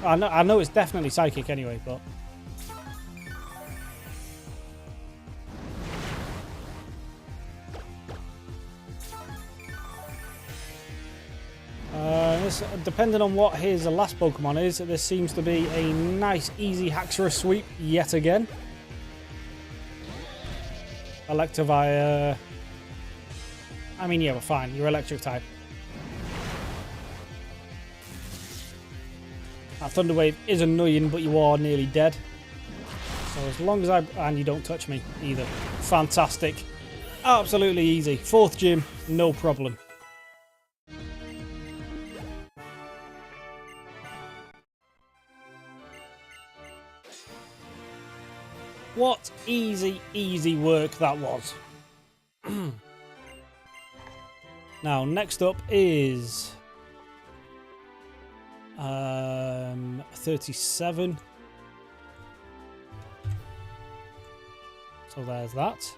I know it's definitely Psychic anyway, but... This, depending on what his last Pokemon is, this seems to be a nice, easy Haxorus sweep yet again. Electivire... I mean, yeah, we're fine. You're electric type. That Thunder Wave is annoying, but you are nearly dead. So as long as and you don't touch me either. Fantastic. Absolutely easy. 4th gym, no problem. What easy work that was. Now, next up is... 37. So there's that.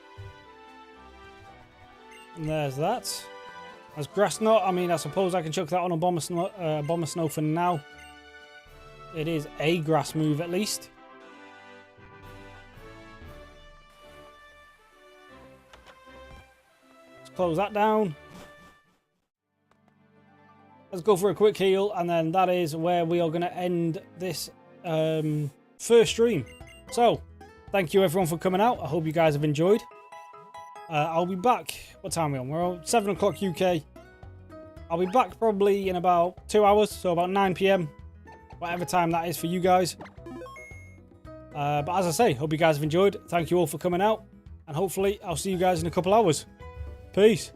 And there's that. As Grass Knot, I mean, I suppose I can chuck that on a Bomber Snow for now. It is a grass move at least. Let's close that down. Let's go for a quick heal, and then that is where we are going to end this first stream. So, thank you everyone for coming out. I hope you guys have enjoyed. I'll be back. What time are we on? We're on 7 o'clock UK. I'll be back probably in about 2 hours, so about 9 PM. Whatever time that is for you guys. But as I say, hope you guys have enjoyed. Thank you all for coming out. And hopefully I'll see you guys in a couple hours. Peace.